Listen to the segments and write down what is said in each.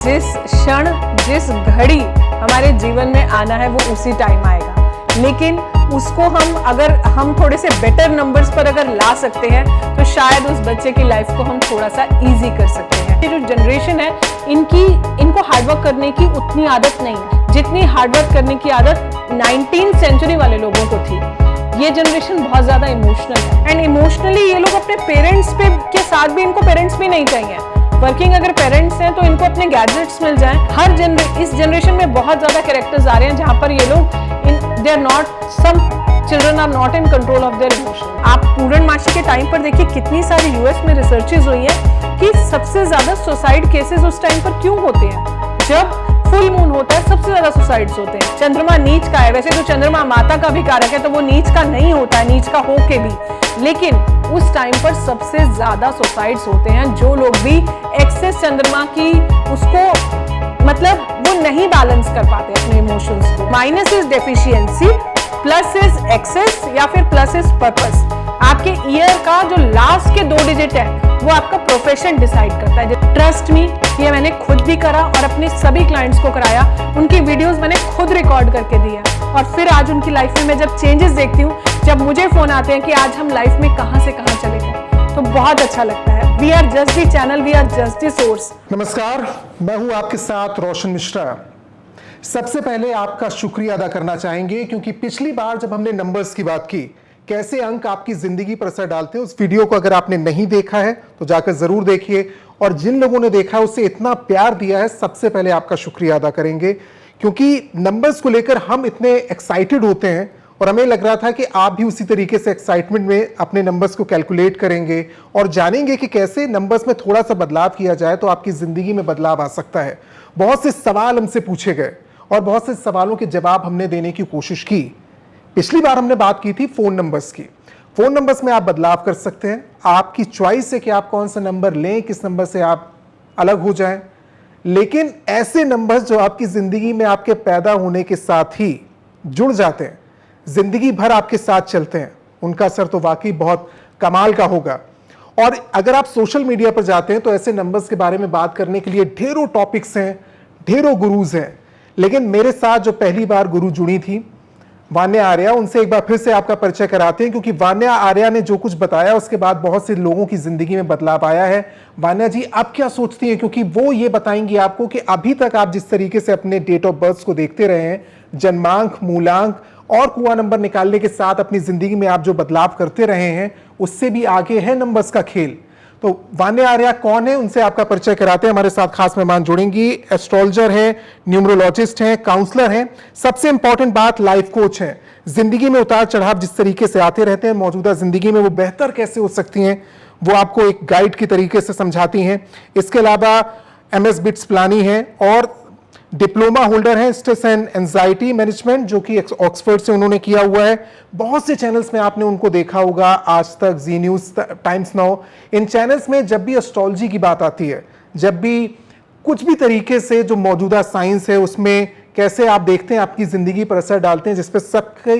जिस क्षण जिस घड़ी हमारे जीवन में आना है वो उसी टाइम आएगा, लेकिन उसको हम थोड़े से बेटर नंबर्स पर अगर ला सकते हैं तो शायद उस बच्चे की लाइफ को हम थोड़ा सा इजी कर सकते हैं। ये जो जनरेशन है इनको हार्डवर्क करने की उतनी आदत नहीं है जितनी हार्डवर्क करने की आदत 19th सेंचुरी वाले लोगों को थी। ये जनरेशन बहुत ज्यादा इमोशनल है एंड इमोशनली ये लोग अपने पेरेंट्स के साथ भी, इनको पेरेंट्स भी नहीं चाहिए। वर्किंग अगर पेरेंट्स हैं तो इनको अपने गैजेट्स मिल जाएं। इस जनरेशन में बहुत ज्यादा कैरेक्टर्स आ रहे हैं जहां पर ये लोग some children are not in control of their emotion. आप पूर्णमासी के टाइम पर देखिए कितनी सारी यूएस में रिसर्चेज हुई है कि सबसे ज्यादा सुसाइड केसेस उस टाइम पर क्यों होते हैं जब फुल मून होता है। सबसे ज्यादा सुसाइड्स होते हैं। चंद्रमा नीच का है, वैसे तो चंद्रमा माता का भी कारक है तो वो नीच का नहीं होता है, नीच का हो के भी, लेकिन उस टाइम पर सबसे ज्यादा सुसाइड्स होते हैं जो लोग भी एक्सेस चंद्रमा की उसको मतलब वो नहीं बैलेंस कर पाते अपने इमोशंस को। Minus is deficiency, plus is excess या फिर प्लस इज पर्पस। आपके ईयर का जो लास्ट के 2 डिजिट है वो आपका प्रोफेशन डिसाइड करता है। ट्रस्ट मी, ये मैंने खुद भी करा और अपने सभी क्लाइंट्स को कराया। उनकी वीडियोस मैंने खुद रिकॉर्ड करके दी है और फिर आज उनकी लाइफ में मैं जब चेंजेस देखती हूँ, जब मुझे फोन आते हैं कि आज हम लाइफ में कहां से कहां चले गए, तो बहुत अच्छा लगता है। We are just the channel, we are just the source. नमस्कार, मैं हूं आपके साथ रोशन मिश्रा। सबसे पहले आपका शुक्रिया अदा करना चाहेंगे क्योंकि पिछली बार जब हमने नंबर्स की बात की, कैसे अंक आपकी जिंदगी पर असर डालते हैं, उस वीडियो को अगर आपने नहीं देखा है तो जाकर जरूर देखिए। और जिन लोगों ने देखा है उससे इतना प्यार दिया है, सबसे पहले आपका शुक्रिया अदा करेंगे क्योंकि नंबर्स को लेकर हम इतने एक्साइटेड होते हैं और हमें लग रहा था कि आप भी उसी तरीके से एक्साइटमेंट में अपने नंबर्स को कैलकुलेट करेंगे और जानेंगे कि कैसे नंबर्स में थोड़ा सा बदलाव किया जाए तो आपकी जिंदगी में बदलाव आ सकता है। बहुत से सवाल हमसे पूछे गए और बहुत से सवालों के जवाब हमने देने की कोशिश की। पिछली बार हमने बात की थी फोन नंबर्स की। फोन नंबर्स में आप बदलाव कर सकते हैं, आपकी चॉइस है कि आप कौन सा नंबर लें, किस नंबर से आप अलग हो जाएं। लेकिन ऐसे नंबर्स जो आपकी जिंदगी में आपके पैदा होने के साथ ही जुड़ जाते हैं, जिंदगी भर आपके साथ चलते हैं, उनका असर तो वाकई बहुत कमाल का होगा। और अगर आप सोशल मीडिया पर जाते हैं तो ऐसे नंबर्स के बारे में बात करने के लिए ढेरों टॉपिक्स हैं, ढेरों गुरुज हैं, लेकिन मेरे साथ जो पहली बार गुरु जुड़ी थी वान्या आर्या, उनसे एक बार फिर से आपका परिचय कराते हैं क्योंकि वान्या आर्या ने जो कुछ बताया उसके बाद बहुत से लोगों की जिंदगी में बदलाव आया है। वान्या जी, आप क्या सोचती हैं, क्योंकि वो ये बताएंगी आपको कि अभी तक आप जिस तरीके से अपने डेट ऑफ बर्थ को देखते रहे हैं, जन्मांक, मूलांक और कुआं नंबर निकालने के साथ अपनी जिंदगी में आप जो बदलाव करते रहे हैं, उससे भी आगे है नंबर्स का खेल। तो वान्या आर्या कौन है, उनसे आपका परिचय कराते हैं। हमारे साथ खास मेहमान जुड़ेंगी, एस्ट्रोलॉजर हैं, न्यूमरोलॉजिस्ट हैं, काउंसलर हैं, सबसे इंपॉर्टेंट बात लाइफ कोच हैं। जिंदगी में उतार चढ़ाव जिस तरीके से आते रहते हैं, मौजूदा जिंदगी में वो बेहतर कैसे हो सकती हैं, वो आपको एक गाइड की तरीके से समझाती हैं। इसके अलावा MS बिट्स प्लानी है और डिप्लोमा होल्डर है स्ट्रेस एंड एंजाइटी मैनेजमेंट, जो कि ऑक्सफोर्ड से उन्होंने किया हुआ है। बहुत से चैनल्स में आपने उनको देखा होगा, आज तक, जी न्यूज, टाइम्स नाउ। इन चैनल्स में जब भी एस्ट्रोलॉजी की बात आती है, जब भी कुछ भी तरीके से जो मौजूदा साइंस है उसमें कैसे आप देखते हैं आपकी जिंदगी पर असर डालते हैं, जिसपे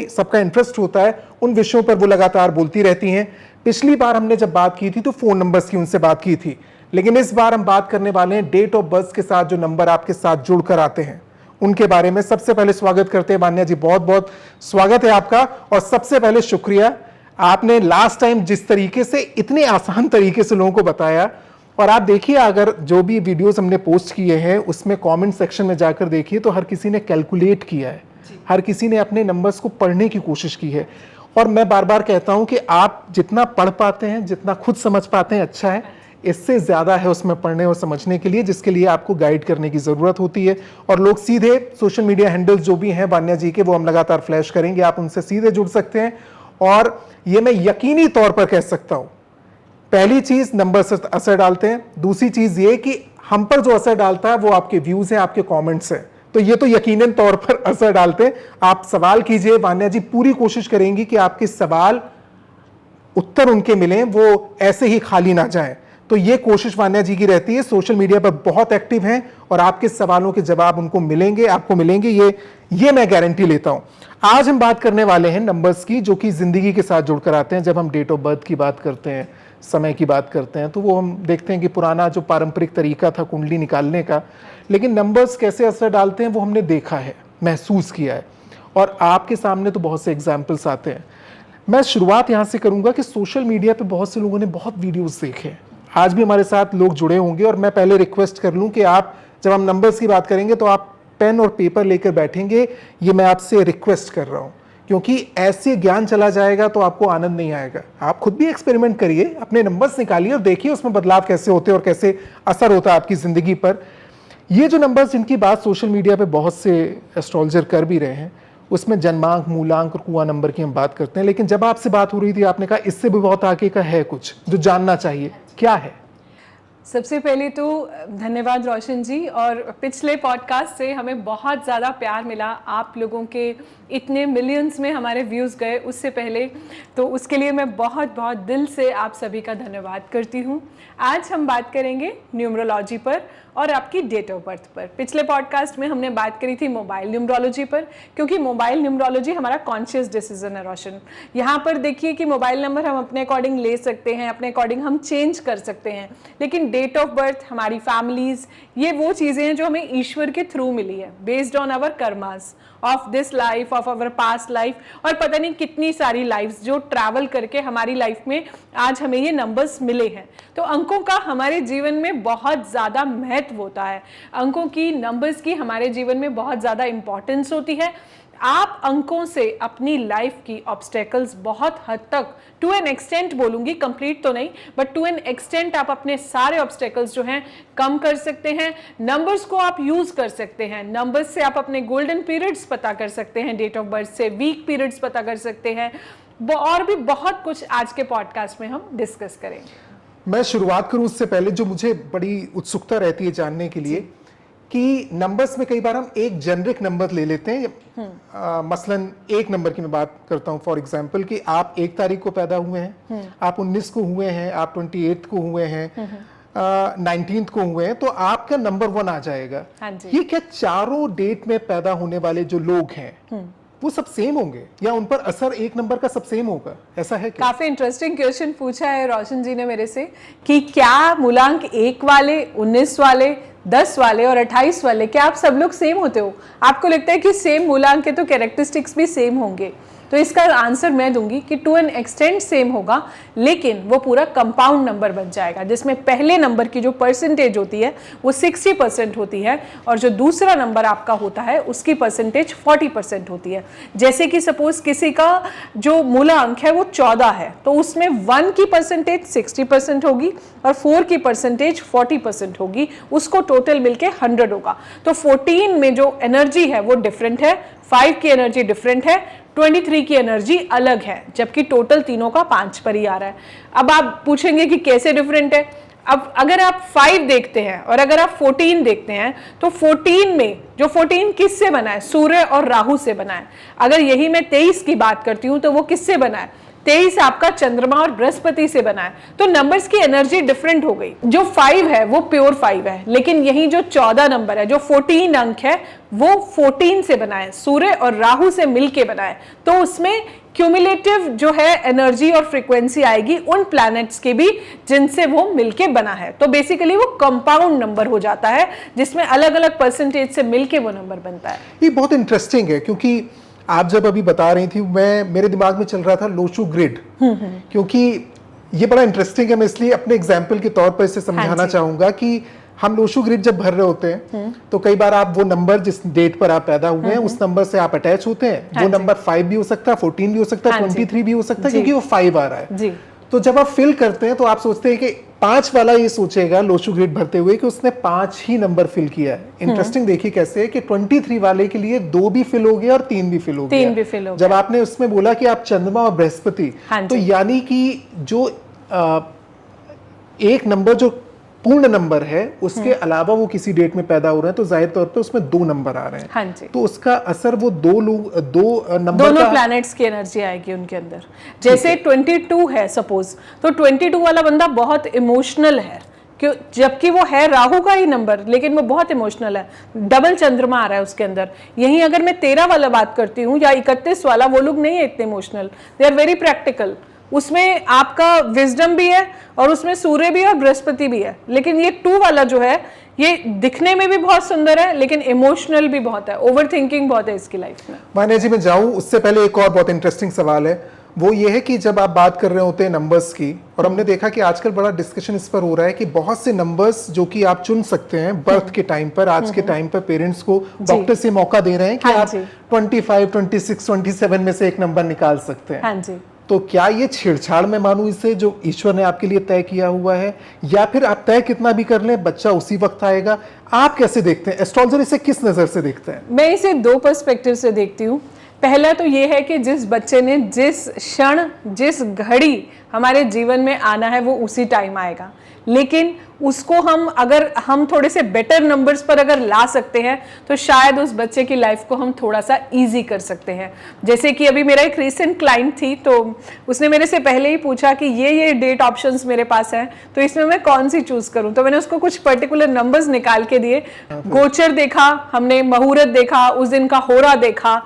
सबका इंटरेस्ट होता है, उन विषयों पर वो लगातार बोलती रहती हैं। पिछली बार हमने जब बात की थी तो फोन नंबर्स की उनसे बात की थी, लेकिन इस बार हम बात करने वाले हैं डेट ऑफ बर्थ के साथ जो नंबर आपके साथ जुड़कर आते हैं उनके बारे में। सबसे पहले स्वागत करते हैं वान्या जी, बहुत बहुत स्वागत है आपका। और सबसे पहले शुक्रिया, आपने लास्ट टाइम जिस तरीके से इतने आसान तरीके से लोगों को बताया, और आप देखिए अगर जो भी वीडियोस हमने पोस्ट किए हैं उसमें कमेंट सेक्शन में जाकर देखिए तो हर किसी ने कैलकुलेट किया है, हर किसी ने अपने नंबर्स को पढ़ने की कोशिश की है। और मैं बार बार कहता हूं कि आप जितना पढ़ पाते हैं, जितना खुद समझ पाते हैं, अच्छा है, इससे ज्यादा है उसमें पढ़ने और समझने के लिए, जिसके लिए आपको गाइड करने की जरूरत होती है। और लोग सीधे सोशल मीडिया हैंडल्स जो भी हैं वान्या जी के, वो हम लगातार फ्लैश करेंगे, आप उनसे सीधे जुड़ सकते हैं। और ये मैं यकीनी तौर पर कह सकता हूं, पहली चीज नंबर से असर डालते हैं, दूसरी चीज ये कि हम पर जो असर डालता है वो आपके व्यूज हैं, आपके कमेंट्स हैं, तो ये तो यकीनन तौर पर असर डालते हैं। आप सवाल कीजिए, वान्या जी पूरी कोशिश करेंगी कि आपके सवाल उत्तर उनके मिलें, वो ऐसे ही खाली ना जाएं। तो ये कोशिश वान्या जी की रहती है। सोशल मीडिया पर बहुत एक्टिव हैं और आपके सवालों के जवाब उनको मिलेंगे, आपको मिलेंगे, ये मैं गारंटी लेता हूं। आज हम बात करने वाले हैं नंबर्स की, जो कि जिंदगी के साथ जुड़कर आते हैं। जब हम डेट ऑफ बर्थ की बात करते हैं, समय की बात करते हैं तो वो हम देखते हैं कि पुराना जो पारंपरिक तरीका था कुंडली निकालने का, लेकिन नंबर्स कैसे असर डालते हैं वो हमने देखा है, महसूस किया है, और आपके सामने तो बहुत से एग्जाम्पल्स आते हैं। मैं शुरुआत यहाँ से करूँगा कि सोशल मीडिया पे बहुत से लोगों ने बहुत वीडियोस देखे हैं, आज भी हमारे साथ लोग जुड़े होंगे, और मैं पहले रिक्वेस्ट कर लूँ कि आप जब हम नंबर्स की बात करेंगे तो आप पेन और पेपर लेकर बैठेंगे, ये मैं आपसे रिक्वेस्ट कर रहा हूँ, क्योंकि ऐसे ज्ञान चला जाएगा तो आपको आनंद नहीं आएगा। आप खुद भी एक्सपेरिमेंट करिए, अपने नंबर्स निकालिए और देखिए उसमें बदलाव कैसे होते हैं और कैसे असर होता है आपकी ज़िंदगी पर। ये जो नंबर्स जिनकी बात सोशल मीडिया पे बहुत से एस्ट्रोलॉजर कर भी रहे हैं, उसमें जन्मांक, मूलांक और कुआं नंबर की हम बात करते हैं, लेकिन जब आपसे बात हो रही थी आपने कहा इससे भी बहुत आगे का है कुछ जो जानना चाहिए, क्या है? सबसे पहले तो धन्यवाद रोशन जी, और पिछले पॉडकास्ट से हमें बहुत ज़्यादा प्यार मिला, आप लोगों के इतने मिलियंस में हमारे व्यूज़ गए उससे पहले, तो उसके लिए मैं बहुत बहुत दिल से आप सभी का धन्यवाद करती हूँ। आज हम बात करेंगे न्यूमरोलॉजी पर और आपकी डेट ऑफ बर्थ पर। पिछले पॉडकास्ट में हमने बात करी थी मोबाइल न्यूमरोलॉजी पर, क्योंकि मोबाइल न्यूमरोलॉजी हमारा कॉन्शियस डिसीजन है रोशन। यहाँ पर देखिए कि मोबाइल नंबर हम अपने अकॉर्डिंग ले सकते हैं, अपने अकॉर्डिंग हम चेंज कर सकते हैं, लेकिन डेट ऑफ बर्थ, हमारी फैमिलीज, ये वो चीज़ें हैं जो हमें ईश्वर के थ्रू मिली है, based on our karmas of this life, of our past life, और पता नहीं कितनी सारी लाइफ्स जो ट्रैवल करके हमारी लाइफ में आज हमें ये नंबर्स मिले हैं। तो अंकों का हमारे जीवन में बहुत ज़्यादा महत्व होता है, अंकों की, नंबर्स की हमारे जीवन में बहुत ज़्यादा इंपॉर्टेंस होती है। आप अंकों से अपनी लाइफ की ऑब्स्टेकल्स बहुत हद तक, टू एन एक्सटेंट बोलूंगी, कंप्लीट तो नहीं, बट टू एन एक्सटेंट आप अपने सारे ऑब्स्टेकल्स जो हैं कम कर सकते हैं। नंबर्स को आप यूज कर सकते हैं, नंबर्स से आप अपने गोल्डन पीरियड्स पता कर सकते हैं, डेट ऑफ बर्थ से वीक पीरियड्स पता कर सकते हैं, और भी बहुत कुछ आज के पॉडकास्ट में हम डिस्कस करेंगे। मैं शुरुआत करूं उससे पहले जो मुझे बड़ी उत्सुकता रहती है जानने के लिए कि नंबर्स में कई बार हम एक जेनरिक नंबर ले लेते हैं, मसलन एक नंबर की मैं बात करता हूं, फॉर एग्जांपल कि आप 1 तारीख को पैदा हुए हैं, आप 19 को हुए हैं, आप 28 को हुए हैं, 19th को हुए हैं, तो आपका नंबर 1 आ जाएगा। ये क्या चारों डेट में पैदा होने वाले जो लोग हैं वो सब सेम होंगे या उन पर असर एक नंबर का सब सेम होगा, ऐसा है क्या? काफी इंटरेस्टिंग क्वेश्चन पूछा है रोशन जी ने मेरे से कि क्या मूलांक 1 वाले, 19 वाले, 10 वाले और 28 वाले, क्या आप सब लोग सेम होते हो? आपको लगता है कि सेम मूलांक के तो कैरेक्टरिस्टिक्स भी सेम होंगे? तो इसका आंसर मैं दूंगी कि टू एन एक्सटेंट सेम होगा, लेकिन वो पूरा कंपाउंड नंबर बन जाएगा, जिसमें पहले नंबर की जो परसेंटेज होती है वो 60% होती है, और जो दूसरा नंबर आपका होता है उसकी परसेंटेज 40% होती है। जैसे कि सपोज किसी का जो मूलांक है वो 14 है, तो उसमें 1 की परसेंटेज 60% होगी और 4 की परसेंटेज 40% होगी, उसको टोटल मिलके 100 होगा। तो 14 में जो एनर्जी है वो डिफरेंट है, 5 की एनर्जी डिफरेंट है, 23 की एनर्जी अलग है, जबकि टोटल तीनों का 5 पर ही आ रहा है। अब आप पूछेंगे कि कैसे डिफरेंट है? अब अगर आप 5 देखते हैं और अगर आप 14 देखते हैं, तो 14 में जो 14 किससे बना है? सूर्य और राहु से बना है। अगर यही मैं 23 की बात करती हूं तो वो किससे बना है? 23 आपका चंद्रमा और बृहस्पति से बना है। तो नंबर्स की एनर्जी डिफरेंट हो गई। जो 5 है वो प्योर 5 है, लेकिन यही जो 14 नंबर है, जो 14 अंक है, वो 14 से बना है, सूर्य और राहु से मिलके बना है। तो उसमें क्यूमुलेटिव जो है एनर्जी और फ्रीक्वेंसी आएगी उन प्लैनेट्स की भी जिनसे वो मिलके बना है। तो बेसिकली वो कंपाउंड नंबर हो जाता है, जिसमें अलग अलग परसेंटेज से मिलके वो नंबर बनता है। ये बहुत इंटरेस्टिंग है, क्योंकि आप जब अभी बता रही थी मेरे दिमाग में चल रहा था लोशू ग्रिड, क्योंकि ये बड़ा इंटरेस्टिंग है। मैं इसलिए अपने एग्जाम्पल के तौर पर इसे समझाना चाहूंगा कि हम लोशू ग्रिड जब भर रहे होते हैं तो कई बार आप वो नंबर जिस डेट पर आप पैदा हुए हैं उस नंबर से आप अटैच होते हैं। वो नंबर 5 भी हो सकता है, 14 भी हो सकता है, 23 भी हो सकता है, क्योंकि वो 5 आ रहा है। तो जब आप फिल करते हैं तो आप सोचते हैं कि 5 वाला ये सोचेगा लोशू ग्रिड भरते हुए कि उसने 5 ही नंबर फिल किया है। इंटरेस्टिंग देखिए कैसे है कि 23 वाले के लिए 2 भी फिल हो गया और 3 भी फिल हो गया। जब आपने उसमें बोला कि आप चंद्रमा और बृहस्पति, तो यानी कि जो एक नंबर जो पूर्ण नंबर है उसके अलावा वो किसी डेट में पैदा हो रहे हैं, तो जाहिर तौर पे उसमें 2 नंबर आ रहे हैं। हाँ जी। तो उसका असर वो दो नंबर दोनों प्लैनेट्स की एनर्जी आएगी उनके अंदर। जैसे 22 है सपोज, तो 22 वाला बंदा बहुत इमोशनल है, क्यों? जबकि वो है राहु का ही नंबर, लेकिन वो बहुत इमोशनल है, डबल चंद्रमा आ रहा है उसके अंदर। यहीं अगर मैं 13 वाला बात करती हूँ या 31 वाला, वो लोग नहीं है इतने emotional, they are very practical. उसमें आपका विजडम भी है और उसमें सूर्य भी है और बृहस्पति भी है। लेकिन ये 2 वाला जो है ये दिखने में भी बहुत सुंदर है लेकिन इमोशनल भी बहुत है, ओवर थिंकिंग बहुत है इसकी लाइफ में। मान्या जी, मैं जाऊं उससे पहले एक और बहुत इंटरेस्टिंग सवाल है, वो ये है कि जब आप बात कर रहे होते हैं नंबर्स की, और हमने देखा कि आजकल बड़ा डिस्कशन इस पर हो रहा है कि बहुत से नंबर्स जो कि आप चुन सकते हैं बर्थ के टाइम पर, आज के टाइम पर पेरेंट्स को डॉक्टर से मौका दे रहे हैं कि हाँ आप जी। 25, 26, 27 में से एक नंबर निकाल सकते हैं। हाँ जी। तो क्या ये छेड़छाड़ में मानूं इसे, जो ईश्वर ने आपके लिए तय किया हुआ है, या फिर आप तय कितना भी कर लें बच्चा उसी वक्त आएगा? आप कैसे देखते हैं? एस्ट्रोलॉजर इसे किस नजर से देखते हैं? मैं इसे 2 पर्सपेक्टिव से देखती हूँ। पहला तो ये है कि जिस बच्चे ने जिस क्षण जिस घड़ी हमारे जीवन में आना है वो उसी टाइम आएगा, लेकिन उसको हम थोड़े से बेटर नंबर्स पर अगर ला सकते हैं तो शायद उस बच्चे की लाइफ को हम थोड़ा सा इजी कर सकते हैं। जैसे कि अभी मेरा एक रिसेंट क्लाइंट थी, तो उसने मेरे से पहले ही पूछा कि ये डेट ऑप्शंस मेरे पास हैं, तो इसमें मैं कौन सी चूज करूं। तो मैंने उसको कुछ पर्टिकुलर नंबर्स निकाल के दिए, गोचर देखा हमने, मुहूर्त देखा, उस दिन का होरा देखा,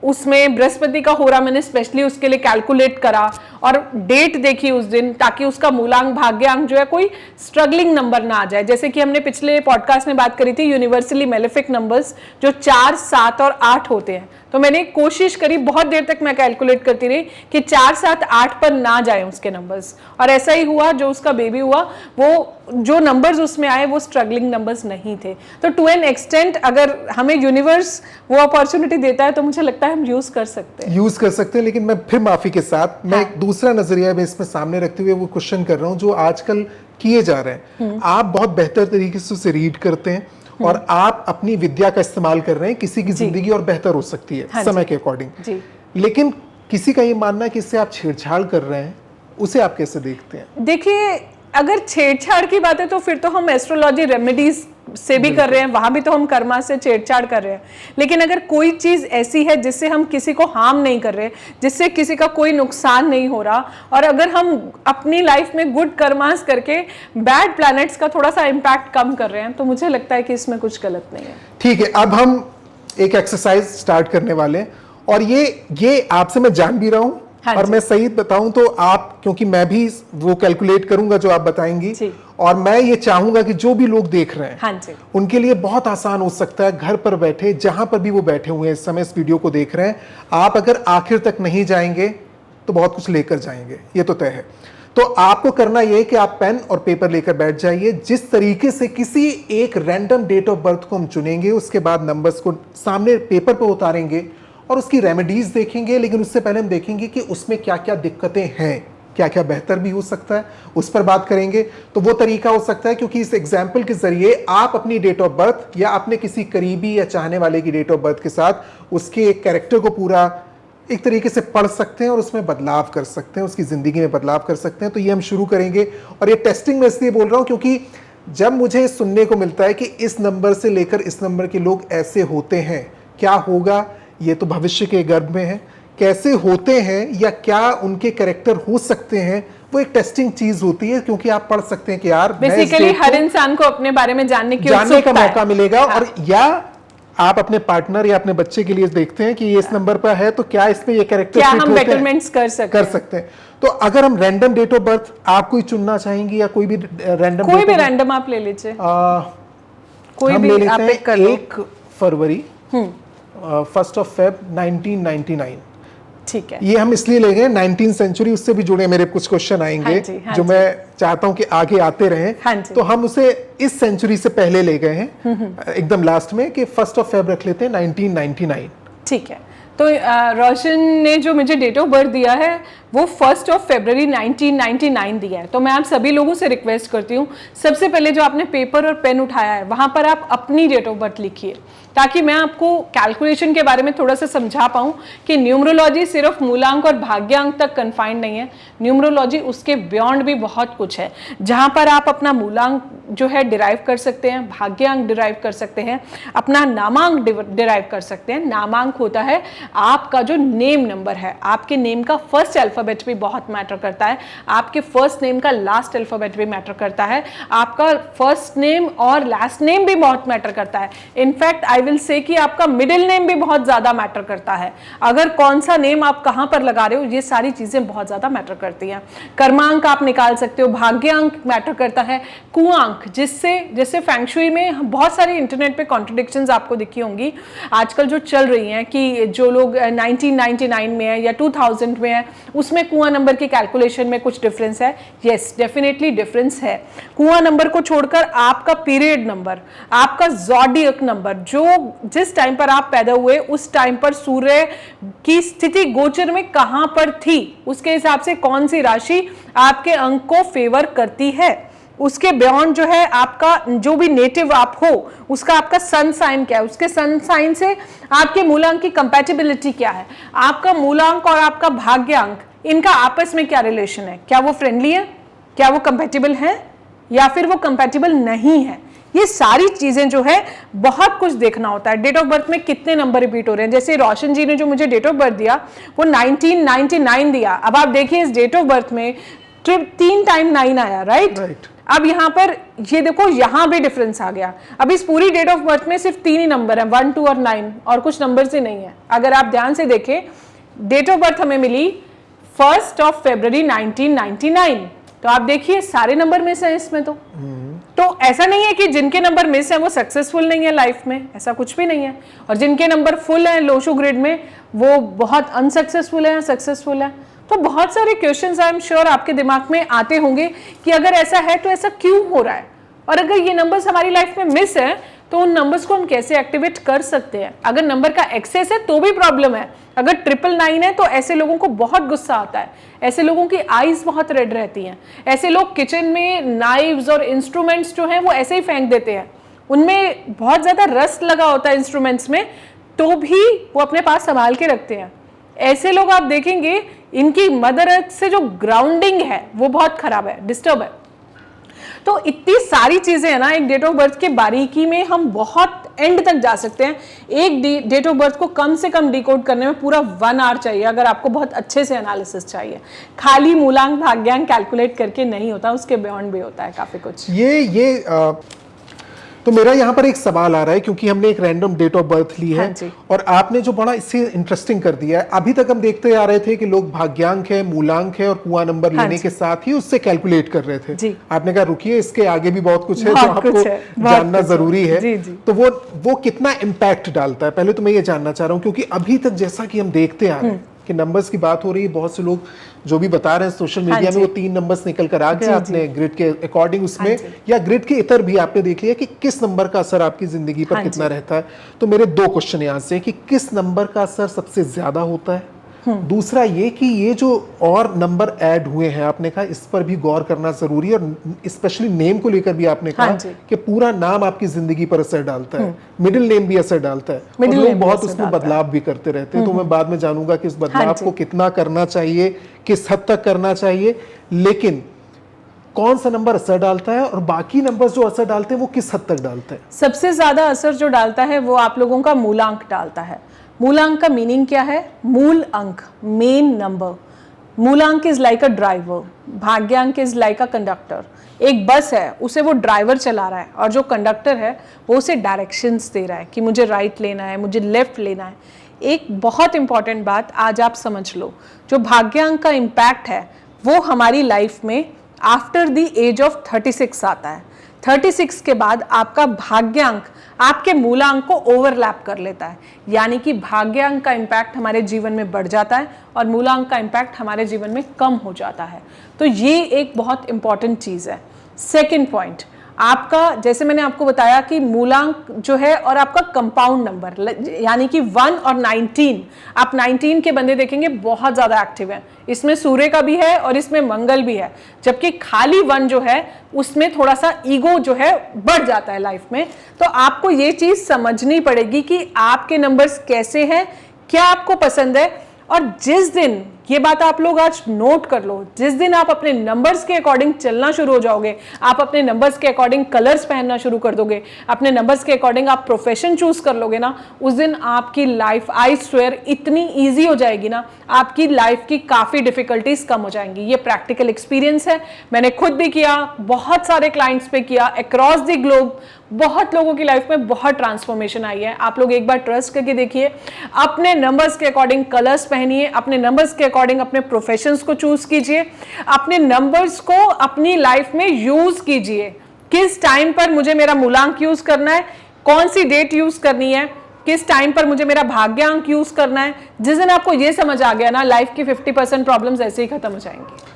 उसमें बृहस्पति का होरा मैंने स्पेशली उसके लिए कैलकुलेट करा और डेट देखी उस दिन, ताकि उसका मूलांक भाग्यांक जो है कोई स्ट्रगलिंग नंबर ना आ जाए। जैसे कि हमने पिछले पॉडकास्ट में बात करी थी यूनिवर्सली मेलेफिक नंबर्स जो 4, 7 और 8 होते हैं, तो मैंने कोशिश करी, बहुत देर तक मैं कैलकुलेट करती रही कि 4, 7, 8 पर ना जाए उसके नंबर्स, और ऐसा ही हुआ। जो उसका बेबी हुआ वो जो नंबर्स उसमें आए वो स्ट्रगलिंग नंबर्स नहीं थे। तो टू एन एक्सटेंट अगर हमें यूनिवर्स वो अपॉर्चुनिटी देता है तो मुझे लगता है हम यूज कर सकते हैं। लेकिन मैं फिर माफी के साथ मैं एक दूसरा नजरिया में इसमें सामने रखते हुए वो क्वेश्चन कर रहा हूं जो आजकल किए जा रहे हैं। आप बहुत बेहतर तरीके से उसे रीड करते हैं और आप अपनी विद्या का इस्तेमाल कर रहे हैं, किसी की जिंदगी और बेहतर हो सकती है समय के अकॉर्डिंग। लेकिन किसी का ये मानना है कि इससे आप छेड़छाड़ कर रहे हैं, उसे आप कैसे देखते हैं? देखिए, अगर छेड़छाड़ की बात है तो फिर तो हम एस्ट्रोलॉजी रेमेडीज से भी कर रहे हैं, वहां भी तो हम कर्मा से छेड़छाड़ कर रहे हैं। लेकिन अगर कोई चीज ऐसी है जिससे हम किसी को हार्म नहीं कर रहे, जिससे किसी का कोई नुकसान नहीं हो रहा, और अगर हम अपनी लाइफ में गुड कर्मास करके बैड प्लैनेट्स का थोड़ा सा इम्पैक्ट कम कर रहे हैं, तो मुझे लगता है कि इसमें कुछ गलत नहीं है। ठीक है, अब हम एक एक्सरसाइज स्टार्ट करने वाले हैं, और ये आपसे मैं जान भी रहा हूं। हाँ और मैं सही बताऊं तो आप, क्योंकि मैं भी वो कैलकुलेट करूंगा जो आप बताएंगी, और मैं ये चाहूंगा कि जो भी लोग देख रहे हैं हाँ जी, उनके लिए बहुत आसान हो सकता है, घर पर बैठे जहां पर भी वो बैठे हुए हैं इस समय इस वीडियो को देख रहे हैं, आप अगर आखिर तक नहीं जाएंगे तो बहुत कुछ लेकर जाएंगे, ये तो तय है। तो आपको करना यह है कि आप पेन और पेपर लेकर बैठ जाइए। जिस तरीके से किसी एक रैंडम डेट ऑफ बर्थ को हम चुनेंगे, उसके बाद नंबर्स को सामने पेपर पर उतारेंगे और उसकी रेमेडीज देखेंगे, लेकिन उससे पहले हम देखेंगे कि उसमें क्या क्या दिक्कतें हैं, क्या क्या बेहतर भी हो सकता है, उस पर बात करेंगे। तो वो तरीका हो सकता है, क्योंकि इस एग्जाम्पल के जरिए आप अपनी डेट ऑफ बर्थ या अपने किसी करीबी या चाहने वाले की डेट ऑफ बर्थ के साथ उसके एक कैरेक्टर को पूरा एक तरीके से पढ़ सकते हैं और उसमें बदलाव कर सकते हैं, उसकी जिंदगी में बदलाव कर सकते हैं। तो ये हम शुरू करेंगे, और ये टेस्टिंग में इसलिए बोल रहा हूं क्योंकि जब मुझे सुनने को मिलता है कि इस नंबर से लेकर इस नंबर के लोग ऐसे होते हैं, क्या होगा ये तो भविष्य के गर्भ में है, कैसे होते हैं या क्या उनके कैरेक्टर हो सकते हैं, वो एक टेस्टिंग चीज होती है, क्योंकि आप पढ़ सकते हैं कि यार बेसिकली हर इंसान को अपने बारे में जानने का मौका मिलेगा। हाँ। और या आप अपने पार्टनर या अपने बच्चे के लिए देखते हैं कि ये इस नंबर पर है, तो क्या इसमें ये कैरेक्टर क्या हम बेटरमेंट्स कर सकते हैं। तो अगर हम रैंडम डेट ऑफ बर्थ आप कोई चुनना चाहेंगी या कोई भी रैंडम, कोई भी रैंडम आप ले लीजिए, कोई भी आप पिक कर लो। 1 फरवरी 1 फेब 1999। ठीक है, ये हम इसलिए ले गए 19th सेंचुरी, उससे भी जुड़े मेरे कुछ क्वेश्चन आएंगे। हाँ जो मैं चाहता हूं कि आगे आते रहें। हाँ, तो हम उसे इस सेंचुरी से पहले ले गए हैं एकदम लास्ट में, कि 1 फेब रख लेते हैं 1999। ठीक है, तो रोशन ने जो मुझे डेट ऑफ बर्थ दिया है वो 1 फरवरी 1999 दिया है। तो मैं आप सभी लोगों से रिक्वेस्ट करती हूँ, सबसे पहले जो आपने पेपर और पेन उठाया है वहां पर आप अपनी डेट ऑफ बर्थ लिखिए, ताकि मैं आपको कैलकुलेशन के बारे में थोड़ा सा समझा पाऊँ कि न्यूमरोलॉजी सिर्फ मूलांक और भाग्यांक तक कन्फाइंड नहीं है। न्यूमरोलॉजी उसके बियॉन्ड भी बहुत कुछ है, जहां पर आप अपना मूलांक जो है डिराइव कर सकते हैं, भाग्यांक डिराइव कर सकते हैं, अपना नामांक डिराइव कर सकते हैं। नामांक होता है आपका जो नेम नंबर है, आपके नेम का फर्स्ट अल्फाबेट अल्फाबेट भी बहुत मैटर करता है, आपके फर्स्ट नेम का लास्ट अल्फाबेट भी मैटर करता है, आपका फर्स्ट नेम और लास्ट नेम भी बहुत मैटर करता है। इनफैक्ट आई विल से कि आपका मिडिल नेम भी बहुत ज्यादा मैटर करता है। अगर कौन सा नेम आप कहां पर लगा रहे हो, ये सारी चीजें बहुत ज्यादा मैटर करती हैं। कर्मांक आप निकाल सकते हो, भाग्यांक मैटर करता है, कुआंक, जिससे जैसे फेंगशुई में बहुत सारी इंटरनेट पे कॉन्ट्रडिक्शंस आपको दिखी होंगी आजकल जो चल रही हैं कि जो लोग 1999 में है या 2000 में है उसमें कुआं नंबर की कैलकुलेशन में कुछ डिफरेंस है। यस, डेफिनेटली डिफरेंस है। कुआं नंबर को छोड़कर आपका पीरियड नंबर, आपका ज़ोडिएक नंबर, जो जिस टाइम पर आप पैदा हुए उस टाइम पर सूर्य की स्थिति गोचर में कहां पर थी, उसके हिसाब से कौन सी राशि आपके अंक को फेवर करती है। उसके बियॉन्ड जो है आपका जो भी नेटिव आप हो उसका आपका सन साइन क्या है, उसके सन साइन से आपके मूलांक की कंपैटिबिलिटी क्या है, आपका मूलांक और आपका भाग्यांक इनका आपस में क्या रिलेशन है, क्या वो फ्रेंडली है, क्या वो कंपैटिबल है या फिर वो कंपैटिबल नहीं है। ये सारी चीजें जो है बहुत कुछ देखना होता है। डेट ऑफ बर्थ में कितने नंबर रिपीट हो रहे हैं, जैसे रोशन जी ने जो मुझे डेट ऑफ बर्थ दिया वो 1999 दिया। अब आप देखिए इस डेट ऑफ बर्थ में 3 टाइम 9 आया, राइट। अब यहाँ पर ये देखो यहाँ भी डिफरेंस आ गया। अब इस पूरी डेट ऑफ बर्थ में सिर्फ 3 ही नंबर हैं, 1, 2 और 9, और कुछ नंबर ही नहीं है। अगर आप ध्यान से देखें डेट ऑफ बर्थ हमें मिली 1 फरवरी 1999, तो आप देखिए सारे नंबर मिस है इसमें। तो ऐसा नहीं है कि जिनके नंबर मिस है वो सक्सेसफुल नहीं है लाइफ में, ऐसा कुछ भी नहीं है, और जिनके नंबर फुल है लोशो ग्रिड में वो बहुत अनसक्सेसफुल है, सक्सेसफुल है। तो बहुत सारे क्वेश्चंस आई एम श्योर आपके दिमाग में आते होंगे कि अगर ऐसा है तो ऐसा क्यों हो रहा है, और अगर ये नंबर्स हमारी लाइफ में मिस है तो उन नंबर्स को हम कैसे एक्टिवेट कर सकते हैं। अगर नंबर का एक्सेस है तो भी प्रॉब्लम है, अगर 999 है तो ऐसे लोगों को बहुत गुस्सा आता है, ऐसे लोगों की आईज बहुत रेड रहती हैं, ऐसे लोग किचन में नाइव्स और इंस्ट्रूमेंट्स जो हैं वो ऐसे ही फेंक देते हैं, उनमें बहुत ज्यादा रस्ट लगा होता है इंस्ट्रूमेंट्स में, तो भी वो अपने पास संभाल के रखते हैं। ऐसे लोग आप देखेंगे इनकी मदर अर्थ से जो ग्राउंडिंग है वो बहुत खराब है, डिस्टर्ब है। तो इतनी सारी चीजें है ना, एक डेट ऑफ बर्थ के बारीकी में हम बहुत एंड तक जा सकते हैं। एक डेट ऑफ बर्थ को कम से कम डिकोड करने में पूरा 1 आवर चाहिए अगर आपको बहुत अच्छे से एनालिसिस चाहिए। खाली मूलांक भाग्यांक कैलकुलेट करके नहीं होता, उसके बियॉन्ड भी होता है काफी कुछ। तो मेरा यहाँ पर एक सवाल आ रहा है, क्योंकि हमने एक रैंडम डेट ऑफ बर्थ ली है, हाँ, और आपने जो बड़ा इससे इंटरेस्टिंग कर दिया है। अभी तक हम देखते आ रहे थे कि लोग भाग्यांक है, मूलांक है और कुआं नंबर लेने के साथ ही उससे कैलकुलेट कर रहे थे। आपने कहा रुकिए, इसके आगे भी बहुत कुछ है जो आपको जानना जरूरी है। तो वो कितना इम्पैक्ट डालता है, पहले तो मैं ये जानना चाह रहा हूँ, क्योंकि अभी तक जैसा कि हम देखते आ रहे हैं कि नंबर्स की बात हो रही है, बहुत से लोग जो भी बता रहे हैं सोशल मीडिया में वो 3 नंबर्स निकल कर आ गए आपने ग्रिड के अकॉर्डिंग उसमें, या ग्रिड के इतर भी आपने देख लिया कि किस नंबर का असर आपकी जिंदगी पर कितना रहता है। तो मेरे 2 क्वेश्चन यहाँ से कि किस नंबर का असर सबसे ज्यादा होता है, दूसरा ये कि ये जो और नंबर ऐड हुए हैं आपने कहा इस पर भी गौर करना जरूरी है, और स्पेशली नेम को लेकर भी आपने कहा कि पूरा नाम आपकी जिंदगी पर असर डालता है, मिडिल नेम भी असर डालता है, और लोग बहुत उसमें बदलाव भी करते रहते हैं। तो मैं बाद में जानूंगा कि इस बदलाव को कितना करना चाहिए, किस हद तक करना चाहिए, लेकिन कौन सा नंबर असर डालता है और बाकी नंबर जो असर डालते हैं वो किस हद तक डालते हैं। सबसे ज्यादा असर जो डालता है वो आप लोगों का मूलांक डालता है। मूलांक का मीनिंग क्या है? मूल अंक, मेन नंबर। मूलांक इज लाइक अ ड्राइवर, भाग्यांक इज लाइक अ कंडक्टर। एक बस है, उसे वो ड्राइवर चला रहा है, और जो कंडक्टर है वो उसे डायरेक्शंस दे रहा है कि मुझे राइट लेना है, मुझे लेफ्ट लेना है। एक बहुत इंपॉर्टेंट बात आज आप समझ लो, जो भाग्यांक का इम्पैक्ट है वो हमारी लाइफ में आफ्टर द एज ऑफ 36 आता है। 36 के बाद आपका भाग्यांक आपके मूलांक को ओवरलैप कर लेता है, यानी कि भाग्यांक का इम्पैक्ट हमारे जीवन में बढ़ जाता है और मूलांक का इम्पैक्ट हमारे जीवन में कम हो जाता है। तो ये एक बहुत इंपॉर्टेंट चीज है। सेकंड पॉइंट, आपका जैसे मैंने आपको बताया कि मूलांक जो है और आपका कंपाउंड नंबर, यानी कि 1 और 19, आप 19 के बंदे देखेंगे बहुत ज्यादा एक्टिव हैं, इसमें सूर्य का भी है और इसमें मंगल भी है, जबकि खाली 1 जो है उसमें थोड़ा सा ईगो जो है बढ़ जाता है लाइफ में। तो आपको ये चीज समझनी पड़ेगी कि आपके नंबर्स कैसे हैं, क्या आपको पसंद है, और जिस दिन ये बात आप लोग आज नोट कर लो। जिस दिन आप अपने नंबर्स के अकॉर्डिंग चलना शुरू हो जाओगे, आप अपने नंबर्स के अकॉर्डिंग कलर्स पहनना शुरू कर दोगे, अपने नंबर्स के अकॉर्डिंग आप प्रोफेशन चूज कर लोगे ना, उस दिन आपकी लाइफ, आई स्वेयर, इतनी ईजी हो जाएगी ना, आपकी लाइफ की काफी डिफिकल्टीज कम हो जाएंगी। ये प्रैक्टिकल एक्सपीरियंस है, मैंने खुद भी किया, बहुत सारे क्लाइंट्स पे किया, अक्रॉस द ग्लोब बहुत लोगों की लाइफ में बहुत ट्रांसफॉर्मेशन आई है। आप लोग एक बार ट्रस्ट करके देखिए, अपने नंबर्स के अकॉर्डिंग कलर्स पहनिए, अपने नंबर्स के अकॉर्डिंग अपने प्रोफेशंस को चूज कीजिए, अपने नंबर्स को अपनी लाइफ में यूज कीजिए। किस टाइम पर मुझे मेरा मूलांक यूज करना है, कौन सी डेट यूज करनी है, किस टाइम पर मुझे मेरा भाग्यांक यूज करना है। जिस दिन आपको ये समझ आ गया ना, लाइफ की 50% प्रॉब्लम्स ऐसे ही खत्म हो जाएंगी।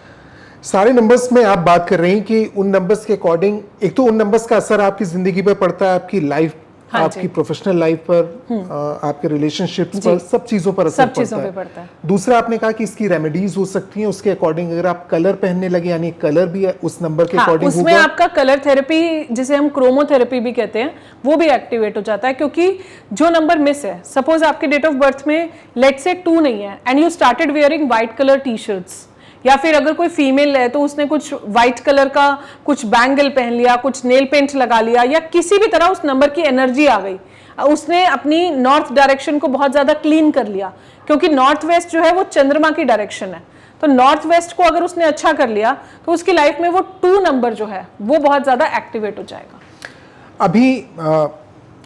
सारे नंबर्स में आप बात कर रहे हैं कि उन नंबर्स के अकॉर्डिंग, एक तो उन नंबर्स का असर आपकी जिंदगी पर पड़ता है, आपकी लाइफ, आपकी प्रोफेशनल लाइफ पर, आपके रिलेशनशिप्स पर, सब चीजों पर असर पड़ता है। दूसरा आपने कहा कि इसकी रेमेडीज हो सकती हैं उसके अकॉर्डिंग, अगर आप कलर पहनने लगे यानी कलर भी उस नंबर के अकॉर्डिंग उसमें आपका कलर थेरेपी, जिसे हम क्रोमोथेरेपी भी कहते हैं, वो भी एक्टिवेट हो जाता है। क्योंकि जो नंबर मिस है, सपोज आपके डेट ऑफ बर्थ में लेट्स से 2 नहीं है and you started wearing white colour T shirts, या फिर अगर कोई फीमेल है तो उसने कुछ व्हाइट कलर का कुछ बैंगल पहन लिया, कुछ नेल पेंट लगा लिया, या किसी भी तरह उस नंबर की एनर्जी आ गई, उसने अपनी नॉर्थ डायरेक्शन को बहुत ज्यादा क्लीन कर लिया, क्योंकि नॉर्थ वेस्ट जो है वो चंद्रमा की डायरेक्शन है। तो नॉर्थ वेस्ट को अगर उसने अच्छा कर लिया तो उसकी लाइफ में वो 2 नंबर जो है वो बहुत ज्यादा एक्टिवेट हो जाएगा। अभी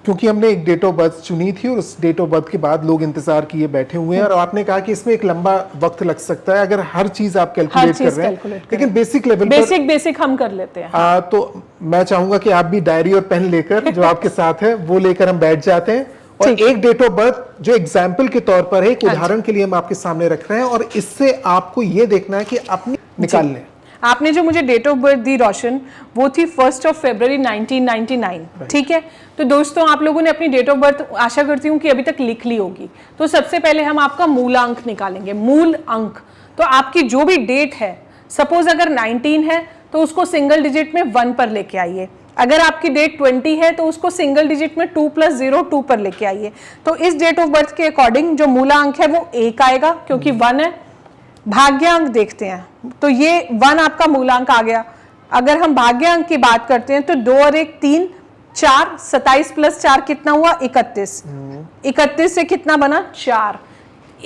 क्योंकि हमने एक डेट ऑफ बर्थ चुनी थी और उस डेट ऑफ बर्थ के बाद लोग इंतजार किए बैठे हुए हैं, और आपने कहा कि इसमें एक लंबा वक्त लग सकता है अगर हर चीज आप कैलकुलेट कर रहे हैं, लेकिन बेसिक लेवल पर बेसिक हम कर लेते हैं। तो मैं चाहूंगा कि आप भी डायरी और पेन लेकर जो आपके साथ है वो लेकर हम बैठ जाते हैं, और एक डेट ऑफ बर्थ जो एग्जाम्पल के तौर पर है, एक उदाहरण के लिए हम आपके सामने रख रहे हैं, और इससे आपको ये देखना है कि अपनी निकाल लें। आपने जो मुझे डेट ऑफ बर्थ दी रोशन, वो थी 1 फरवरी 1999, ठीक है। तो दोस्तों, आप लोगों ने अपनी डेट ऑफ बर्थ आशा करती हूँ कि अभी तक लिख ली होगी। तो सबसे पहले हम आपका मूलांक निकालेंगे, मूल अंक। तो आपकी जो भी डेट है, सपोज अगर 19 है तो उसको सिंगल डिजिट में 1 पर लेके आइए, अगर आपकी डेट 20 है तो उसको सिंगल डिजिट में 2 + 0 2 पर लेके आइए। तो इस डेट ऑफ बर्थ के अकॉर्डिंग जो मूलांक है वो 1 आएगा, क्योंकि 1 है। भाग्यांक देखते हैं, तो ये 1 आपका मूलांक आ गया। अगर हम भाग्यांक की बात करते हैं तो 2 और 1 3, 4, 27 + 4 कितना हुआ? 31। 31 से कितना बना? 4।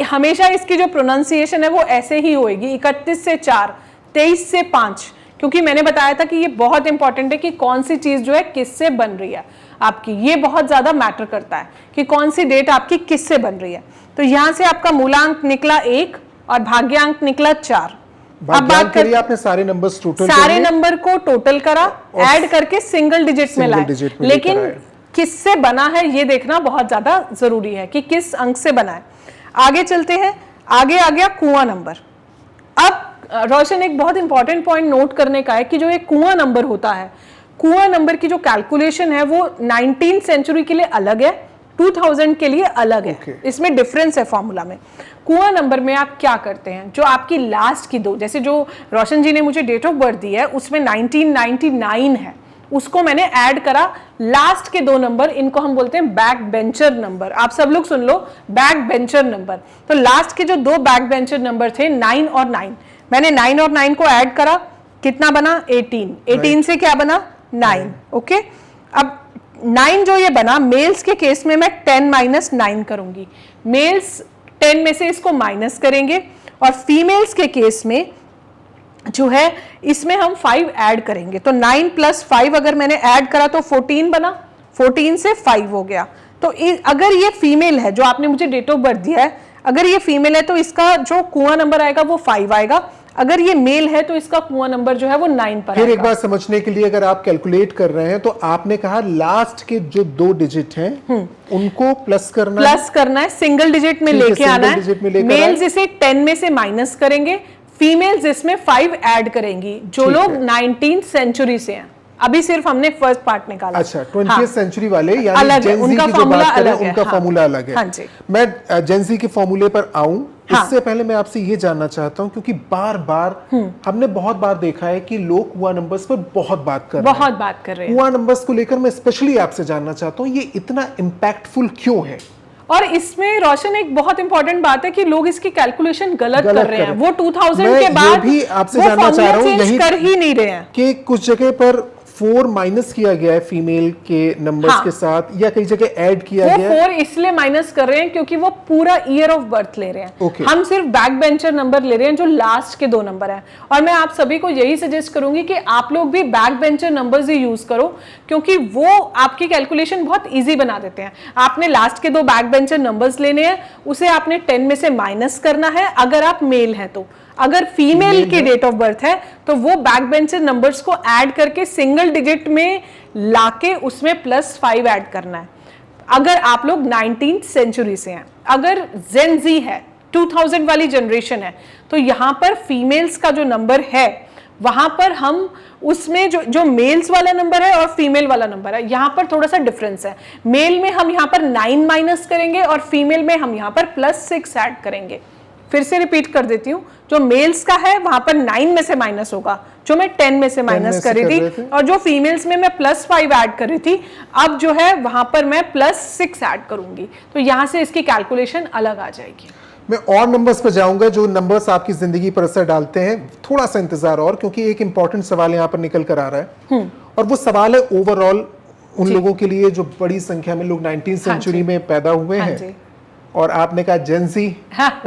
हमेशा इसकी जो प्रोनाउंसिएशन है वो ऐसे ही होएगी, 31 से 4, 23 से 5, क्योंकि मैंने बताया था कि ये बहुत इंपॉर्टेंट है कि कौन सी चीज जो है किससे बन रही है आपकी, ये बहुत ज्यादा मैटर करता है कि कौन सी डेट आपकी किससे बन रही है। तो यहां से आपका मूलांक निकला 1 और भाग्यांक निकला 4। अब बात करिए, आपने सारे नंबर्स टोटल सारे नंबर को टोटल करा, ऐड करके सिंगल डिजिट में लाए, लेकिन किससे बना है ये देखना बहुत ज्यादा जरूरी है कि किस अंक से बना है। आगे चलते हैं, आगे आ गया कुआं नंबर। अब रोशन, एक बहुत इंपॉर्टेंट पॉइंट नोट करने का है कि जो एक कुआं नंबर होता है, कुआं नंबर की जो कैलकुलेशन है वो 19वीं सेंचुरी के लिए अलग है, 2000 के लिए अलग है। इसमें डिफरेंस है फॉर्मूला में। कुआं नंबर में आप क्या करते हैं, जो आपकी लास्ट की 2, जैसे जो रोशन जी ने मुझे डेट ऑफ बर्थ दी है उसमें 1999 है, उसको मैंने ऐड करा, लास्ट के 2 नंबर, इनको हम बोलते हैं बैक बेंचर नंबर। आप सब लोग सुन लो, बैक बेंचर नंबर। तो लास्ट के जो 2 बैक बेंचर नंबर थे 9 और 9, मैंने 9 और 9 को ऐड करा, कितना बना? 18। 18 से क्या बना? 9। ओके, अब 9 जो ये बना, मेल्स के केस में मैं 10 - 9 करूंगी, मेल्स 10 में से इसको माइनस करेंगे, और फीमेल्स के केस में जो है इसमें हम 5 ऐड करेंगे। तो 9 + 5 अगर मैंने ऐड करा तो 14 बना, 14 से 5 हो गया। तो अगर ये फीमेल है, जो आपने मुझे डेट ऑफ बर्थ दिया है, अगर ये फीमेल है तो इसका जो कुआं नंबर आएगा वो 5 आएगा, अगर ये मेल है तो इसका कुआं नंबर जो है वो 9 पर फिर एक बार समझने के लिए, अगर आप कैलकुलेट कर रहे हैं तो आपने कहा लास्ट के जो 2 डिजिट हैं उनको प्लस करना है, सिंगल डिजिट में लेके आना है। मेल्स इसे 10 में से माइनस करेंगे, फीमेल्स इसमें 5 ऐड करेंगी, जो लोग 19वीं सेंचुरी से हैं। अभी सिर्फ हमने फर्स्ट पार्ट निकाला। अच्छा, 20th सेंचुरी वाले, यानी जेन ज़ी की जो बात करें उनका फॉर्मूला अलग है। हाँ जी। मैं जेन ज़ी के फॉर्मूले पर आऊं, इससे पहले मैं आपसे ये जानना चाहता हूं, क्योंकि बार बार हमने बहुत बार देखा है कि लोग कुआं नंबर्स पर बहुत बात कर रहे हैं। कुआं नंबर्स को लेकर मैं स्पेशली आपसे जानना चाहता हूं, ये इतना इम्पैक्टफुल क्यों है? और इसमें रोशन एक बहुत इंपॉर्टेंट बात है कि लोग इसकी कैलकुलेशन गलत कर रहे हैं। वो 2000 मैं के बाद भी आपसे वो जानना चाह रहा हूँ, चेंज कर ही नहीं रहे हैं कि कुछ जगह पर 4 माइनस किया गया है फीमेल के नंबर्स के साथ, या कई जगह ऐड किया गया है। वो 4 इसलिए माइनस कर रहे हैं क्योंकि वो पूरा ईयर ऑफ बर्थ ले रहे हैं। हम सिर्फ बैक बेंचर नंबर ले रहे हैं जो लास्ट के 2 नंबर हैं। और मैं आप सभी को यही सजेस्ट करूंगी कि आप लोग भी बैक बेंचर नंबर्स ही यूज करो, क्योंकि वो आपकी कैलकुलेशन बहुत इजी बना देते हैं। आपने लास्ट के 2 बैक बेंचर नंबर्स लेने हैं, उसे आपने 10 में से माइनस करना है अगर आप मेल हैं तो। अगर फीमेल की डेट ऑफ बर्थ है तो वो बैक बेंचर नंबर्स को ऐड करके सिंगल डिजिट में लाके उसमें +5 ऐड करना है। अगर आप लोग 19th सेंचुरी से हैं, अगर जेन जी है, 2000 वाली जनरेशन है, तो यहां पर फीमेल्स का जो नंबर है वहां पर हम उसमें जो मेल्स वाला नंबर है और फीमेल वाला नंबर है, यहां पर थोड़ा सा डिफरेंस है। मेल में हम यहां पर 9 माइनस करेंगे और फीमेल में हम यहां पर +6 ऐड करेंगे। फिर से रिपीट कर देती हूं, जो मेल्स का है वहां पर 9 में से माइनस होगा, जो मैं 10 में से माइनस कर रही थी, और जो फीमेल्स में मैं +5 ऐड कर रही थी, अब जो है वहां पर मैं +6 ऐड करूंगी। तो यहां से इसकी कैलकुलेशन अलग आ जाएगी। मैं और नंबर्स पर जाऊंगा जो नंबर्स आपकी जिंदगी पर असर डालते हैं। थोड़ा सा इंतजार और, क्योंकि एक इंपॉर्टेंट सवाल यहाँ पर निकल कर आ रहा है, और वो सवाल है ओवरऑल उन लोगों के लिए जो बड़ी संख्या में लोग 19th सेंचुरी में पैदा हुए हैं, और आपने कहा जेंजी,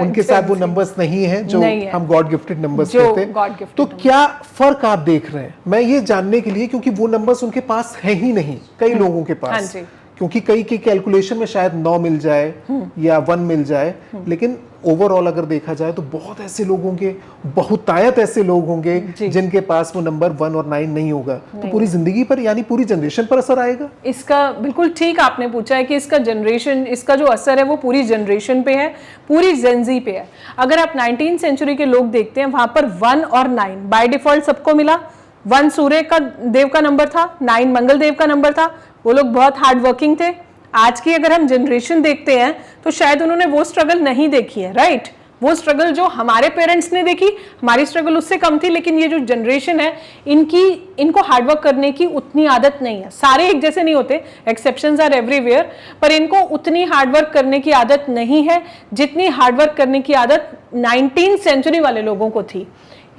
उनके साथ वो नंबर्स नहीं हैं जो हम गॉड गिफ्टेड नंबर्स कहते हैं। तो क्या फर्क आप देख रहे हैं? मैं ये जानने के लिए, क्योंकि वो नंबर्स उनके पास है ही नहीं कई लोगों के पास, क्योंकि कई की कैलकुलेशन में शायद 9 मिल जाए या 1 मिल जाए, लेकिन ओवरऑल अगर देखा जाए तो बहुत ऐसे लोग होंगे, बहुतायत ऐसे लोग होंगे जिनके पास वो नंबर 1 और 9 नहीं होगा। तो पूरी जिंदगी पर, यानी पूरी जनरेशन पर असर आएगा। इसका बिल्कुल ठीक आपने पूछा है कि इसका जो असर है वो पूरी जनरेशन पे है, पूरी जेनजी पे है। अगर आप 19th सेंचुरी के लोग देखते हैं, वहां पर 1 और 9 बाय डिफॉल्ट सबको मिला। 1 सूर्य का देव का नंबर था, 9 मंगल देव का नंबर था। वो लोग बहुत हार्ड वर्किंग थे। आज की अगर हम जनरेशन देखते हैं तो शायद उन्होंने वो स्ट्रगल नहीं देखी है, राइट? वो स्ट्रगल जो हमारे पेरेंट्स ने देखी, हमारी स्ट्रगल उससे कम थी, लेकिन ये जो जनरेशन है इनको हार्डवर्क करने की उतनी आदत नहीं है। सारे एक जैसे नहीं होते, एक्सेप्शंस आर एवरीवेयर, पर इनको उतनी हार्डवर्क करने की आदत नहीं है जितनी हार्डवर्क करने की आदत 19th सेंचुरी वाले लोगों को थी।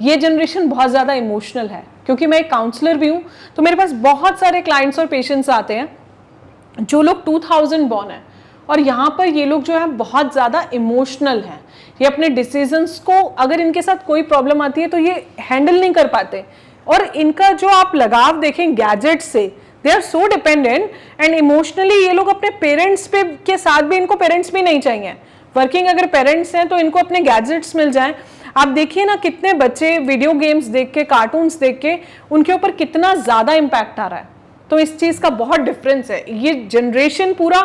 ये जनरेशन बहुत ज़्यादा इमोशनल है, क्योंकि मैं एक काउंसलर भी हूँ, तो मेरे पास बहुत सारे क्लाइंट्स और पेशेंट्स आते हैं जो लोग 2000 बॉर्न है, और यहाँ पर ये लोग जो है बहुत ज़्यादा इमोशनल हैं। ये अपने डिसीजंस को, अगर इनके साथ कोई प्रॉब्लम आती है तो ये हैंडल नहीं कर पाते, और इनका जो आप लगाव देखें गैजेट से, they are so dependent and emotionally ये लोग अपने पेरेंट्स पे के साथ भी, इनको पेरेंट्स भी नहीं चाहिए। वर्किंग अगर पेरेंट्स हैं तो इनको अपने गैजेट्स मिल जाएं। आप देखिए ना, कितने बच्चे वीडियो गेम्स देख के, कार्टून्स देख के, उनके ऊपर कितना ज़्यादा इम्पैक्ट आ रहा है। तो इस चीज़ का बहुत डिफरेंस है। ये जनरेशन पूरा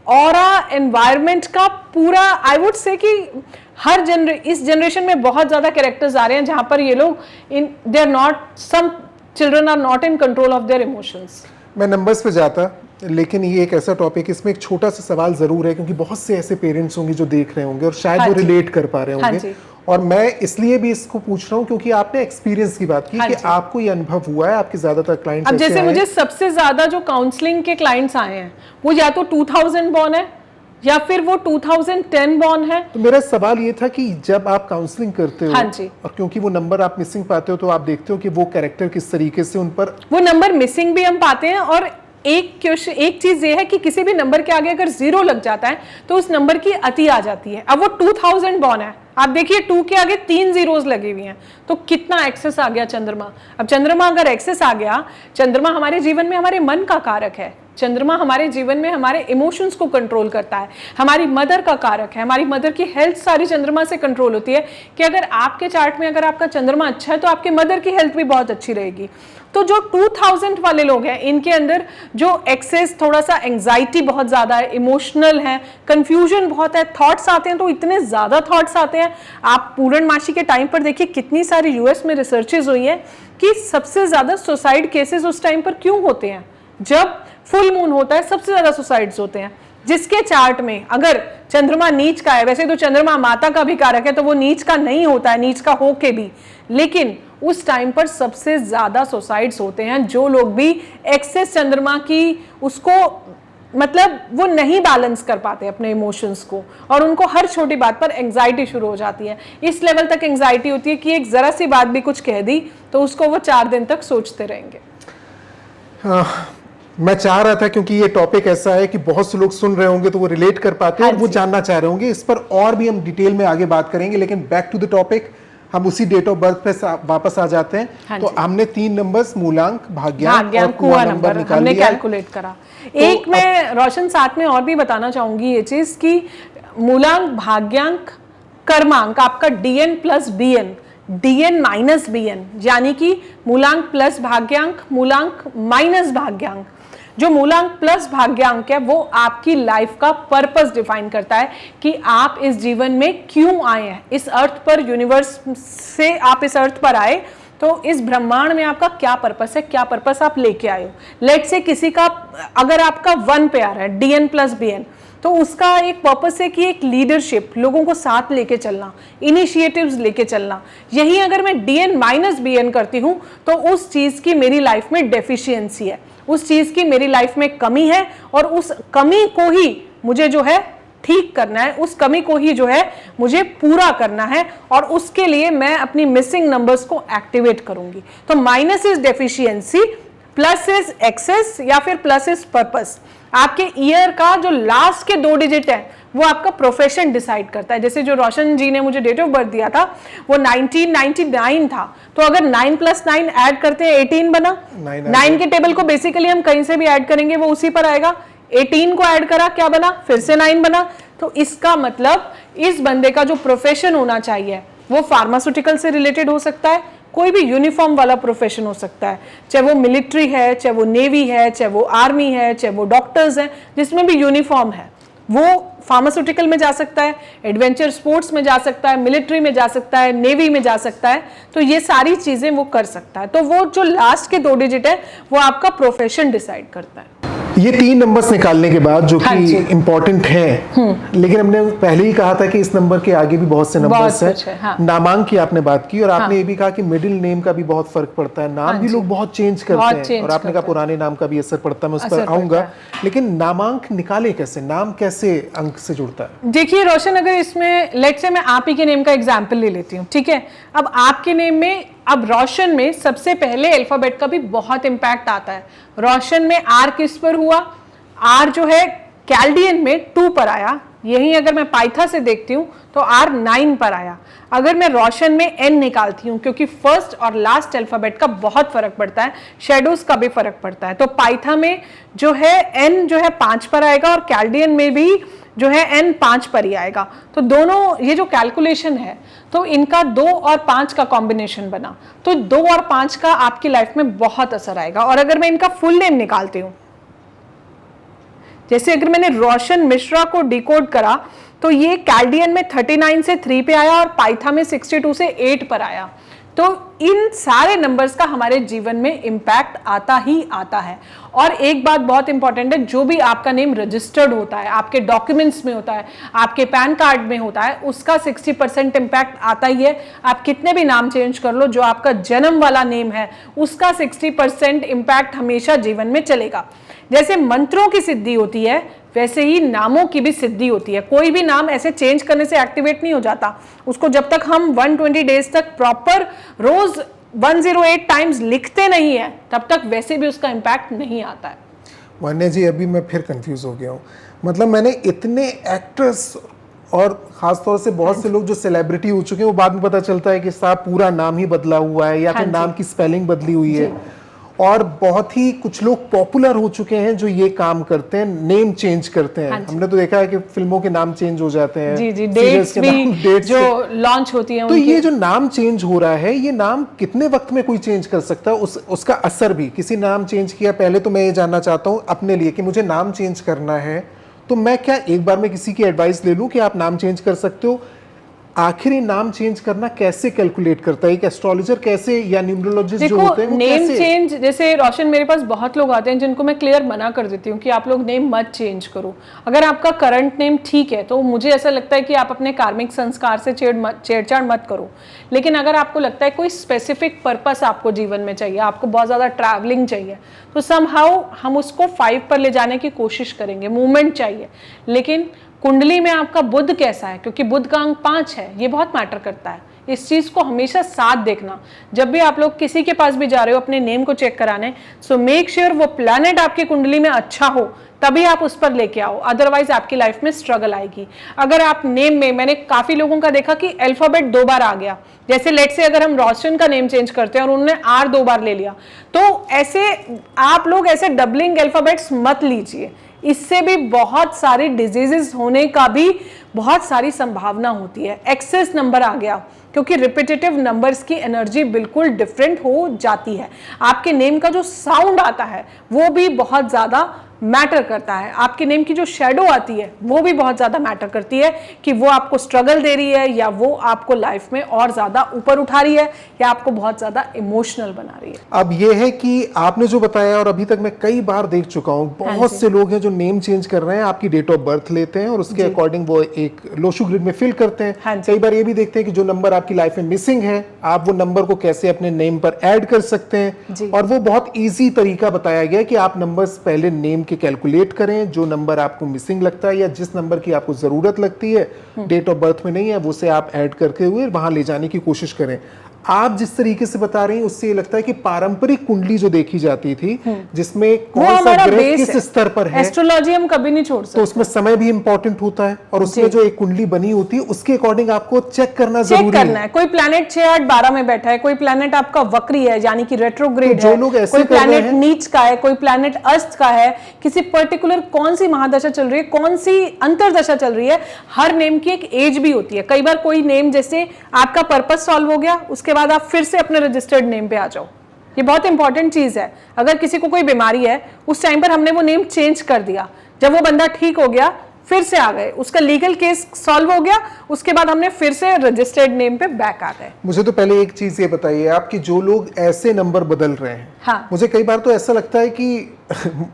ऑरा एनवायरनमेंट का पूरा, आई वुड से कि इस जनरेशन में बहुत ज़्यादा कैरेक्टर्स आ रहे हैं जहाँ पर ये लोग they are not, some children are not in control of their emotions. मैं नंबर्स पे जाता, लेकिन ये एक ऐसा टॉपिक, इसमें एक छोटा सा सवाल जरूर है, क्योंकि बहुत से ऐसे पेरेंट्स होंगे जो देख रहे होंगे और शायद वो रिलेट कर पा रहे होंगे, और मैं इसलिए भी इसको पूछ रहा हूँ क्योंकि आपने एक्सपीरियंस की बात की कि आपको ये अनुभव हुआ है, आपके ज्यादातर क्लाइंट्स अब जैसे मुझे सबसे ज्यादा जो काउंसलिंग के क्लाइंट्स आए हैं वो या तो 2000 बॉर्न है या फिर वो 2010 बॉर्न है। तो मेरा सवाल ये था कि जब आप काउंसलिंग करते हो, और क्योंकि वो नंबर आप मिसिंग पाते हो, तो आप देखते हो कि वो कैरेक्टर किस तरीके से उन पर, वो नंबर मिसिंग भी हम पाते हैं, और एक चीज ये है कि किसी भी नंबर के आगे अगर 0 लग जाता है तो उस नंबर की अति आ जाती है। अब वो 2000 बॉर्न है, आप देखिए 2 के आगे 3 zeros लगे हुए हैं, तो कितना एक्सेस आ गया चंद्रमा। अब चंद्रमा अगर एक्सेस आ गया, चंद्रमा हमारे जीवन में हमारे मन का कारक है, चंद्रमा हमारे जीवन में हमारे इमोशंस को कंट्रोल करता है, हमारी मदर का कारक है, हमारी मदर की हेल्थ सारी चंद्रमा से कंट्रोल होती है, कि अगर आपके चार्ट में अगर आपका चंद्रमा अच्छा है तो आपके मदर की हेल्थ भी बहुत अच्छी रहेगी। तो जो 2000 वाले लोग हैं, इनके अंदर जो एक्सेस, थोड़ा सा एंजाइटी बहुत ज्यादा है, इमोशनल है, कंफ्यूजन बहुत है, थॉट्स आते हैं तो इतने ज्यादा थॉट्स आते हैं। आप पूर्णमासी के टाइम पर देखिए कितनी सारी यूएस में रिसर्चेस हुई हैं कि सबसे ज्यादा सुसाइड केसेस उस टाइम पर क्यों होते हैं, जब फुल मून होता है सबसे ज्यादा सुसाइड्स होते हैं। जिसके चार्ट में अगर चंद्रमा नीच का है, वैसे तो चंद्रमा माता का भी कारक है तो वो नीच का नहीं होता है, नीच का हो के भी, लेकिन उस टाइम पर सबसे ज्यादा सुसाइड्स होते हैं जो लोग भी एक्सेस चंद्रमा की उसको मतलब वो नहीं बैलेंस कर पाते अपने इमोशंस को, और उनको हर छोटी बात पर एंजाइटी शुरू हो जाती है। इस लेवल तक एंजाइटी होती है कि एक जरा सी बात भी कुछ कह दी तो उसको वो 4 दिन तक सोचते रहेंगे। मैं चाह रहा था, क्योंकि ये टॉपिक ऐसा है कि बहुत से लोग सुन रहे होंगे तो वो रिलेट कर पाते हैं और वो जानना चाह रहे होंगे। इस पर और भी हम डिटेल में आगे बात करेंगे, लेकिन बैक टू द टॉपिक, हम उसी डेट ऑफ बर्थ पे वापस आ जाते हैं। तो हमने 3 नंबर्स मूलांक, भाग्यांक और कुआ नंबर निकाल हमने लिया, कैलकुलेट करा। एक मैं रोशन साथ में और भी बताना चाहूंगी ये चीज कि मूलांक, भाग्यांक, कर्मांक आपका DN plus BN, DN minus BN, यानी कि मूलांक प्लस भाग्यांक, मूलांक माइनस भाग्यांक। जो मूलांक प्लस भाग्यांक है वो आपकी लाइफ का पर्पस डिफाइन करता है कि आप इस जीवन में क्यों आए हैं, इस अर्थ पर, यूनिवर्स से आप इस अर्थ पर आए तो इस ब्रह्मांड में आपका क्या पर्पस है, क्या पर्पस आप लेके आए हो। लेट से किसी का अगर आपका 1 पे आ रहा है DN प्लस BN, तो उसका एक पर्पस है कि एक लीडरशिप, लोगों को साथ लेके चलना, इनिशिएटिव्स लेके चलना। यही अगर मैं DN माइनस BN करती हूं तो उस चीज की मेरी लाइफ में डेफिशिएंसी है, उस चीज की मेरी लाइफ में कमी है, और उस कमी को ही मुझे जो है ठीक करना है, उस कमी को ही जो है मुझे पूरा करना है, और उसके लिए मैं अपनी मिसिंग नंबर्स को एक्टिवेट करूंगी। तो minus is deficiency, plus is excess, या फिर प्लस इज पर्पस। आपके ईयर का जो लास्ट के 2 डिजिट है वो आपका प्रोफेशन डिसाइड करता है। जैसे जो रोशन जी ने मुझे डेट ऑफ बर्थ दिया था वो 1999 था, तो अगर 9 प्लस 9 ऐड करते हैं 18 बना। 9 के टेबल को बेसिकली हम कहीं से भी ऐड करेंगे वो उसी पर आएगा। 18 को ऐड करा, क्या बना, फिर से 9 बना। तो इसका मतलब इस बंदे का जो प्रोफेशन होना चाहिए वो फार्मास्यूटिकल से रिलेटेड हो सकता है, कोई भी यूनिफॉर्म वाला प्रोफेशन हो सकता है, चाहे वो मिलिट्री है, चाहे वो नेवी है, चाहे वो आर्मी है, चाहे वो डॉक्टर्स हैं, जिसमें भी यूनिफॉर्म है वो फार्मास्यूटिकल में जा सकता है, एडवेंचर स्पोर्ट्स में जा सकता है, मिलिट्री में जा सकता है, नेवी में जा सकता है। तो ये सारी चीजें वो कर सकता है। तो वो जो लास्ट के 2 डिजिट है वो आपका प्रोफेशन डिसाइड करता है। ये 3 नंबर्स निकालने के बाद जो कि इंपॉर्टेंट है, लेकिन हमने पहले ही कहा था कि इस नंबर के आगे भी बहुत से नंबर्स हैं। हाँ। नामांक की आपने बात की, और आपने ये भी कहा कि मिडिल नेम का भी बहुत फर्क पड़ता है, नाम भी लोग बहुत चेंज करते हैं, और आपने कहा पुराने नाम का भी असर पड़ता है, मैं उस पर आऊंगा। लेकिन नामांक निकाले कैसे, नाम कैसे अंक से जुड़ता है? देखिए रोशन, अगर इसमें लेट से मैं आप ही के नेम का एग्जाम्पल ले लेती हूँ, ठीक है। अब आपके नेम में, अब रोशन में सबसे पहले अल्फाबेट का भी बहुत इंपैक्ट आता है। रोशन में R किस पर हुआ, R जो है कैल्डियन में 2 पर आया। यही अगर मैं पाइथा से देखती हूँ तो R 9 पर आया। अगर मैं रोशन में N निकालती हूँ, क्योंकि फर्स्ट और लास्ट अल्फाबेट का बहुत फर्क पड़ता है, शेडोज का भी फर्क पड़ता है, तो पाइथा में जो है N जो है 5 पर आएगा, और कैल्डियन में भी जो है N 5 पर ही आएगा। तो दोनों ये जो कैलकुलेशन है तो इनका 2 और 5 का कॉम्बिनेशन बना, तो 2 और 5 का आपकी लाइफ में बहुत असर आएगा। और अगर मैं इनका फुल नेम निकालती हूँ, जैसे अगर मैंने रोशन मिश्रा को डिकोड करा तो ये कैल्डियन में 39 से 3 पे आया, और पाइथा में 62 से 8 पर आया। तो इन सारे नंबर्स का हमारे जीवन में इंपैक्ट आता ही आता है। और एक बात बहुत इंपॉर्टेंट है, जो भी आपका नेम रजिस्टर्ड होता है, आपके डॉक्यूमेंट्स में होता है, आपके पैन कार्ड में होता है, उसका 60% इंपैक्ट आता ही है। आप कितने भी नाम चेंज कर लो, जो आपका जन्म वाला नेम है उसका 60% इंपैक्ट हमेशा जीवन में चलेगा। जैसे मंत्रों की सिद्धि होती है वैसे ही नामों की भी सिद्धि होती है। कोई भी नाम ऐसे चेंज करने से एक्टिवेट नहीं हो जाता, उसको जब तक हम 120 डेज तक प्रॉपर रोज 108 टाइम्स लिखते नहीं है तब तक वैसे भी उसका इंपैक्ट नहीं आता है। वन्य जी, अभी मैं फिर कंफ्यूज हो गया हूँ। मतलब मैंने इतने एक्टर्स और खासतौर से बहुत से लोग जो सेलिब्रिटी हो चुके हैं, वो बाद में पता चलता है कि साहब पूरा नाम ही बदला हुआ है, या फिर नाम की स्पेलिंग बदली हुई है, और बहुत ही कुछ लोग पॉपुलर हो चुके हैं जो ये काम करते हैं, नेम चेंज करते हैं। हमने तो देखा है कि फिल्मों के नाम चेंज हो जाते हैं, जी जी, डेट्स भी जो लॉन्च होती है। तो ये जो नाम चेंज हो रहा है, ये नाम कितने वक्त में कोई चेंज कर सकता है? उसका असर भी, किसी नाम चेंज किया, पहले तो मैं ये जानना चाहता हूँ अपने लिए कि मुझे नाम चेंज करना है, तो मैं क्या एक बार में किसी की एडवाइस ले लूँ कि आप नाम चेंज कर सकते हो? आखिरी नाम चेंज करना कैसे कैलकुलेट करता है? एक एस्ट्रोलॉजर कैसे या न्यूमरोलॉजिस्ट जो होते हैं देखो, वो नेम कैसे? चेंज, जैसे रोशन, मेरे पास बहुत लोग आते हैं जिनको मैं क्लियर मना कर देती हूँ कि आप लोग नेम मत चेंज करो। अगर आपका करंट नेम ठीक है तो मुझे ऐसा लगता है कि आप अपने कार्मिक संस्कार से छेड़छाड़ मत करो। लेकिन अगर आपको लगता है कोई स्पेसिफिक पर्पस आपको जीवन में चाहिए, आपको बहुत ज़्यादा ट्रैवलिंग चाहिए, तो समहाउ हम उसको 5 पर ले जाने की कोशिश करेंगे, मूवमेंट चाहिए। लेकिन कुंडली में आपका बुध कैसा है, क्योंकि बुध का अंक 5 है, ये बहुत मैटर करता है। इस चीज को हमेशा साथ देखना। जब भी आप लोग किसी के पास भी जा रहे हो अपने नेम को चेक कराने, सो मेक श्योर वो प्लैनेट आपकी कुंडली में अच्छा हो, तभी आप उस पर लेके आओ, अदरवाइज आपकी लाइफ में स्ट्रगल आएगी। अगर आप नेम में, मैंने काफी लोगों का देखा कि अल्फाबेट 2 बार आ गया, जैसे लेट से अगर हम रोशन का नेम चेंज करते हैं और उन्होंने आर 2 बार ले लिया, तो ऐसे आप लोग ऐसे डबलिंग अल्फाबेट्स मत लीजिए। इससे भी बहुत सारी डिजीजेस होने का भी बहुत सारी संभावना होती है। एक्सेस नंबर आ गया, क्योंकि रिपीटेटिव नंबर्स की एनर्जी बिल्कुल डिफरेंट हो जाती है। आपके नेम का जो साउंड आता है वो भी बहुत ज्यादा मैटर करता है। आपके नेम की जो शेडो आती है वो भी बहुत ज्यादा मैटर करती है कि वो आपको स्ट्रगल दे रही है या वो आपको लाइफ में और ज्यादा ऊपर उठा रही है या आपको बहुत ज्यादा इमोशनल बना रही है। अब ये है कि आपने जो बताया, और अभी तक मैं कई बार देख चुका हूँ, बहुत से लोग हैं जो नेम चेंज कर रहे हैं, आपकी डेट ऑफ बर्थ लेते हैं और उसके अकॉर्डिंग वो एक लोशु ग्रिड में फिल करते हैं। कई बार ये भी देखते हैं कि जो नंबर आपकी लाइफ में मिसिंग है, आप वो नंबर को कैसे अपने नेम पर ऐड कर सकते हैं। और वो बहुत ईजी तरीका बताया गया कि आप नंबर्स पहले नेम के कैलकुलेट करें, जो नंबर आपको मिसिंग लगता है या जिस नंबर की आपको जरूरत लगती है, डेट ऑफ बर्थ में नहीं है, वो से आप ऐड करके हुए वहां ले जाने की कोशिश करें। आप जिस तरीके से बता रही हैं उससे ये लगता है कि पारंपरिक कुंडली जो देखी जाती थी, जिसमें कौन सा ग्रह किस स्तर पर है, एस्ट्रोलॉजी हम कभी नहीं छोड़ सकते। तो उसमें समय भी इंपॉर्टेंट होता है और उसमें जो एक कुंडली बनी होती है उसके अकॉर्डिंग आपको चेक करना जरूरी है। कोई प्लैनेट 6, 8, 12 में बैठा है, कोई प्लैनेट आपका वक्री है यानी कि रेट्रोग्रेड तो है, लोग ऐसे कोई प्लैनेट नीच का है, कोई प्लैनेट अस्त का है, किसी पर्टिकुलर कौन सी महादशा चल रही है, कौन सी अंतरदशा चल रही है, हर नेम की एक एज भी होती है। कई बार कोई नेम, जैसे आपका पर्पस सॉल्व हो गया, उसके बाद आप फिर से अपने रजिस्टर्ड नेम पे आ जाओ। ये बहुत इंपॉर्टेंट चीज है। अगर किसी को कोई बीमारी है, उस टाइम पर हमने वो नेम चेंज कर दिया, जब वो बंदा ठीक हो गया फिर से आ गए, उसका लीगल केस सॉल्व हो गया, उसके बाद हमने फिर से रजिस्टर्ड नेम पे बैक आ गए। मुझे तो पहले एक चीज ये बताइए आप कि जो लोग ऐसे नंबर बदल रहे हैं, हाँ। मुझे कई बार तो ऐसा लगता है कि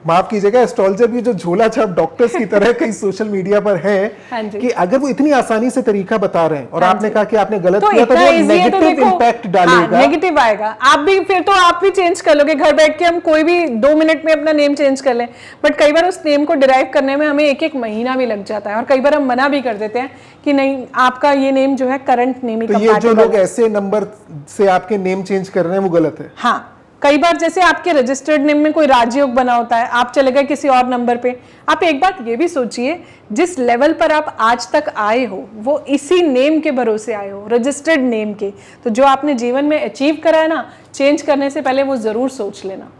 माफ कीजिएगा, एस्ट्रोलॉजर भी जो झोला छाप डॉक्टर्स की तरह कई सोशल मीडिया पर हैं कि अगर वो इतनी आसानी से तरीका बता रहे हैं और आपने कहा कि आपने गलत किया तो वो नेगेटिव इंपैक्ट डालेगा, नेगेटिव आएगा। आप भी फिर तो आप भी चेंज कर लोगे घर बैठ के, हम कोई भी 2 मिनट में अपना नेम चेंज कर लें, बट कई बार उस नेम को डिराइव करने में हमें 1-1 महीना भी लग जाता है और कई बार हम मना भी कर देते हैं कि नहीं, आपका ये नेम जो है करंट नेम ही कंपैटिबल है। तो ये जो लोग ऐसे नंबर से आपके नेम चेंज कर रहे हैं वो गलत है। हाँ, कई बार जैसे आपके रजिस्टर्ड नेम में कोई राजयोग बना होता है, आप चले गए किसी और नंबर पे। आप एक बात ये भी सोचिए, जिस लेवल पर आप आज तक आए हो वो इसी नेम के भरोसे आए हो, रजिस्टर्ड नेम के। तो जो आपने जीवन में अचीव करा है ना, चेंज करने से पहले वो जरूर सोच लेना।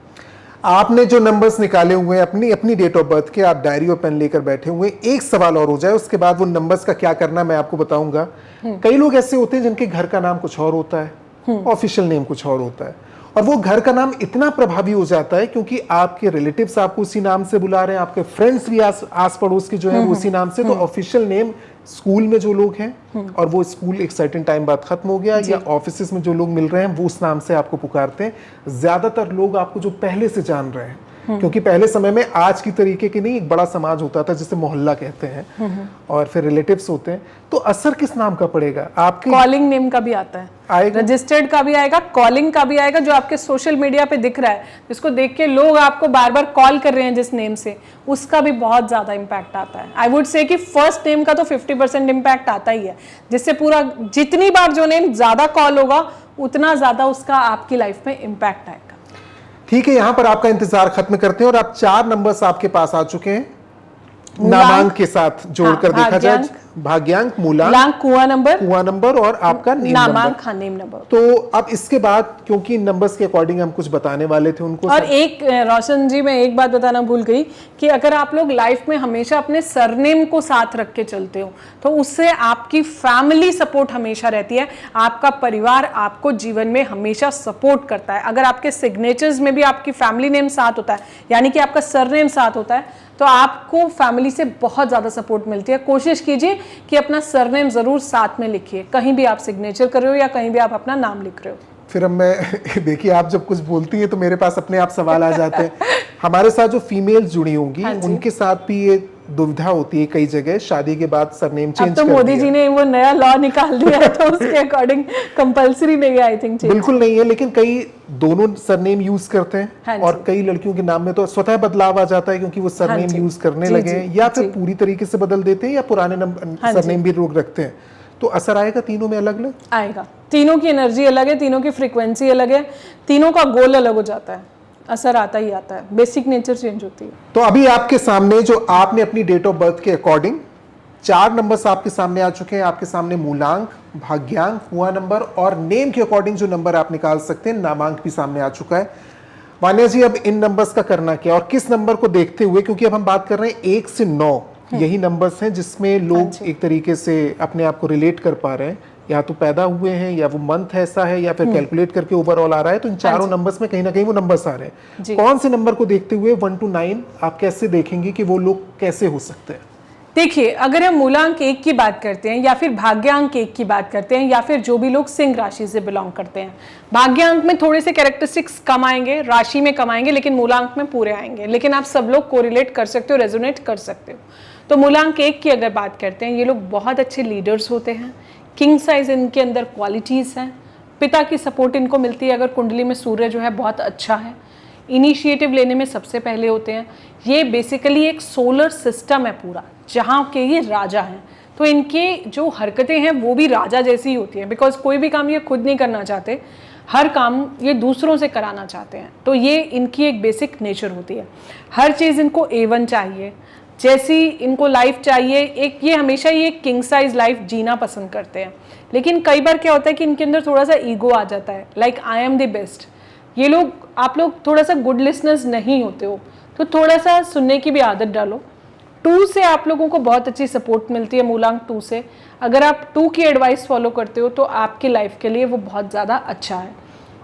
आपने जो नंबर्स निकाले हुए हैं अपनी डेट ऑफ बर्थ के, आप डायरी और पेन लेकर बैठे हुए, एक सवाल और हो जाए, उसके बाद वो नंबर्स का क्या करना मैं आपको बताऊंगा। कई लोग ऐसे होते हैं जिनके घर का नाम कुछ और होता है, ऑफिशियल नेम कुछ और होता है, और वो घर का नाम इतना प्रभावी हो जाता है क्योंकि आपके रिलेटिव्स आपको उसी नाम से बुला रहे हैं, आपके फ्रेंड्स भी आस पड़ोस के जो है वो उसी नाम से, तो ऑफिशियल नेम स्कूल में जो लोग हैं और वो स्कूल एक सर्टेन टाइम बाद खत्म हो गया, या ऑफिस में जो लोग मिल रहे हैं वो उस नाम से आपको पुकारते हैं। ज्यादातर लोग आपको जो पहले से जान रहे हैं, क्योंकि पहले समय में आज की तरीके की नहीं, एक बड़ा समाज होता था जिसे मोहल्ला कहते हैं और फिर रिलेटिव्स होते हैं, तो असर किस नाम का पड़ेगा? आपके कॉलिंग नेम का भी आता है, आएगा, रजिस्टर्ड का भी आएगा, कॉलिंग का भी आएगा। जो आपके सोशल मीडिया पे दिख रहा है, जिसको देख के लोग आपको बार बार कॉल कर रहे हैं जिस नेम से, उसका भी बहुत ज्यादा इम्पैक्ट आता है। आई वुड से कि फर्स्ट नेम का तो 50% इम्पैक्ट आता ही है, जिससे पूरा जितनी बार जो नेम ज्यादा कॉल होगा उतना ज्यादा उसका आपकी लाइफ में इम्पैक्ट आएगा। ठीक है, यहां पर आपका इंतजार खत्म करते हैं और आप 4 नंबर्स आपके पास आ चुके हैं नामांक के साथ जोड़कर देखा जाए, भाग्यांक, मूलांक, कुआं नंबर और आपका नेम नंबर। तो अब इसके बाद क्योंकि नंबर्स के अकॉर्डिंग हम कुछ बताने वाले थे उनको, और एक रोशन जी, मैं एक बात बताना भूल गई कि अगर आप लोग लाइफ में हमेशा अपने सरनेम को साथ रख के चलते हो तो उससे आपकी फैमिली सपोर्ट हमेशा रहती है, आपका परिवार आपको जीवन में हमेशा सपोर्ट करता है। अगर आपके सिग्नेचर्स में भी आपकी फैमिली नेम साथ होता है, यानी कि आपका सरनेम साथ होता है, तो आपको फैमिली से बहुत ज़्यादा सपोर्ट मिलती है। कोशिश कीजिए कि अपना सरनेम ज़रूर साथ में लिखिए, कहीं भी आप सिग्नेचर कर रहे हो या कहीं भी आप अपना नाम लिख रहे हो। फिर अब मैं देखिए, आप जब कुछ बोलती हैं तो मेरे पास अपने आप सवाल आ जाते हैं। हमारे साथ जो फीमेल्स जुड़ी होंगी उनके साथ भी ये दुविधा होती है कई जगह, शादी के बाद सरनेम चेंज अब तो मोदी जी ने वो नया लॉ निकाल दिया है तो उसके अकॉर्डिंग कंपलसरी नहीं है, आई थिंक। बिल्कुल नहीं है, लेकिन कई दोनों सरनेम यूज करते हैं और कई लड़कियों के नाम में तो स्वतः बदलाव आ जाता है क्योंकि वो सरनेम यूज करने लगे हैं, या फिर पूरी तरीके से बदल देते हैं या पुराने सरनेम भी रोक रखते हैं। तो असर आएगा तीनों में अलग अलग? आएगा। तीनों की एनर्जी अलग है, तीनों की फ्रीक्वेंसी अलग है, तीनों का गोल अलग हो जाता है, असर आता ही आता है, बेसिक नेचर चेंज होती है। तो अभी आपके सामने जो आपने अपनी डेट ऑफ बर्थ के अकॉर्डिंग 4 नंबर्स आपके सामने आ चुके हैं। आपके सामने मूलांक, भाग्यांक, हुआ नंबर और नेम के अकॉर्डिंग जो नंबर आप निकाल सकते हैं, नामांक भी सामने आ चुका है। वान्या जी, अब इन नंबर्स का करना क्या और किस नंबर को देखते हुए, क्योंकि अब हम बात कर रहे हैं 1 से 9 यही नंबर्स हैं जिसमें लोग एक तरीके से अपने आप को रिलेट कर पा रहे हैं, या तो पैदा हुए हैं या वो मंथ ऐसा है या फिर कैलकुलेट करके ओवरऑल आ रहा है। तो इन चारों नंबर्स में कहीं ना कहीं वो नंबर्स आ रहे हैं। कौन से नंबर को देखते हुए 1 to 9 आप कैसे देखेंगे कि वो लोग कैसे हो सकते हैं? देखिए, अगर हम मूलांक 1 की बात करते हैं या फिर भाग्यांक 1 की बात करते हैं, या फिर जो भी लोग सिंह राशि से बिलोंग करते हैं, भाग्यांक में थोड़े से कैरेक्टरिस्टिक्स कम आएंगे, राशि में कम आएंगे, लेकिन मूलांक में पूरे आएंगे। लेकिन आप सब लोग कोरिलेट कर सकते हो, रेजोनेट कर सकते हो। तो मूलांक 1 की अगर बात करते हैं, ये लोग बहुत अच्छे लीडर्स होते हैं, किंग साइज इनके अंदर क्वालिटीज़ हैं, पिता की सपोर्ट इनको मिलती है अगर कुंडली में सूर्य जो है बहुत अच्छा है, इनिशिएटिव लेने में सबसे पहले होते हैं। ये बेसिकली एक सोलर सिस्टम है पूरा, जहाँ के ये राजा हैं, तो इनके जो हरकतें हैं वो भी राजा जैसी ही होती हैं, बिकॉज कोई भी काम ये खुद नहीं करना चाहते, हर काम ये दूसरों से कराना चाहते हैं। तो ये इनकी एक बेसिक नेचर होती है। हर चीज़ इनको A1 चाहिए, जैसी इनको लाइफ चाहिए, एक ये हमेशा ये एक किंग साइज लाइफ जीना पसंद करते हैं। लेकिन कई बार क्या होता है कि इनके अंदर थोड़ा सा ईगो आ जाता है, like I am the best. ये लोग, आप लोग थोड़ा सा गुड लिसनर्स नहीं होते हो, तो थोड़ा सा सुनने की भी आदत डालो। 2 से आप लोगों को बहुत अच्छी सपोर्ट मिलती है, मूलांक 2 से। अगर आप 2 की एडवाइस फॉलो करते हो तो आपकी लाइफ के लिए वो बहुत ज़्यादा अच्छा है।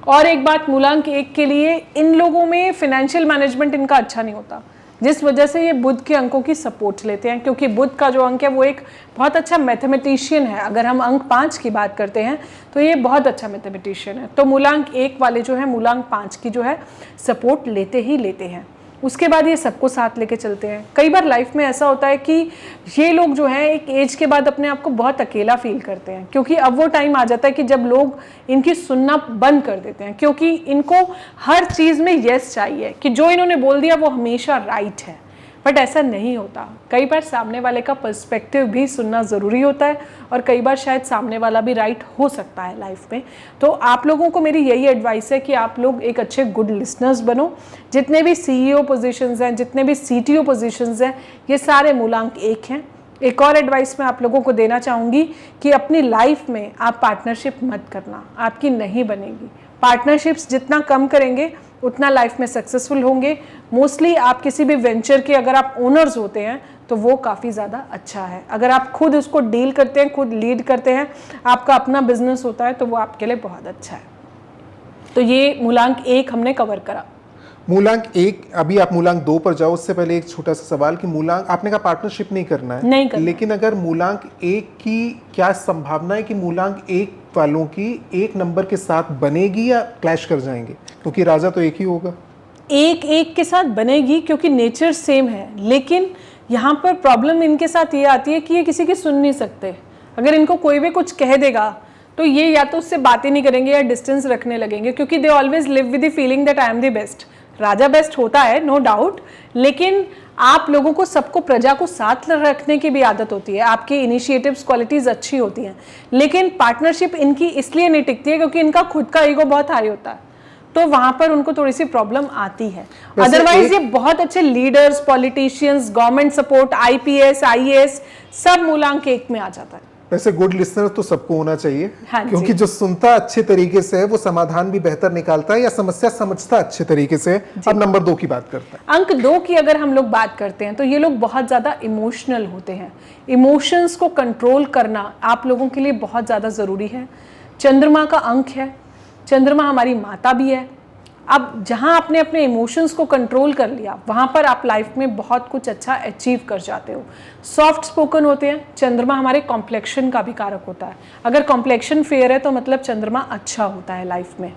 और एक बात मूलांक 1 के लिए, इन लोगों में फिनेंशियल मैनेजमेंट इनका अच्छा नहीं होता, जिस वजह से ये बुध के अंकों की सपोर्ट लेते हैं, क्योंकि बुध का जो अंक है वो एक बहुत अच्छा मैथमेटिशियन है। अगर हम अंक 5 की बात करते हैं तो ये बहुत अच्छा मैथमेटिशियन है। तो मूलांक 1 वाले जो है मूलांक 5 की जो है सपोर्ट लेते ही लेते हैं। उसके बाद ये सबको साथ लेके चलते हैं। कई बार लाइफ में ऐसा होता है कि ये लोग जो हैं एक एज के बाद अपने आप को बहुत अकेला फील करते हैं, क्योंकि अब वो टाइम आ जाता है कि जब लोग इनकी सुनना बंद कर देते हैं, क्योंकि इनको हर चीज़ में यस चाहिए कि जो इन्होंने बोल दिया वो हमेशा राइट है। बट ऐसा नहीं होता। कई बार सामने वाले का पर्सपेक्टिव भी सुनना ज़रूरी होता है, और कई बार शायद सामने वाला भी राइट हो सकता है लाइफ में। तो आप लोगों को मेरी यही एडवाइस है कि आप लोग एक अच्छे गुड लिसनर्स बनो। जितने भी CEO पोजीशंस हैं, जितने भी CTO पोजीशंस हैं, ये सारे मूलांक 1 हैं। एक और एडवाइस मैं आप लोगों को देना चाहूँगी कि अपनी लाइफ में आप पार्टनरशिप मत करना, आपकी नहीं बनेगी। पार्टनरशिप्स जितना कम करेंगे उतना लाइफ में सक्सेसफुल होंगे। मोस्टली आप किसी भी वेंचर के अगर आप ओनर्स होते हैं तो वो काफ़ी ज़्यादा अच्छा है। अगर आप खुद उसको डील करते हैं, खुद लीड करते हैं, आपका अपना बिजनेस होता है, तो वो आपके लिए बहुत अच्छा है। तो ये मूलांक 1 हमने कवर करा। मूलांक 1, अभी आप मूलांक 2 पर जाओ। उससे पहले एक छोटा सा सवाल कि मूलांक, आपने कहा पार्टनरशिप नहीं करना है, नहीं करना। लेकिन अगर मूलांक 1 की क्या संभावना है कि मूलांक 1 वालों की 1 नंबर के साथ बनेगी या क्लैश कर जाएंगे, क्योंकि राजा तो एक ही होगा? 1 के साथ बनेगी, क्योंकि नेचर सेम है। लेकिन यहाँ पर प्रॉब्लम इनके साथ ये आती है कि ये किसी की सुन नहीं सकते। अगर इनको कोई भी कुछ कह देगा तो ये या तो उससे बातें नहीं करेंगे या डिस्टेंस रखने लगेंगे, क्योंकि they always live with the feeling that I am the best. Raja best होता है, नो डाउट, लेकिन आप लोगों को, सबको, प्रजा को साथ रखने की भी आदत होती है। आपकी इनिशिएटिव्स क्वालिटीज अच्छी होती हैं, लेकिन पार्टनरशिप इनकी इसलिए नहीं टिकती है क्योंकि इनका खुद का ईगो बहुत हाई होता है, तो वहां पर उनको थोड़ी सी प्रॉब्लम आती है। अदरवाइज ये बहुत अच्छे leaders, politicians, government support, IPS, IAS सब मूलांक 1 में आ जाता है। वैसे गुड लिसनर तो सबको होना चाहिए, हाँ, क्योंकि जो सुनता अच्छे तरीके से है वो समाधान भी बेहतर निकालता है या समस्या समझता अच्छे तरीके से। अब नंबर 2 की बात करते हैं। अंक 2 की अगर हम लोग बात करते हैं तो ये लोग बहुत ज़्यादा इमोशनल होते हैं। इमोशंस को कंट्रोल करना आप लोगों के लिए बहुत ज़्यादा ज़रूरी है। चंद्रमा का अंक है, चंद्रमा हमारी माता भी है। अब जहाँ आपने अपने इमोशंस को कंट्रोल कर लिया, वहाँ पर आप लाइफ में बहुत कुछ अच्छा अचीव कर जाते हो। सॉफ्ट स्पोकन होते हैं। चंद्रमा हमारे कॉम्प्लेक्शन का भी कारक होता है। अगर कॉम्प्लेक्शन फेयर है तो मतलब चंद्रमा अच्छा होता है लाइफ में।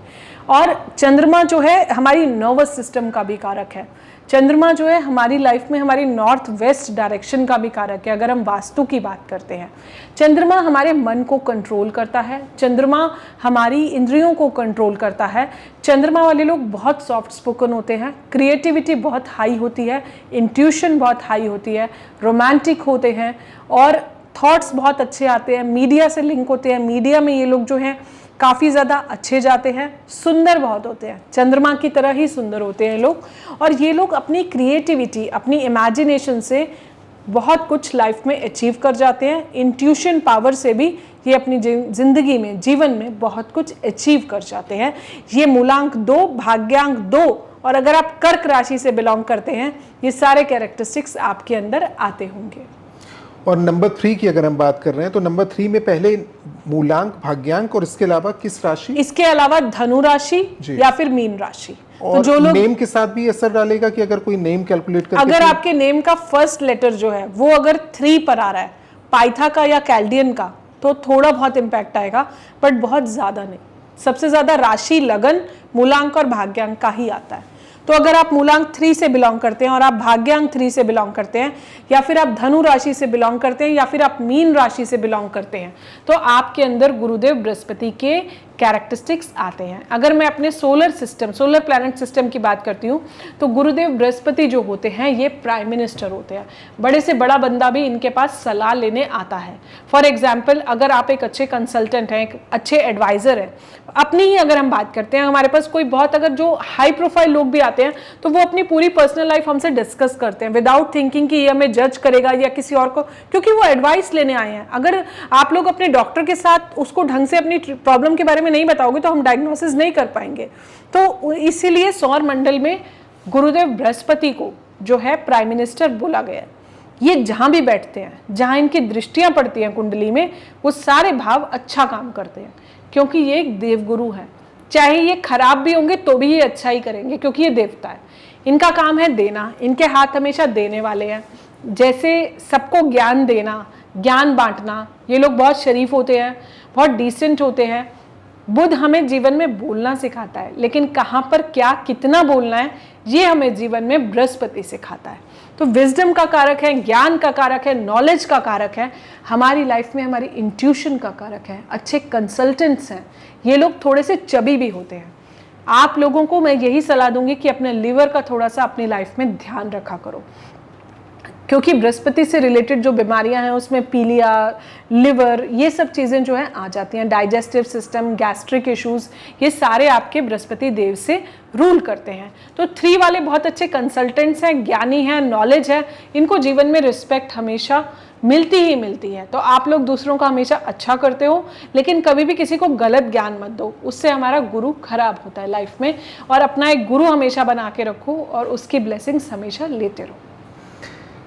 और चंद्रमा जो है हमारी नर्वस सिस्टम का भी कारक है। चंद्रमा जो है हमारी लाइफ में हमारी नॉर्थ वेस्ट डायरेक्शन का भी कारक है, अगर हम वास्तु की बात करते हैं। चंद्रमा हमारे मन को कंट्रोल करता है। चंद्रमा हमारी इंद्रियों को कंट्रोल करता है। चंद्रमा वाले लोग बहुत सॉफ्ट स्पोकन होते हैं, क्रिएटिविटी बहुत हाई होती है, इंट्यूशन बहुत हाई होती है, रोमांटिक होते हैं और थॉट्स बहुत अच्छे आते हैं, मीडिया से लिंक होते हैं। मीडिया में ये लोग जो हैं काफ़ी ज़्यादा अच्छे जाते हैं, सुंदर बहुत होते हैं, चंद्रमा की तरह ही सुंदर होते हैं लोग। और ये लोग अपनी क्रिएटिविटी, अपनी इमेजिनेशन से बहुत कुछ लाइफ में अचीव कर जाते हैं। इंट्यूशन पावर से भी ये अपनी जिंदगी में, जीवन में बहुत कुछ अचीव कर जाते हैं। ये मूलांक 2, भाग्यांक 2 और अगर आप कर्क राशि से बिलोंग करते हैं, ये सारे कैरेक्टरिस्टिक्स आपके अंदर आते होंगे। और नंबर 3 की अगर हम बात कर रहे हैं तो नंबर 3 में पहले मूलांक, भाग्यांक और इसके अलावा किस राशि? इसके अलावा धनु राशि या फिर मीन राशि। और तो जो लोग नेम के साथ भी असर डालेगा कि अगर कोई नेम कैलकुलेट करके, अगर आपके नेम का फर्स्ट लेटर जो है वो अगर 3 पर आ रहा है, पाइथा का या कैल्डियन का, तो थोड़ा बहुत इम्पैक्ट आएगा, बट बहुत ज्यादा नहीं। सबसे ज्यादा राशि, लगन, मूलांक और भाग्यांक का ही आता है। तो अगर आप मूलांक 3 से बिलोंग करते हैं और आप भाग्यांक 3 से बिलोंग करते हैं, या फिर आप धनु राशि से बिलोंग करते हैं, या फिर आप मीन राशि से बिलोंग करते हैं, तो आपके अंदर गुरुदेव बृहस्पति के कैरेक्टरिस्टिक्स आते हैं। अगर मैं अपने सोलर प्लैनेट सिस्टम की बात करती हूँ, तो गुरुदेव बृहस्पति जो होते हैं ये प्राइम मिनिस्टर होते हैं। बड़े से बड़ा बंदा भी इनके पास सलाह लेने आता है। फॉर एग्जाम्पल, अगर आप एक अच्छे कंसल्टेंट हैं, एक अच्छे एडवाइजर हैं, अपनी ही अगर हम बात करते हैं, हमारे पास कोई बहुत अगर जो हाई प्रोफाइल लोग भी आते हैं, तो वो अपनी पूरी पर्सनल लाइफ हमसे डिस्कस करते हैं विदाउट थिंकिंग कि ये हमें जज करेगा या किसी और को, क्योंकि वो एडवाइस लेने आए हैं। अगर आप लोग अपने डॉक्टर के साथ उसको ढंग से अपनी प्रॉब्लम के बारे में नहीं बताओगे तो हम डायग्नोसिस नहीं कर पाएंगे। तो इसीलिए सौर मंडल में गुरुदेव बृहस्पति को जो है प्राइम मिनिस्टर बोला गया है। ये जहां भी बैठते हैं, जहां इनकी दृष्टियां पड़ती हैं कुंडली में, वो सारे भाव अच्छा काम करते हैं, क्योंकि ये एक देवगुरु है। चाहे ये खराब भी होंगे तो भी ये अच्छा ही करेंगे, क्योंकि ये देवता है। इनका काम है देना, इनके हाथ हमेशा देने वाले हैं। जैसे सबको ज्ञान देना, ज्ञान बांटना, ये लोग बहुत शरीफ होते हैं, बहुत डिसेंट होते हैं। बुध हमें जीवन में बोलना सिखाता है, लेकिन कहाँ पर क्या कितना बोलना है ये हमें जीवन में बृहस्पति सिखाता है। तो विजडम का कारक है, ज्ञान का कारक है, नॉलेज का कारक है, हमारी लाइफ में हमारी इंट्यूशन का कारक है। अच्छे कंसल्टेंट्स हैं, ये लोग थोड़े से चबी भी होते हैं। आप लोगों को मैं यही सलाह दूंगी कि अपने लिवर का थोड़ा सा अपनी लाइफ में ध्यान रखा करो, क्योंकि बृहस्पति से रिलेटेड जो बीमारियां हैं उसमें पीलिया, लिवर, ये सब चीज़ें जो हैं आ जाती हैं। डाइजेस्टिव सिस्टम, गैस्ट्रिक इश्यूज, ये सारे आपके बृहस्पति देव से रूल करते हैं। तो 3 वाले बहुत अच्छे कंसल्टेंट्स हैं, ज्ञानी हैं, नॉलेज है, इनको जीवन में रिस्पेक्ट हमेशा मिलती ही मिलती है। तो आप लोग दूसरों का हमेशा अच्छा करते हो, लेकिन कभी भी किसी को गलत ज्ञान मत दो, उससे हमारा गुरु खराब होता है लाइफ में। और अपना एक गुरु हमेशा बना के रखो और उसकी ब्लेसिंग्स हमेशा लेते रहो।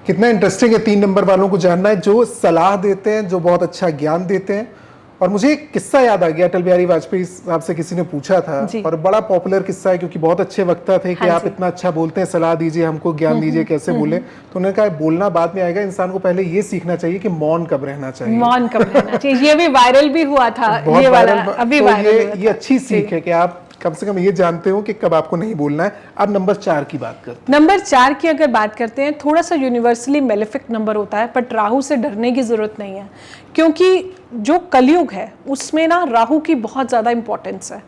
कितना इंटरेस्टिंग है 3 नंबर वालों को जानना है, जो सलाह देते हैं, जो बहुत अच्छा ज्ञान देते हैं। और मुझे एक किस्सा याद आ गया, अटल बिहारी वाजपेयी साहब से किसी ने पूछा था, और बड़ा पॉपुलर किस्सा है क्योंकि बहुत अच्छे वक्ता थे कि आप इतना अच्छा बोलते हैं, सलाह दीजिए हमको, ज्ञान दीजिए, कैसे बोले। तो उन्होंने कहा बोलना बाद में आएगा, इंसान को पहले ये सीखना चाहिए कि मौन कब रहना चाहिए। मौन कब रहना चाहिए, ये भी वायरल भी हुआ था, ये वाला अभी वायरल। ये अच्छी सीख है कि आप कम से कम ये जानते हो कि कब आपको नहीं बोलना है। अब नंबर 4 की बात करते हैं। नंबर 4 की अगर बात करते हैं, थोड़ा सा यूनिवर्सली मेलेफिक नंबर होता है, बट राहु से डरने की जरूरत नहीं है, क्योंकि जो कलयुग है उसमें ना राहु की बहुत ज़्यादा इंपॉर्टेंस है।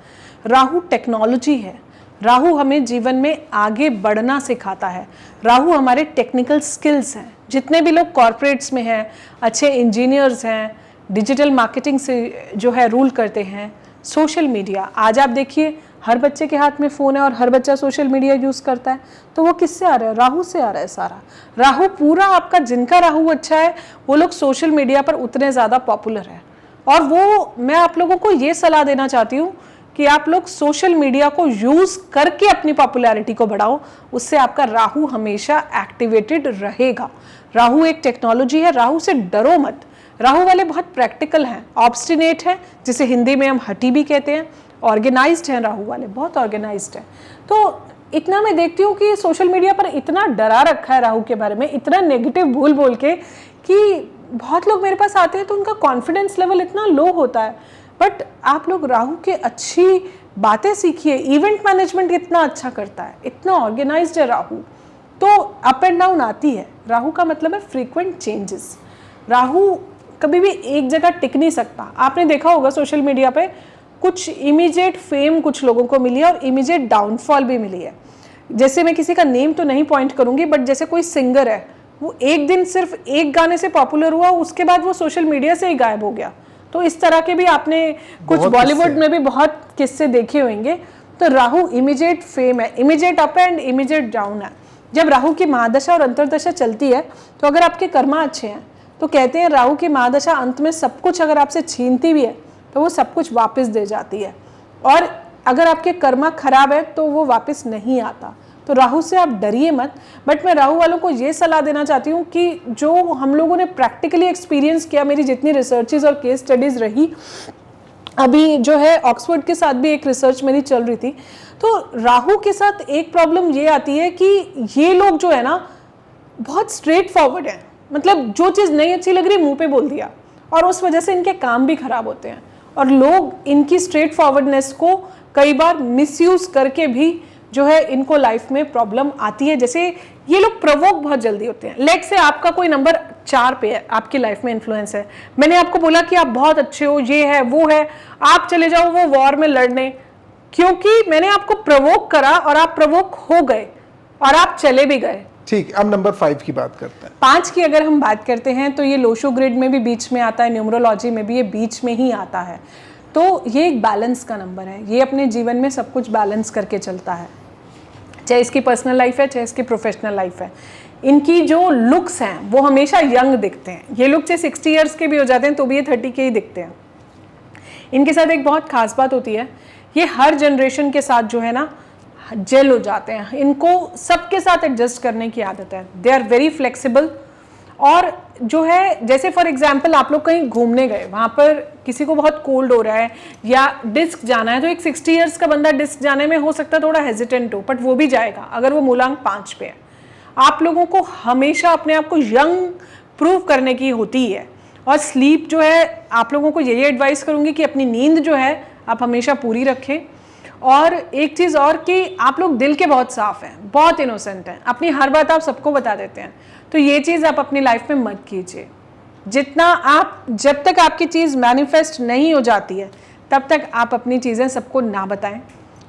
राहु टेक्नोलॉजी है, राहु हमें जीवन में आगे बढ़ना सिखाता है, राहु हमारे टेक्निकल स्किल्स हैं। जितने भी लोग कॉरपोरेट्स में हैं, अच्छे इंजीनियर्स हैं, डिजिटल मार्केटिंग से जो है रूल करते हैं, सोशल मीडिया, आज आप देखिए हर बच्चे के हाथ में फ़ोन है और हर बच्चा सोशल मीडिया यूज़ करता है, तो वो किससे आ रहा है? राहु से आ रहा है सारा। राहु पूरा आपका, जिनका राहु अच्छा है वो लोग सोशल मीडिया पर उतने ज़्यादा पॉपुलर है। और वो मैं आप लोगों को ये सलाह देना चाहती हूँ कि आप लोग सोशल मीडिया को यूज़ करके अपनी पॉपुलैरिटी को बढ़ाओ, उससे आपका राहु हमेशा एक्टिवेटेड रहेगा। राहु एक टेक्नोलॉजी है, राहु से डरो मत। राहु वाले बहुत प्रैक्टिकल हैं, ऑब्स्टिनेट हैं, जिसे हिंदी में हम हठी भी कहते हैं, ऑर्गेनाइज्ड हैं राहु वाले, बहुत ऑर्गेनाइज्ड हैं। तो इतना मैं देखती हूँ कि सोशल मीडिया पर इतना डरा रखा है राहु के बारे में, इतना नेगेटिव बोल के कि बहुत लोग मेरे पास आते हैं तो उनका कॉन्फिडेंस लेवल इतना लो होता है। बट आप लोग राहु के अच्छी बातें सीखिए, इवेंट मैनेजमेंट इतना अच्छा करता है, इतना ऑर्गेनाइज्ड है राहु। तो अप एंड डाउन आती है, राहु का मतलब है फ्रीक्वेंट चेंजेस। राहु कभी भी एक जगह टिक नहीं सकता। आपने देखा होगा सोशल मीडिया पे कुछ इमीडिएट फेम कुछ लोगों को मिली है और इमीडिएट डाउनफॉल भी मिली है। जैसे मैं किसी का नेम तो नहीं पॉइंट करूंगी, बट जैसे कोई सिंगर है, वो एक दिन सिर्फ एक गाने से पॉपुलर हुआ, उसके बाद वो सोशल मीडिया से ही गायब हो गया। तो इस तरह के भी आपने कुछ बॉलीवुड में भी बहुत किस्से देखे होंगे। तो राहु इमीडिएट फेम है, immediate up and immediate down है। जब राहु की महादशा और अंतर्दशा चलती है तो अगर आपके कर्मा अच्छे हैं तो कहते हैं राहु की महादशा अंत में सब कुछ अगर आपसे छीनती भी है तो वो सब कुछ वापस दे जाती है, और अगर आपके कर्मा खराब है तो वो वापस नहीं आता। तो राहु से आप डरिए मत। बट मैं राहु वालों को ये सलाह देना चाहती हूँ कि जो हम लोगों ने प्रैक्टिकली एक्सपीरियंस किया, मेरी जितनी रिसर्चेज और केस स्टडीज रही, अभी जो है ऑक्सफोर्ड के साथ भी एक रिसर्च मेरी चल रही थी, तो राहु के साथ एक प्रॉब्लम ये आती है कि ये लोग जो है ना बहुत स्ट्रेट फॉरवर्ड है, मतलब जो चीज़ नहीं अच्छी लग रही मुंह पे बोल दिया, और उस वजह से इनके काम भी खराब होते हैं। और लोग इनकी स्ट्रेट फॉरवर्डनेस को कई बार मिसयूज करके भी जो है इनको लाइफ में प्रॉब्लम आती है। जैसे ये लोग प्रवोक बहुत जल्दी होते हैं। लेट से आपका कोई नंबर 4 पे है, आपकी लाइफ में इन्फ्लुएंस है, मैंने आपको बोला कि आप बहुत अच्छे हो, ये है वो है, आप चले जाओ वो वॉर में लड़ने, क्योंकि मैंने आपको प्रवोक करा और आप प्रवोक हो गए और आप चले भी गए। ठीक, अब नंबर 5 की बात करते हैं। 5 की अगर हम बात करते हैं तो ये लोशो ग्रिड में भी बीच में आता है, न्यूमरोलॉजी में भी ये बीच में ही आता है। तो ये एक बैलेंस का नंबर है, ये अपने जीवन में सब कुछ बैलेंस करके चलता है, चाहे इसकी पर्सनल लाइफ है चाहे इसकी प्रोफेशनल लाइफ है। इनकी जो लुक्स हैं वो हमेशा यंग दिखते हैं। ये लोग चाहे 60 ईयर्स के भी हो जाते हैं तो भी ये 30 के ही दिखते हैं। इनके साथ एक बहुत खास बात होती है, ये हर जनरेशन के साथ जो है ना जेल हो जाते हैं, इनको सबके साथ एडजस्ट करने की आदत है। They are very flexible. और जो है जैसे फॉर एग्जाम्पल आप लोग कहीं घूमने गए, वहाँ पर किसी को बहुत कोल्ड हो रहा है या डिस्क जाना है, तो एक 60 ईयर्स का बंदा डिस्क जाने में हो सकता है थोड़ा हेजिटेंट हो, बट वो भी जाएगा अगर वो मूलांक 5 पे है। आप लोगों को हमेशा अपने आप को यंग प्रूव करने की होती है। और स्लीप जो है, आप लोगों को यही एडवाइस करूँगी कि अपनी नींद जो है आप हमेशा पूरी रखें। और एक चीज़ और कि आप लोग दिल के बहुत साफ हैं, बहुत इनोसेंट हैं, अपनी हर बात आप सबको बता देते हैं। तो ये चीज़ आप अपनी लाइफ में मत कीजिए। जितना आप, जब तक आपकी चीज़ मैनिफेस्ट नहीं हो जाती है तब तक आप अपनी चीज़ें सबको ना बताएं।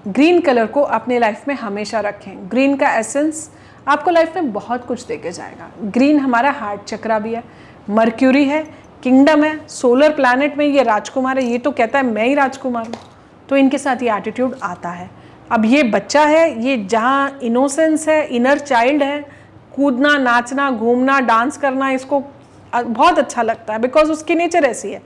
ग्रीन कलर को अपने लाइफ में हमेशा रखें। ग्रीन का एसेंस आपको लाइफ में बहुत कुछ देके जाएगा। ग्रीन हमारा हार्ट चक्रा भी है, मर्क्यूरी है, किंगडम है, सोलर प्लैनेट में ये राजकुमार है, ये तो कहता है मैं ही राजकुमार हूँ। तो इनके साथ ये एटीट्यूड आता है। अब ये बच्चा है, ये जहाँ इनोसेंस है, इनर चाइल्ड है, कूदना, नाचना, घूमना, डांस करना इसको बहुत अच्छा लगता है, बिकॉज उसकी नेचर ऐसी है।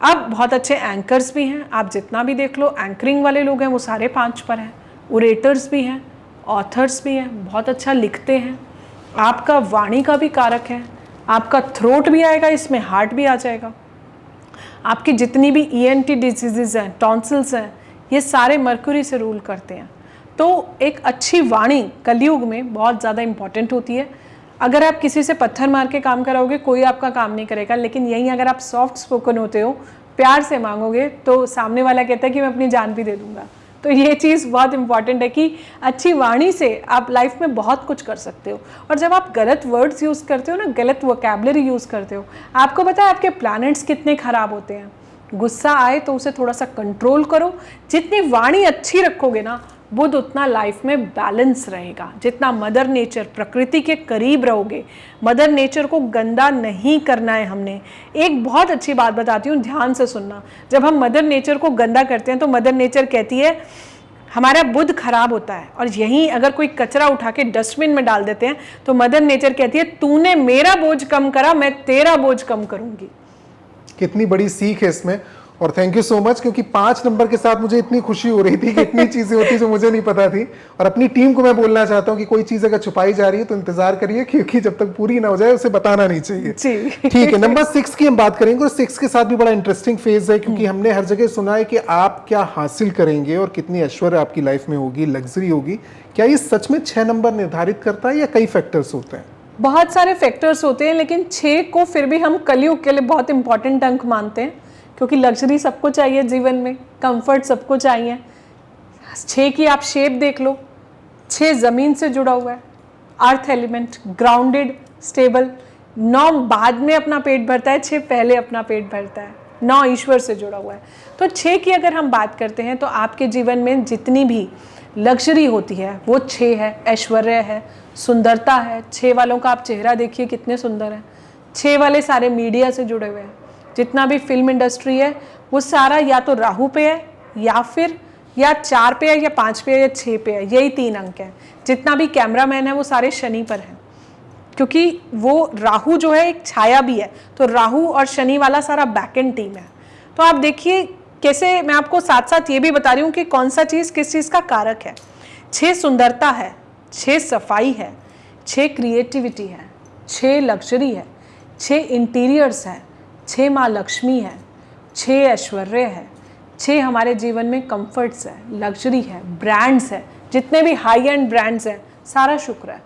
अब बहुत अच्छे एंकर्स भी हैं, आप जितना भी देख लो एंकरिंग वाले लोग हैं वो सारे 5 पर हैं। ओरेटर्स भी हैं, ऑथर्स भी हैं, बहुत अच्छा लिखते हैं। आपका वाणी का भी कारक है, आपका थ्रोट भी आएगा, इसमें हार्ट भी आ जाएगा। आपकी जितनी भी ENT डिजीजेज हैं, टॉन्सिल्स हैं, ये सारे मर्क्यूरी से रूल करते हैं। तो एक अच्छी वाणी कलयुग में बहुत ज़्यादा इम्पॉर्टेंट होती है। अगर आप किसी से पत्थर मार के काम कराओगे कोई आपका काम नहीं करेगा, लेकिन यहीं अगर आप सॉफ्ट स्पोकन होते हो, प्यार से मांगोगे, तो सामने वाला कहता है कि मैं अपनी जान भी दे दूंगा। तो ये चीज़ बहुत इंपॉर्टेंट है कि अच्छी वाणी से आप लाइफ में बहुत कुछ कर सकते हो। और जब आप गलत वर्ड्स यूज़ करते हो ना, गलत वोकैबलरी यूज़ करते हो, आपको पता है आपके प्लैनेट्स कितने ख़राब होते हैं। गुस्सा आए तो उसे थोड़ा सा कंट्रोल करो। जितनी वाणी अच्छी रखोगे ना, बुध उतना लाइफ में बैलेंस रहेगा। जितना मदर नेचर, प्रकृति के करीब रहोगे, मदर नेचर को गंदा नहीं करना है हमने। एक बहुत अच्छी बात बताती हूँ, ध्यान से सुनना। जब हम मदर नेचर को गंदा करते हैं तो मदर नेचर कहती है हमारा बुध खराब होता है, और यहीं अगर कोई कचरा उठा के डस्टबिन में डाल देते हैं तो मदर नेचर कहती है तूने मेरा बोझ कम करा, मैं तेरा बोझ कम करूंगी। कितनी बड़ी सीख है इसमें। और थैंक यू सो मच, क्योंकि 5 नंबर के साथ मुझे इतनी खुशी हो रही थी कि इतनी चीजें होती जो मुझे नहीं पता थी। और अपनी टीम को मैं बोलना चाहता हूँ कि कोई चीज अगर छुपाई जा रही है तो इंतजार करिए, क्योंकि जब तक पूरी ना हो जाए उसे बताना नहीं चाहिए। ठीक है, नंबर 6 की हम बात करेंगे, और 6 के साथ भी बड़ा इंटरेस्टिंग फेज है, क्योंकि हमने हर जगह सुना है कि आप क्या हासिल करेंगे और कितनी ऐश्वर्य आपकी लाइफ में होगी, लग्जरी होगी। क्या ये सच में 6 नंबर निर्धारित करता है या कई फैक्टर्स होते हैं? बहुत सारे फैक्टर्स होते हैं, लेकिन 6 को फिर भी हम कलयुग के लिए बहुत इंपॉर्टेंट अंक मानते हैं, क्योंकि लग्जरी सबको चाहिए जीवन में, कंफर्ट सबको चाहिए। 6 की आप शेप देख लो, 6 जमीन से जुड़ा हुआ है, अर्थ एलिमेंट, ग्राउंडेड, स्टेबल। 9 बाद में अपना पेट भरता है, 6 पहले अपना पेट भरता है। 9 ईश्वर से जुड़ा हुआ है। तो 6 की अगर हम बात करते हैं तो आपके जीवन में जितनी भी लग्जरी होती है वो 6 है। ऐश्वर्य है, सुंदरता है। 6 वालों का आप चेहरा देखिए कितने सुंदर हैं। 6 वाले सारे मीडिया से जुड़े हुए हैं। जितना भी फिल्म इंडस्ट्री है वो सारा या तो राहु पे है, या फिर या 4 पे है, या 5 पे है, या 6 पे है। यही 3 अंक हैं। जितना भी कैमरामैन है वो सारे शनि पर हैं, क्योंकि वो राहु जो है एक छाया भी है। तो राहु और शनि वाला सारा बैक एंड टीम है। तो आप देखिए कैसे, मैं आपको साथ साथ ये भी बता रही हूँ कि कौन सा चीज़ किस चीज़ का कारक है। 6 सुंदरता है, 6 सफाई है, 6 क्रिएटिविटी है, 6 लग्जरी है, 6 इंटीरियर्स है, 6 माँ लक्ष्मी है, 6 ऐश्वर्य है, 6 हमारे जीवन में कंफर्ट्स है, लग्जरी है, ब्रांड्स है। जितने भी हाई एंड ब्रांड्स हैं सारा शुक्र है।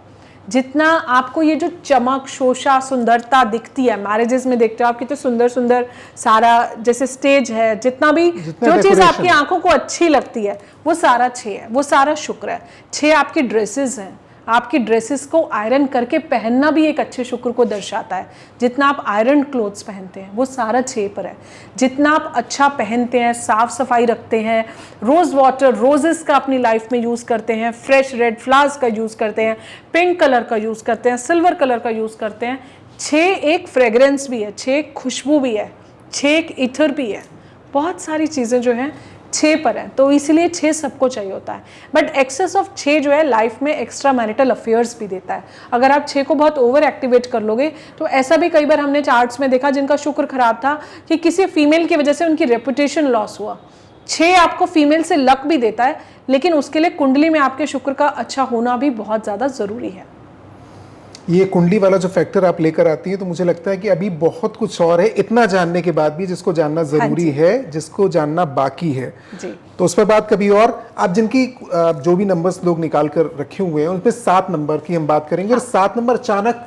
जितना आपको ये जो चमक, शोषा, सुंदरता दिखती है, मैरिजेस में देखते हो आप कितने सुंदर सुंदर सारा, जैसे स्टेज है, जितना भी जो चीज़ आपकी आंखों को अच्छी लगती है वो सारा 6 है, वो सारा शुक्र है। 6 आपकी ड्रेसेस हैं। आपकी ड्रेसेस को आयरन करके पहनना भी एक अच्छे शुक्र को दर्शाता है। जितना आप आयरन क्लोथ्स पहनते हैं वो सारा 6 पर है। जितना आप अच्छा पहनते हैं, साफ सफाई रखते हैं, रोज़ वाटर, रोजेस का अपनी लाइफ में यूज़ करते हैं, फ्रेश रेड फ्लावर्स का यूज़ करते हैं, पिंक कलर का यूज़ करते हैं, सिल्वर कलर का यूज़ करते हैं। 6 एक फ्रेग्रेंस भी है, 6 एक खुशबू भी है, 6 एक इथर भी है। बहुत सारी चीज़ें जो हैं 6 पर है, तो इसलिए 6 सबको चाहिए होता है। बट एक्सेस ऑफ 6 जो है लाइफ में एक्स्ट्रा मैरिटल अफेयर्स भी देता है। अगर आप 6 को बहुत ओवर एक्टिवेट कर लोगे तो ऐसा भी कई बार हमने चार्ट्स में देखा जिनका शुक्र खराब था कि किसी फीमेल की वजह से उनकी रेपुटेशन लॉस हुआ। 6 आपको फीमेल से लक भी देता है, लेकिन उसके लिए कुंडली में आपके शुक्र का अच्छा होना भी बहुत ज़्यादा ज़रूरी है। ये कुंडली वाला जो फैक्टर आप लेकर आती है, तो मुझे लगता है कि अभी बहुत कुछ और है, इतना जानने के बाद भी जिसको जानना जरूरी है, जिसको जानना बाकी है जी। तो उस पर बात कभी और। आप जिनकी जो भी नंबर्स लोग निकाल कर रखे हुए हैं उनमें 7 नंबर की हम बात करेंगे। और 7 नंबर अचानक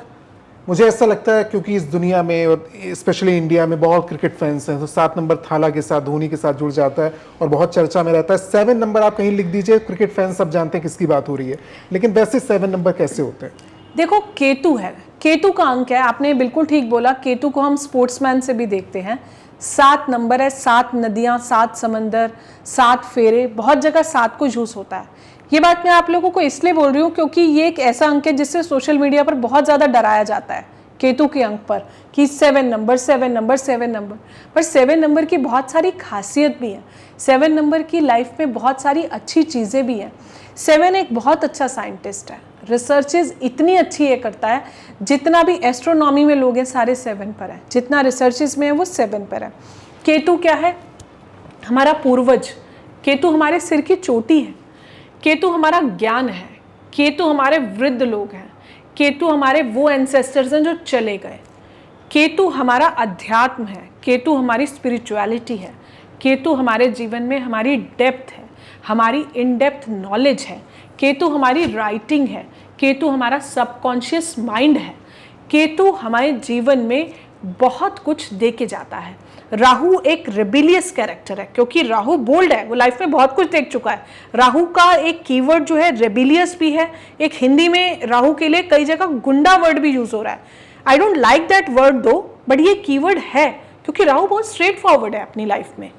मुझे ऐसा लगता है, क्योंकि इस दुनिया में और स्पेशली इंडिया में बहुत क्रिकेट फैंस हैं, तो 7 नंबर थाला के साथ, धोनी के साथ जुड़ जाता है और बहुत चर्चा में रहता है। 7 नंबर आप कहीं लिख दीजिए, क्रिकेट फैंस सब जानते हैं किसकी बात हो रही है। लेकिन वैसे 7 नंबर कैसे होते हैं? देखो, केतु है, केतु का अंक है। आपने बिल्कुल ठीक बोला, केतु को हम स्पोर्ट्समैन से भी देखते हैं। 7 नंबर है, 7 नदियाँ, 7 समंदर, 7 फेरे, बहुत जगह 7 को यूज होता है। ये बात मैं आप लोगों को इसलिए बोल रही हूँ क्योंकि ये एक ऐसा अंक है जिससे सोशल मीडिया पर बहुत ज़्यादा डराया जाता है केतु के अंक पर, कि 7 नंबर 7 नंबर 7 नंबर। पर 7 नंबर की बहुत सारी खासियत भी है। 7 नंबर की लाइफ में बहुत सारी अच्छी चीज़ें भी हैं। 7 एक बहुत अच्छा साइंटिस्ट है, रिसर्चेज इतनी अच्छी ये करता है। जितना भी एस्ट्रोनॉमी में लोग हैं सारे 7 पर है, जितना रिसर्चेज में है वो 7 पर है। केतु क्या है? हमारा पूर्वज। केतु हमारे सिर की चोटी है। केतु हमारा ज्ञान है। केतु हमारे वृद्ध लोग हैं। केतु हमारे वो एंसेस्टर्स हैं जो चले गए। केतु हमारा अध्यात्म है। केतु हमारी स्पिरिचुअलिटी है। केतु हमारे जीवन में हमारी डेप्थ है, हमारी इन डेप्थ नॉलेज है। केतु हमारी राइटिंग है। केतु हमारा सबकॉन्शियस माइंड है। केतु हमारे जीवन में बहुत कुछ दे के जाता है। राहु एक रेबिलियस कैरेक्टर है, क्योंकि राहु बोल्ड है, वो लाइफ में बहुत कुछ देख चुका है। राहु का एक कीवर्ड जो है रेबिलियस भी है। एक हिंदी में राहु के लिए कई जगह गुंडा वर्ड भी यूज हो रहा है। I don't like that word दो, बट ये कीवर्ड है, क्योंकि राहु बहुत स्ट्रेट फॉरवर्ड है अपनी लाइफ में,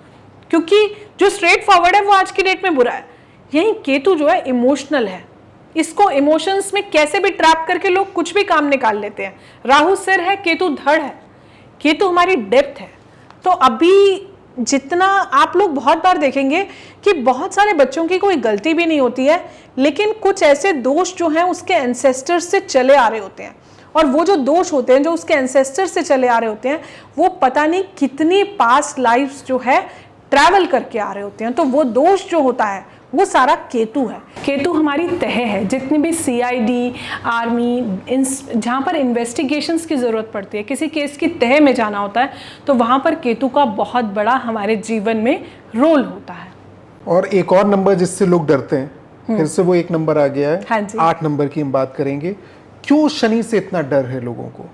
क्योंकि जो स्ट्रेट फॉरवर्ड है वो आज की डेट में बुरा है। यही केतु जो है इमोशनल है। इसको इमोशंस में कैसे भी ट्रैप करके लोग कुछ भी काम निकाल लेते हैं। राहु सिर है, केतु धड़ है। केतु हमारी डेप्थ है। तो अभी जितना आप लोग बहुत बार देखेंगे कि बहुत सारे बच्चों की कोई गलती भी नहीं होती है, लेकिन कुछ ऐसे दोष जो हैं उसके एंसेस्टर्स से चले आ रहे होते हैं। और वो जो दोष होते हैं जो उसके एंसेस्टर से चले आ रहे होते हैं, वो पता नहीं कितनी पास्ट लाइफ्स जो है ट्रैवल करके आ रहे होते हैं। तो वो दोष जो होता है वो सारा केतु है। केतु हमारी तह है। जितने भी सीआईडी, आर्मी, जहाँ पर इन्वेस्टिगेशंस की ज़रूरत पड़ती है, किसी केस की तह में जाना होता है, तो वहाँ पर केतु का बहुत बड़ा हमारे जीवन में रोल होता है। और एक और नंबर जिससे लोग डरते हैं, फिर से वो एक नंबर आ गया है। हाँ जी। 8 नंबर की हम बात करेंगे। क्यों शनि से इतना डर है लोगों को?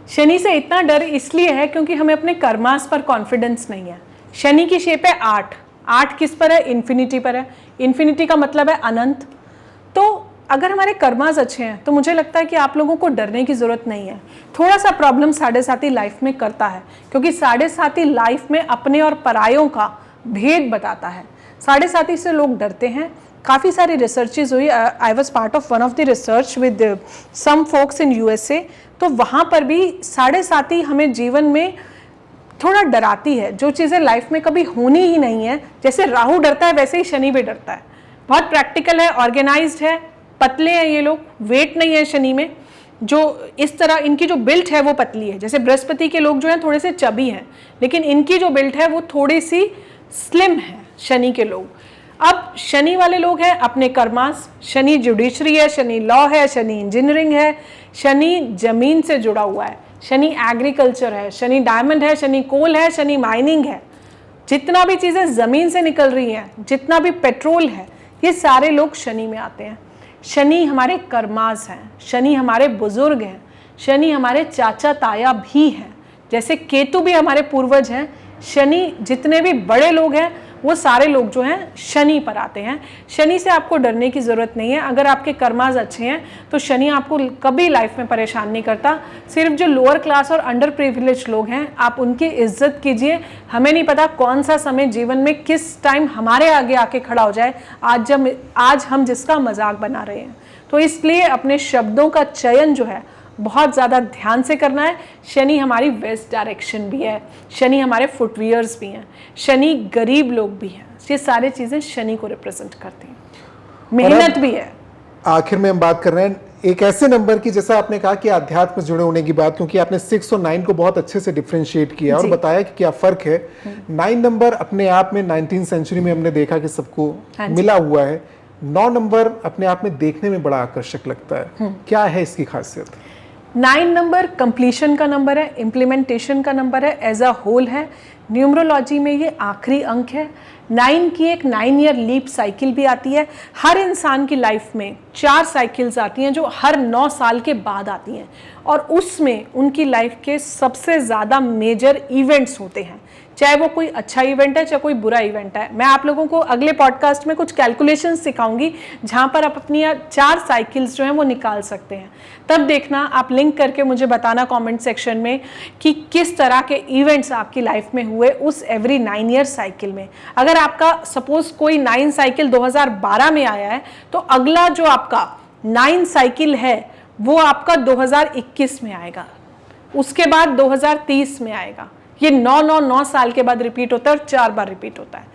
शनि से इतना डर इसलिए है क्योंकि हमें अपने कर्मास पर कॉन्फिडेंस नहीं है। शनि की शेप है 8। 8 किस पर है? इन्फिनिटी पर है। इन्फिनिटी का मतलब है अनंत। तो अगर हमारे कर्मास अच्छे हैं तो मुझे लगता है कि आप लोगों को डरने की ज़रूरत नहीं है। थोड़ा सा प्रॉब्लम साढ़े साथी लाइफ में करता है, क्योंकि साढ़े साथी लाइफ में अपने और परायों का भेद बताता है। साढ़े साथी से लोग डरते हैं। काफ़ी सारी रिसर्चेज हुई। I was part of one of the research with some folks in USA. तो वहाँ पर भी साढ़े साथी हमें जीवन में थोड़ा डराती है, जो चीज़ें लाइफ में कभी होनी ही नहीं है। जैसे राहु डरता है वैसे ही शनि भी डरता है। बहुत प्रैक्टिकल है, ऑर्गेनाइज्ड है, पतले हैं ये लोग, वेट नहीं है शनि में। जो इस तरह इनकी जो बिल्ट है वो पतली है। जैसे बृहस्पति के लोग जो हैं थोड़े से चबी हैं, लेकिन इनकी जो बिल्ट है वो थोड़ी सी स्लिम है शनि के लोग। अब शनि वाले लोग हैं अपने कर्मास। शनि जुडिशरी है, शनि लॉ है, शनि इंजीनियरिंग है, शनि जमीन से जुड़ा हुआ है, शनि एग्रीकल्चर है, शनि डायमंड है, शनि कोल है, शनि माइनिंग है। जितना भी चीज़ें ज़मीन से निकल रही हैं, जितना भी पेट्रोल है, ये सारे लोग शनि में आते हैं। शनि हमारे कर्मास हैं, शनि हमारे बुजुर्ग हैं, शनि हमारे चाचा ताया भी हैं। जैसे केतु भी हमारे पूर्वज हैं, शनि जितने भी बड़े लोग हैं वो सारे लोग जो हैं शनि पर आते हैं। शनि से आपको डरने की ज़रूरत नहीं है। अगर आपके कर्मास अच्छे हैं तो शनि आपको कभी लाइफ में परेशान नहीं करता। सिर्फ जो लोअर क्लास और अंडर प्रिविलेज लोग हैं, आप उनकी इज्जत कीजिए। हमें नहीं पता कौन सा समय जीवन में किस टाइम हमारे आगे आके खड़ा हो जाए, आज हम जिसका मजाक बना रहे हैं। तो इसलिए अपने शब्दों का चयन जो है बहुत ज़्यादा ध्यान से करना है। शनि हमारी वेस्ट डायरेक्शन भी है, शनि हमारे फुटवियर्स भी हैं, शनि गरीब लोग भी हैं। ये सारी चीज़ें शनि को रिप्रेजेंट करती हैं। मेहनत भी है। आखिर में हम बात कर रहे हैं एक ऐसे नंबर की, जैसा आपने कहा कि अध्यात्म से जुड़े होने की बात, क्योंकि आपने 6 और 9 को बहुत अच्छे से डिफ्रेंशिएट किया और बताया कि क्या फ़र्क है। 9 नंबर अपने आप में 19वीं सेंचुरी में हमने देखा कि सबको मिला हुआ है। 9 नंबर अपने आप में देखने में बड़ा आकर्षक लगता है। क्या है इसकी खासियत? 9 नंबर कंप्लीशन का नंबर है, इम्प्लीमेंटेशन का नंबर है, एज अ होल है। न्यूमरोलॉजी में ये आखिरी अंक है। 9 की एक 9 ईयर लीप साइकिल भी आती है। हर इंसान की लाइफ में 4 साइकिल्स आती हैं जो हर 9 साल के बाद आती हैं, और उसमें उनकी लाइफ के सबसे ज़्यादा मेजर इवेंट्स होते हैं, चाहे वो कोई अच्छा इवेंट है चाहे कोई बुरा इवेंट है। मैं आप लोगों को अगले पॉडकास्ट में कुछ कैलकुलेशन सिखाऊंगी जहां पर आप अपनी 4 साइकिल्स जो हैं वो निकाल सकते हैं। तब देखना, आप लिंक करके मुझे बताना कमेंट सेक्शन में कि किस तरह के इवेंट्स आपकी लाइफ में हुए उस एवरी 9 ईयर साइकिल में। अगर आपका सपोज कोई 9 साइकिल 2012 में आया है, तो अगला जो आपका 9 साइकिल है वो आपका 2021 में आएगा, उसके बाद 2030 में आएगा। ये 9 साल के बाद रिपीट होता है और 4 बार रिपीट होता है।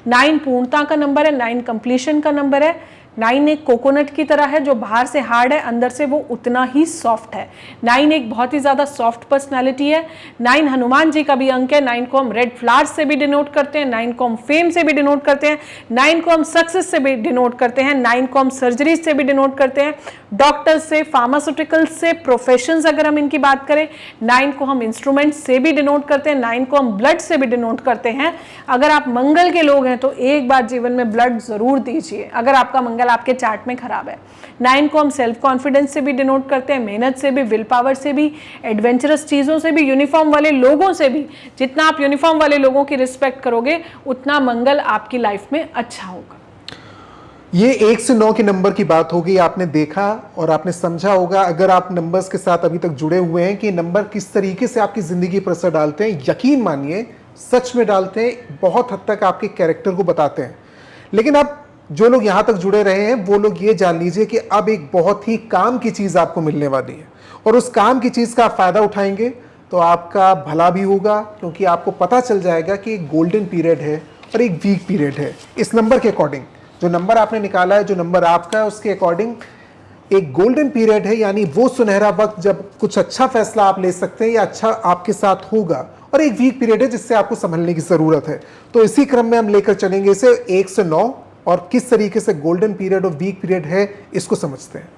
9 पूर्णता का नंबर है, 9 कंप्लीशन का नंबर है। 9 एक कोकोनट की तरह है, जो बाहर से हार्ड है अंदर से वो उतना ही सॉफ्ट है। 9 एक बहुत ही ज़्यादा सॉफ्ट पर्सनालिटी है। 9 हनुमान जी का भी अंक है। 9 को हम रेड फ्लावर्स से भी डिनोट करते हैं, 9 को हम फेम से भी डिनोट करते हैं, 9 को हम सक्सेस से भी डिनोट करते हैं, 9 को हम सर्जरी से भी डिनोट करते हैं, डॉक्टर्स से, फार्मास्यूटिकल्स से, प्रोफेशंस अगर हम इनकी बात करें। 9 को हम इंस्ट्रूमेंट से भी डिनोट करते हैं, 9 को हम ब्लड से भी डिनोट करते हैं। अगर आप मंगल के लोग हैं तो एक बार जीवन में ब्लड जरूर दीजिए अगर आपका मंगल आपके चार्ट में खराब है। 9 को हम सेल्फ कॉन्फिडेंस से भी डिनोट करते हैं, मेहनत से भी, विल पावर से भी, एडवेंचरस चीज़ों से भी, यूनिफॉर्म वाले लोगों से भी। जितना आप यूनिफॉर्म वाले लोगों की रिस्पेक्ट करोगे उतना मंगल आपकी लाइफ में अच्छा होगा। ये 1 से 9 के नंबर की बात होगी। आपने देखा और आपने समझा होगा, अगर आप नंबर्स के साथ अभी तक जुड़े हुए हैं, कि नंबर किस तरीके से आपकी ज़िंदगी पर असर डालते हैं। यकीन मानिए सच में डालते हैं, बहुत हद तक आपके कैरेक्टर को बताते हैं। लेकिन अब जो लोग यहाँ तक जुड़े रहे हैं वो लोग ये जान लीजिए कि अब एक बहुत ही काम की चीज़ आपको मिलने वाली है, और उस काम की चीज़ का आप फ़ायदा उठाएंगे तो आपका भला भी होगा, क्योंकि आपको पता चल जाएगा कि एक गोल्डन पीरियड है और एक वीक पीरियड है। इस नंबर के अकॉर्डिंग, जो नंबर आपने निकाला है, जो नंबर आपका है, उसके अकॉर्डिंग एक गोल्डन पीरियड है, यानी वो सुनहरा वक्त जब कुछ अच्छा फैसला आप ले सकते हैं या अच्छा आपके साथ होगा, और एक वीक पीरियड है जिससे आपको संभलने की जरूरत है। तो इसी क्रम में हम लेकर चलेंगे इसे 1 से 9 और किस तरीके से गोल्डन पीरियड और वीक पीरियड है इसको समझते हैं।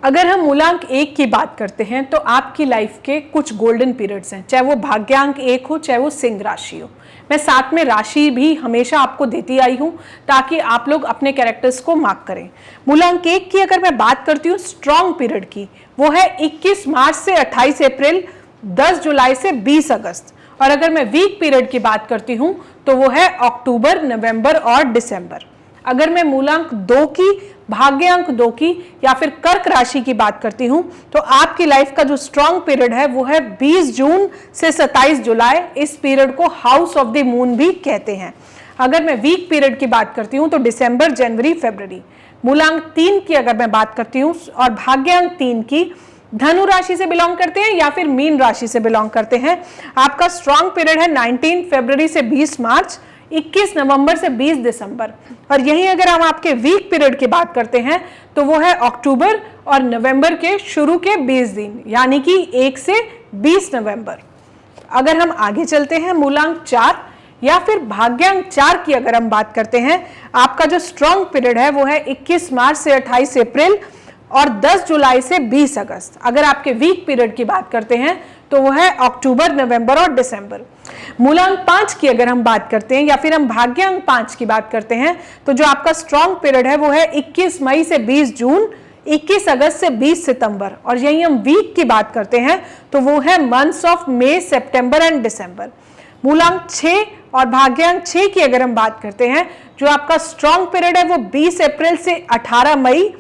अगर हम मूलांक 1 की बात करते हैं तो आपकी लाइफ के कुछ गोल्डन पीरियड्स हैं, चाहे वो भाग्यांक 1 हो, चाहे वो सिंह राशि हो। मैं साथ में राशि भी हमेशा आपको देती आई हूं ताकि आप लोग अपने कैरेक्टर्स को मार्क करें। मूलांक 1 की अगर मैं बात करती हूँ स्ट्रॉन्ग पीरियड की, वो है 21 मार्च से 28 अप्रैल, 10 जुलाई से 20 अगस्त। और अगर मैं वीक पीरियड की बात करती हूँ तो वो है अक्टूबर, नवंबर और दिसंबर। अगर मैं मूलांक 2 की, भाग्यांक 2 की या फिर कर्क राशि की बात करती हूं तो आपकी लाइफ का जो स्ट्रॉन्ग पीरियड है वो है 20 जून से 27 जुलाई। इस पीरियड को हाउस ऑफ द मून भी कहते हैं। अगर मैं वीक पीरियड की बात करती हूं तो दिसंबर, जनवरी, फरवरी। मूलांक 3 की अगर मैं बात करती हूं और भाग्यांक 3 की, धनु राशि से बिलोंग करते हैं या फिर मीन राशि से बिलोंग करते हैं, आपका स्ट्रॉन्ग पीरियड है 19 फरवरी से 20 मार्च, 21 नवंबर से 20 दिसंबर। और यही अगर हम आपके वीक पीरियड की बात करते हैं तो वो है अक्टूबर और नवंबर के शुरू के 20 दिन, यानी कि 1 से 20 नवंबर। अगर हम आगे चलते हैं मूलांक 4 या फिर भाग्यांक 4 की अगर हम बात करते हैं, आपका जो स्ट्रॉन्ग पीरियड है वो है 21 मार्च से 28 अप्रैल और 10 जुलाई से 20 अगस्त। अगर आपके वीक पीरियड की बात करते हैं तो वो है अक्टूबर, नवंबर और दिसंबर। मूलांक 5 की अगर हम बात करते हैं या फिर हम भाग्यांक 5 की बात करते हैं तो जो आपका स्ट्रॉन्ग पीरियड है वो है 21 मई से 20 जून, 21 अगस्त से 20 सितंबर। और यही हम वीक की बात करते हैं तो वो है months of May, September and December. मूलांक 6 और भाग्यांक 6 की अगर हम बात करते हैं, जो आपका स्ट्रॉन्ग पीरियड है वो 20 अप्रैल से 18 मई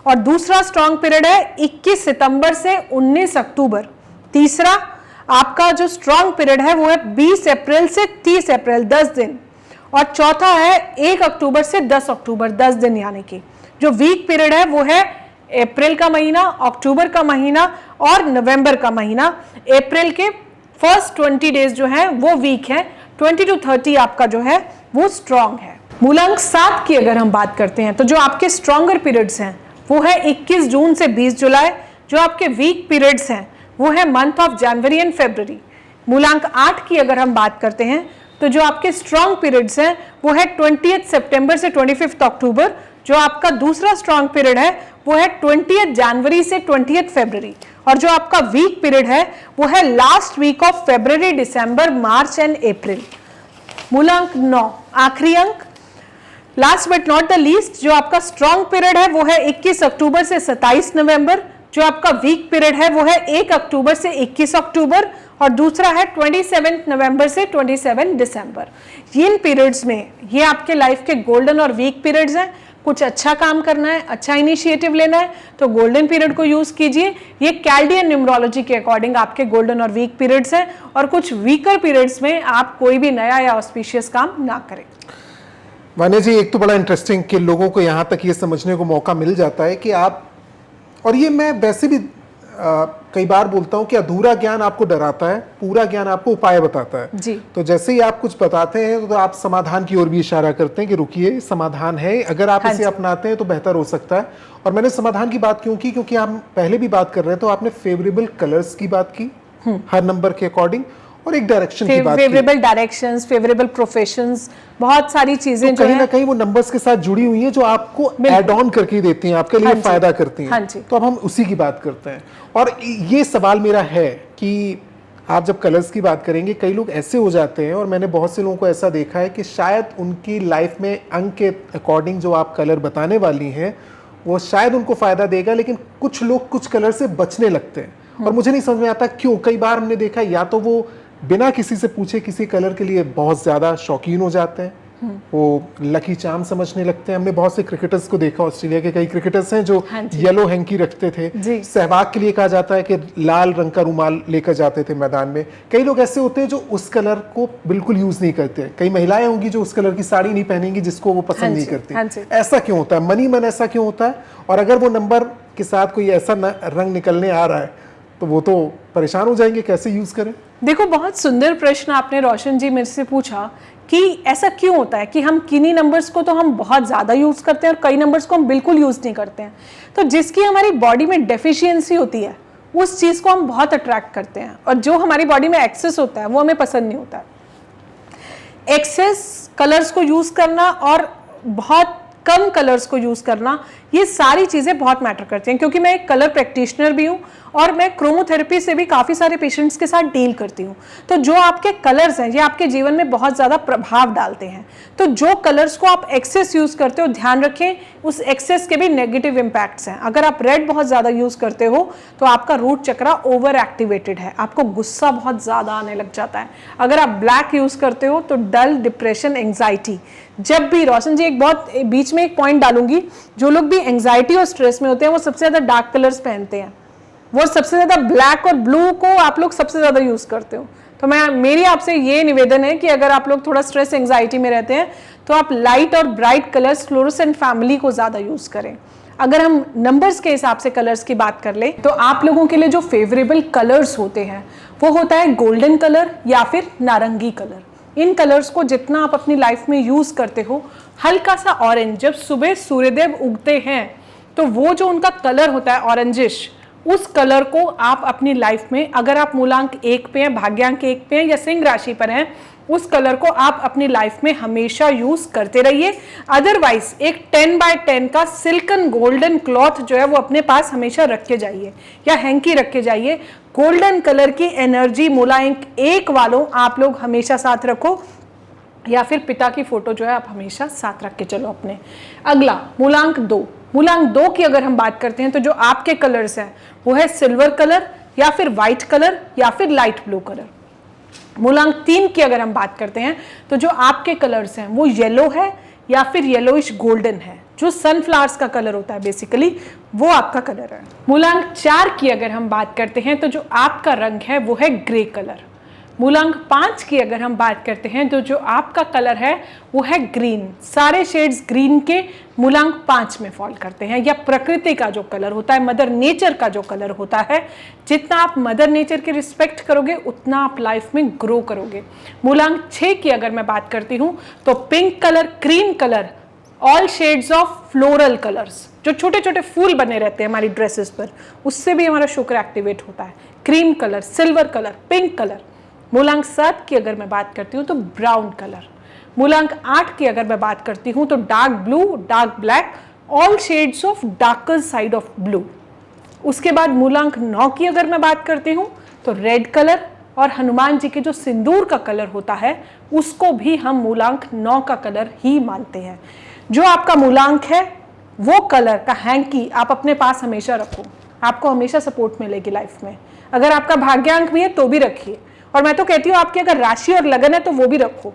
और दूसरा स्ट्रॉन्ग पीरियड है 21 सितंबर से 19 अक्टूबर। तीसरा आपका जो स्ट्रॉन्ग पीरियड है वो है 20 अप्रैल से 30 अप्रैल, 10 दिन। और चौथा है 1 अक्टूबर से 10 अक्टूबर, 10 दिन। यानी कि जो वीक पीरियड है वो है अप्रैल का महीना, अक्टूबर का महीना और नवंबर का महीना। अप्रैल के फर्स्ट 20 डेज जो है वो वीक है, 20 to 30 आपका जो है वो स्ट्रॉन्ग है। मूलांक 7 की अगर हम बात करते हैं तो जो आपके स्ट्रॉन्गर पीरियड्स हैं वो है 21 जून से 20 जुलाई। जो आपके वीक पीरियड्स हैं वो है मंथ ऑफ जनवरी एंड फरवरी। मूलांक 8 की अगर हम बात करते हैं तो जो आपके स्ट्रॉन्ग पीरियड्स हैं वो है 20 सितंबर से 25 अक्टूबर। जो आपका दूसरा स्ट्रॉन्ग पीरियड है वो है 20 जनवरी से 20 फरवरी। और जो आपका वीक पीरियड है वो है last week of February, December, March and April. मूलांक 9, आखिरी अंक, last but not the least, जो आपका स्ट्रॉन्ग पीरियड है वो है 21 अक्टूबर से 27 नवंबर। जो आपका वीक पीरियड है वो है 1 अक्टूबर से 21 अक्टूबर और दूसरा है 27 नवंबर से 27 दिसंबर। इन पीरियड्स में ये आपके लाइफ के गोल्डन और वीक पीरियड्स हैं। कुछ अच्छा काम करना है, अच्छा इनिशिएटिव लेना है तो गोल्डन पीरियड को यूज कीजिए। ये कैल्डियन न्यूमरोलॉजी के अकॉर्डिंग आपके गोल्डन और वीक पीरियड्स हैं। और कुछ वीकर पीरियड्स में आप कोई भी नया या ऑस्पिशियस काम ना करें। वान्या जी, एक तो बड़ा इंटरेस्टिंग कि लोगों को यहाँ तक ये समझने को मौका मिल जाता है कि आप, और ये मैं वैसे भी कई बार बोलता हूँ कि अधूरा ज्ञान आपको डराता है, पूरा ज्ञान आपको उपाय बताता है जी। तो जैसे ही आप कुछ बताते हैं तो आप समाधान की ओर भी इशारा करते हैं कि रुकिए, समाधान है, अगर आप इसे अपनाते हैं तो बेहतर हो सकता है। और मैंने समाधान की बात क्यों की, क्योंकि हम पहले भी बात कर रहे हैं तो आपने फेवरेबल कलर्स की बात की हर नंबर के अकॉर्डिंग, और एक डायरेक्शन की बात की, फेवरेबल डायरेक्शंस, फेवरेबल प्रोफेशंस, बहुत सारी चीजें तो कहीं ना कहीं वो नंबर्स के साथ जुड़ी हुई हैं जो आपको ऐड ऑन करके देती हैं, आपके लिए फायदा करती हैं। हाँ जी। तो अब हम उसी की बात करते हैं। और ये सवाल मेरा है कि आप जब कलर्स की बात करेंगे, कई लोग ऐसे हो जाते हैं, और मैंने बहुत से लोगों को ऐसा देखा है कि शायद उनकी लाइफ में अंक के अकॉर्डिंग जो आप कलर बताने वाली हैं वो शायद उनको फायदा देगा, लेकिन कुछ लोग कुछ कलर से बचने लगते हैं और मुझे नहीं समझ में आता क्यों। कई बार हमने देखा या तो वो बिना किसी से पूछे किसी कलर के लिए बहुत ज्यादा शौकीन हो जाते हैं, वो लकी चार्म समझने लगते हैं। हमने बहुत से क्रिकेटर्स को देखा, ऑस्ट्रेलिया के कई क्रिकेटर्स हैं जो येलो हैंकी रखते थे, सहवाग के लिए कहा जाता है कि लाल रंग का रुमाल लेकर जाते थे मैदान में। कई लोग ऐसे होते हैं जो उस कलर को बिल्कुल यूज नहीं करते। कई महिलाएं होंगी जो उस कलर की साड़ी नहीं पहनेंगी जिसको वो पसंद नहीं करती। ऐसा क्यों होता है? मनी मन ऐसा क्यों होता है? और अगर वो नंबर के साथ कोई ऐसा रंग निकलने आ रहा है तो वो तो परेशान हो जाएंगे, कैसे यूज करें? देखो, बहुत सुंदर प्रश्न आपने रोशन जी मेरे से पूछा कि ऐसा क्यों होता है कि हम किन्हीं नंबर्स को तो हम बहुत ज़्यादा यूज़ करते हैं और कई नंबर्स को हम बिल्कुल यूज़ नहीं करते हैं। तो जिसकी हमारी बॉडी में डेफिशिएंसी होती है उस चीज़ को हम बहुत अट्रैक्ट करते हैं, और जो हमारी बॉडी में एक्सेस होता है वो हमें पसंद नहीं होता है। एक्सेस कलर्स को यूज़ करना और बहुत कम कलर्स को यूज़ करना, ये सारी चीज़ें बहुत मैटर करती हैं, क्योंकि मैं एक कलर प्रैक्टिशनर भी हूँ और मैं क्रोमोथेरेपी से भी काफ़ी सारे पेशेंट्स के साथ डील करती हूँ। तो जो आपके कलर्स हैं ये आपके जीवन में बहुत ज़्यादा प्रभाव डालते हैं। तो जो कलर्स को आप एक्सेस यूज़ करते हो, ध्यान रखें उस एक्सेस के भी नेगेटिव इम्पैक्ट्स हैं। अगर आप रेड बहुत ज़्यादा यूज़ करते हो तो आपका रूट चक्रा ओवर एक्टिवेटेड है, आपको गुस्सा बहुत ज़्यादा आने लग जाता है। अगर आप ब्लैक यूज़ करते हो तो डल, डिप्रेशन, एंग्जाइटी। जब भी रोशन जी एक बहुत बीच में एक पॉइंट डालूंगी, जो लोग भी एंग्जाइटी और स्ट्रेस में होते हैं वो सबसे ज़्यादा डार्क कलर्स पहनते हैं, वो सबसे ज़्यादा ब्लैक और ब्लू को आप लोग सबसे ज़्यादा यूज़ करते हो। तो मेरी आपसे ये निवेदन है कि अगर आप लोग थोड़ा स्ट्रेस एंग्जाइटी में रहते हैं तो आप लाइट और ब्राइट कलर्स, फ्लोरोसेंट फैमिली को ज़्यादा यूज़ करें। अगर हम नंबर्स के हिसाब से कलर्स की बात कर ले तो आप लोगों के लिए जो फेवरेबल कलर्स होते हैं वो होता है गोल्डन कलर या फिर नारंगी कलर। इन कलर्स को जितना आप अपनी लाइफ में यूज़ करते हो, हल्का सा ऑरेंज, जब सुबह सूर्यदेव उगते हैं तो वो जो उनका कलर होता है ऑरेंजिश, उस कलर को आप अपनी लाइफ में, अगर आप मूलांक 1 पे हैं, भाग्यांक 1 पे हैं या सिंह राशि पर हैं, उस कलर को आप अपनी लाइफ में हमेशा यूज करते रहिए। अदरवाइज एक 10x10 का सिल्कन गोल्डन क्लॉथ जो है वो अपने पास हमेशा रख के जाइए या हैंकी रख के जाइए। गोल्डन कलर की एनर्जी मूलांक 1 वालों आप लोग हमेशा साथ रखो, या फिर पिता की फोटो जो है आप हमेशा साथ रख के चलो अपने। अगला मूलांक 2। मूलांक 2 की अगर हम बात करते हैं तो जो आपके कलर्स हैं वो है सिल्वर कलर या फिर व्हाइट कलर या फिर लाइट ब्लू कलर। मूलांक 3 की अगर हम बात करते हैं तो जो आपके कलर्स हैं वो येलो है या फिर येलोइश गोल्डन है, जो सनफ्लावर्स का कलर होता है बेसिकली, वो आपका कलर है। मूलांक 4 की अगर हम बात करते हैं तो जो आपका रंग है वो है ग्रे कलर। मूलांक 5 की अगर हम बात करते हैं तो जो आपका कलर है वो है ग्रीन। सारे शेड्स ग्रीन के मूलांक 5 में फॉल करते हैं, या प्रकृति का जो कलर होता है, मदर नेचर का जो कलर होता है। जितना आप मदर नेचर की रिस्पेक्ट करोगे उतना आप लाइफ में ग्रो करोगे। मूलांक 6 की अगर मैं बात करती हूँ तो pink colour, cream colour, all shades of floral colours, जो छोटे छोटे फूल बने रहते हैं हमारी ड्रेसेस पर, उससे भी हमारा शुक्र एक्टिवेट होता है। Cream colour, silver colour, pink colour. मूलांक 7 की अगर मैं बात करती हूँ तो ब्राउन कलर। मूलांक 8 की अगर मैं बात करती हूँ तो dark blue, dark black, all shades of darker side of blue. उसके बाद मूलांक 9 की अगर मैं बात करती हूँ तो रेड कलर, और हनुमान जी के जो सिंदूर का कलर होता है उसको भी हम मूलांक 9 का कलर ही मानते हैं। जो आपका मूलांक है वो कलर का हैंकी आप अपने पास हमेशा रखो, आपको हमेशा सपोर्ट मिलेगी लाइफ में। अगर आपका भाग्यांक भी है तो भी रखिए, और मैं तो कहती हूँ आपकी अगर राशि और लगन है तो वो भी रखो,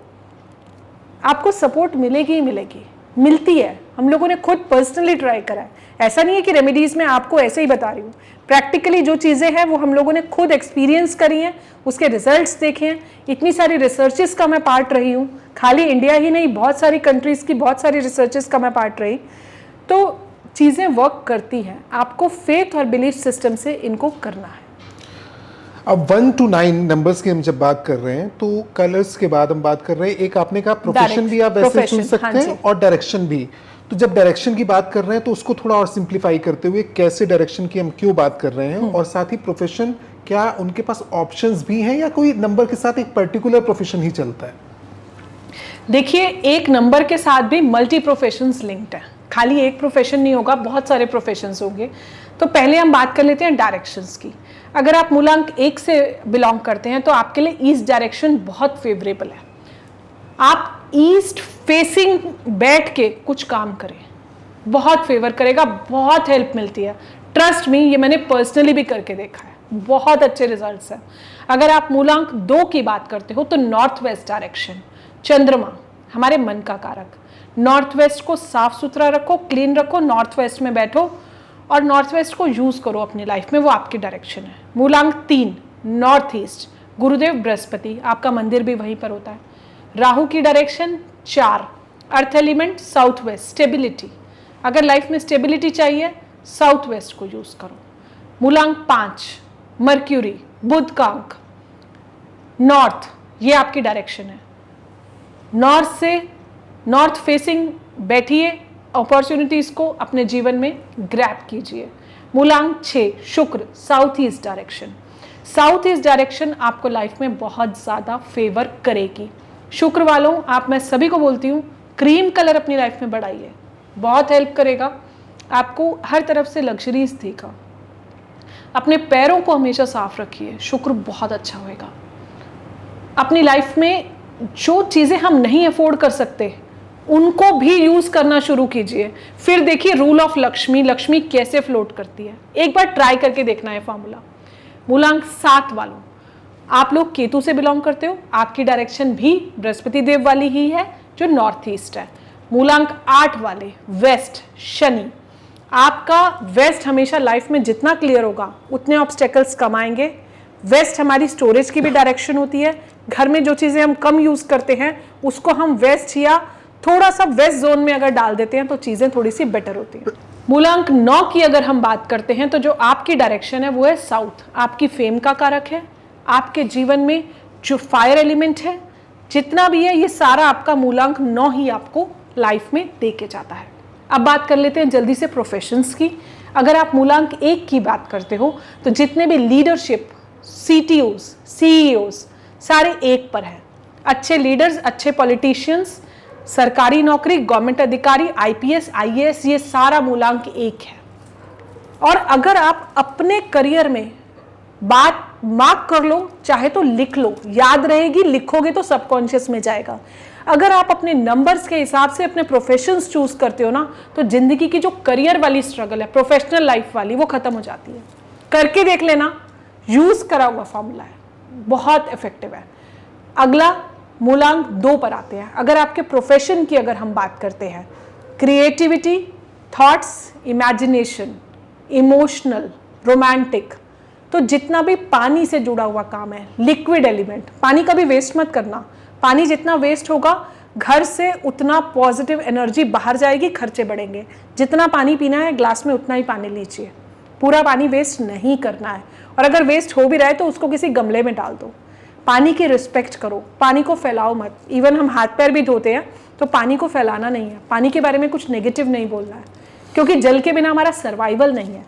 आपको सपोर्ट मिलेगी ही मिलेगी, मिलती है। हम लोगों ने खुद पर्सनली ट्राई करा है, ऐसा नहीं है कि रेमेडीज में आपको ऐसे ही बता रही हूँ। प्रैक्टिकली जो चीज़ें हैं वो हम लोगों ने खुद एक्सपीरियंस करी हैं, उसके रिजल्ट्स देखे हैं। इतनी सारी रिसर्चेस का मैं पार्ट रही हूँ, खाली इंडिया ही नहीं, बहुत सारी कंट्रीज़ की बहुत सारी रिसर्चेस का मैं पार्ट रही। तो चीज़ें वर्क करती हैं, आपको फेथ और बिलीफ सिस्टम से इनको करना है। अब 1 to 9 नंबर्स की हम जब बात कर रहे हैं तो कलर्स के बाद हम बात कर रहे हैं, एक आपने कहा प्रोफेशन भी आप वैसे चुन सकते हैं और डायरेक्शन भी। तो जब डायरेक्शन की बात कर रहे हैं तो उसको थोड़ा और सिंप्लीफाई करते हुए कैसे डायरेक्शन की हम क्यों बात कर रहे हैं, और साथ ही प्रोफेशन, क्या उनके पास ऑप्शंस भी हैं या कोई नंबर के साथ एक पर्टिकुलर प्रोफेशन ही चलता है? देखिए, एक नंबर के साथ भी मल्टी प्रोफेशंस लिंक्ड है, खाली एक प्रोफेशन नहीं होगा, बहुत सारे प्रोफेशंस होंगे। तो पहले हम बात कर लेते हैं डायरेक्शंस की। अगर आप मूलांक 1 से बिलोंग करते हैं तो आपके लिए ईस्ट डायरेक्शन बहुत फेवरेबल है। आप ईस्ट फेसिंग बैठ के कुछ काम करें, बहुत फेवर करेगा, बहुत हेल्प मिलती है। ट्रस्ट मी, ये मैंने पर्सनली भी करके देखा है, बहुत अच्छे रिजल्ट्स हैं। अगर आप मूलांक 2 की बात करते हो तो नॉर्थ वेस्ट डायरेक्शन, चंद्रमा हमारे मन का कारक, नॉर्थ वेस्ट को साफ सुथरा रखो, क्लीन रखो, नॉर्थ वेस्ट में बैठो और नॉर्थ वेस्ट को यूज करो अपनी लाइफ में, वो आपकी डायरेक्शन है। मूलांक 3 नॉर्थ ईस्ट, गुरुदेव बृहस्पति, आपका मंदिर भी वहीं पर होता है। राहु की direction 4, earth element south west, stability. अगर लाइफ में स्टेबिलिटी चाहिए साउथ वेस्ट को यूज करो। मूलांक 5 मर्क्यूरी, बुध का अंक, नॉर्थ, ये आपकी डायरेक्शन है। नॉर्थ फेसिंग बैठिए, अपॉर्चुनिटीज़ को अपने जीवन में ग्रैब कीजिए। मूलांक 6 शुक्र, south east direction. South east direction आपको लाइफ में बहुत ज़्यादा फेवर करेगी। शुक्र वालों, मैं सभी को बोलती हूँ, क्रीम कलर अपनी लाइफ में बढ़ाइए, बहुत हेल्प करेगा, आपको हर तरफ से लग्जरीज देगा। अपने पैरों को हमेशा साफ रखिए, शुक्र बहुत अच्छा होएगा। अपनी लाइफ में जो चीज़ें हम नहीं अफोर्ड कर सकते उनको भी यूज़ करना शुरू कीजिए। फिर देखिए रूल ऑफ लक्ष्मी, लक्ष्मी कैसे फ्लोट करती है, एक बार ट्राई करके देखना है फॉर्मूला। मूलांक 7 वालों, आप लोग केतु से बिलोंग करते हो, आपकी डायरेक्शन भी बृहस्पति देव वाली ही है जो नॉर्थ ईस्ट है। मूलांक 8 वाले वेस्ट, शनि। आपका वेस्ट हमेशा लाइफ में जितना क्लियर होगा उतने ऑब्स्टेकल्स कम आएंगे। वेस्ट हमारी स्टोरेज की भी डायरेक्शन होती है। घर में जो चीज़ें हम कम यूज़ करते हैं उसको हम वेस्ट या थोड़ा सा वेस्ट जोन में अगर डाल देते हैं तो चीज़ें थोड़ी सी बेटर होती हैं। मूलांक 9 की अगर हम बात करते हैं तो जो आपकी डायरेक्शन है वो है साउथ, आपकी फेम का कारक है। आपके जीवन में जो फायर एलिमेंट है जितना भी है ये सारा आपका मूलांक 9 ही आपको लाइफ में दे के जाता है। अब बात कर लेते हैं जल्दी से प्रोफेशंस की। अगर आप मूलांक 1 की बात करते हो तो जितने भी लीडरशिप, CTOs, CEOs सारे 1 पर हैं। अच्छे लीडर्स, अच्छे पॉलिटिशियंस, सरकारी नौकरी, गवर्नमेंट अधिकारी, IPS, IAS, ये सारा मूलांक 1 है। और अगर आप अपने करियर में बात मार्क कर लो, चाहे तो लिख लो, याद रहेगी, लिखोगे तो सबकॉन्शियस में जाएगा। अगर आप अपने नंबर्स के हिसाब से अपने प्रोफेशंस चूज करते हो ना तो जिंदगी की जो करियर वाली स्ट्रगल है, प्रोफेशनल लाइफ वाली, वो खत्म हो जाती है। करके देख लेना, यूज करा हुआ फॉर्मूला है, बहुत इफेक्टिव है। अगला मूलांक 2 पर आते हैं। अगर आपके प्रोफेशन की अगर हम बात करते हैं, creativity, thoughts, imagination, emotional, romantic, तो जितना भी पानी से जुड़ा हुआ काम है, लिक्विड एलिमेंट, पानी का भी वेस्ट मत करना। पानी जितना वेस्ट होगा घर से उतना पॉजिटिव एनर्जी बाहर जाएगी, खर्चे बढ़ेंगे। जितना पानी पीना है ग्लास में उतना ही पानी लीजिए, पूरा पानी वेस्ट नहीं करना है। और अगर वेस्ट हो भी रहा है तो उसको किसी गमले में डाल दो। पानी की रिस्पेक्ट करो, पानी को फैलाओ मत। इवन हम हाथ पैर भी धोते हैं तो पानी को फैलाना नहीं है, पानी के बारे में कुछ नेगेटिव नहीं बोलना है, क्योंकि जल के बिना हमारा सर्वाइवल नहीं है।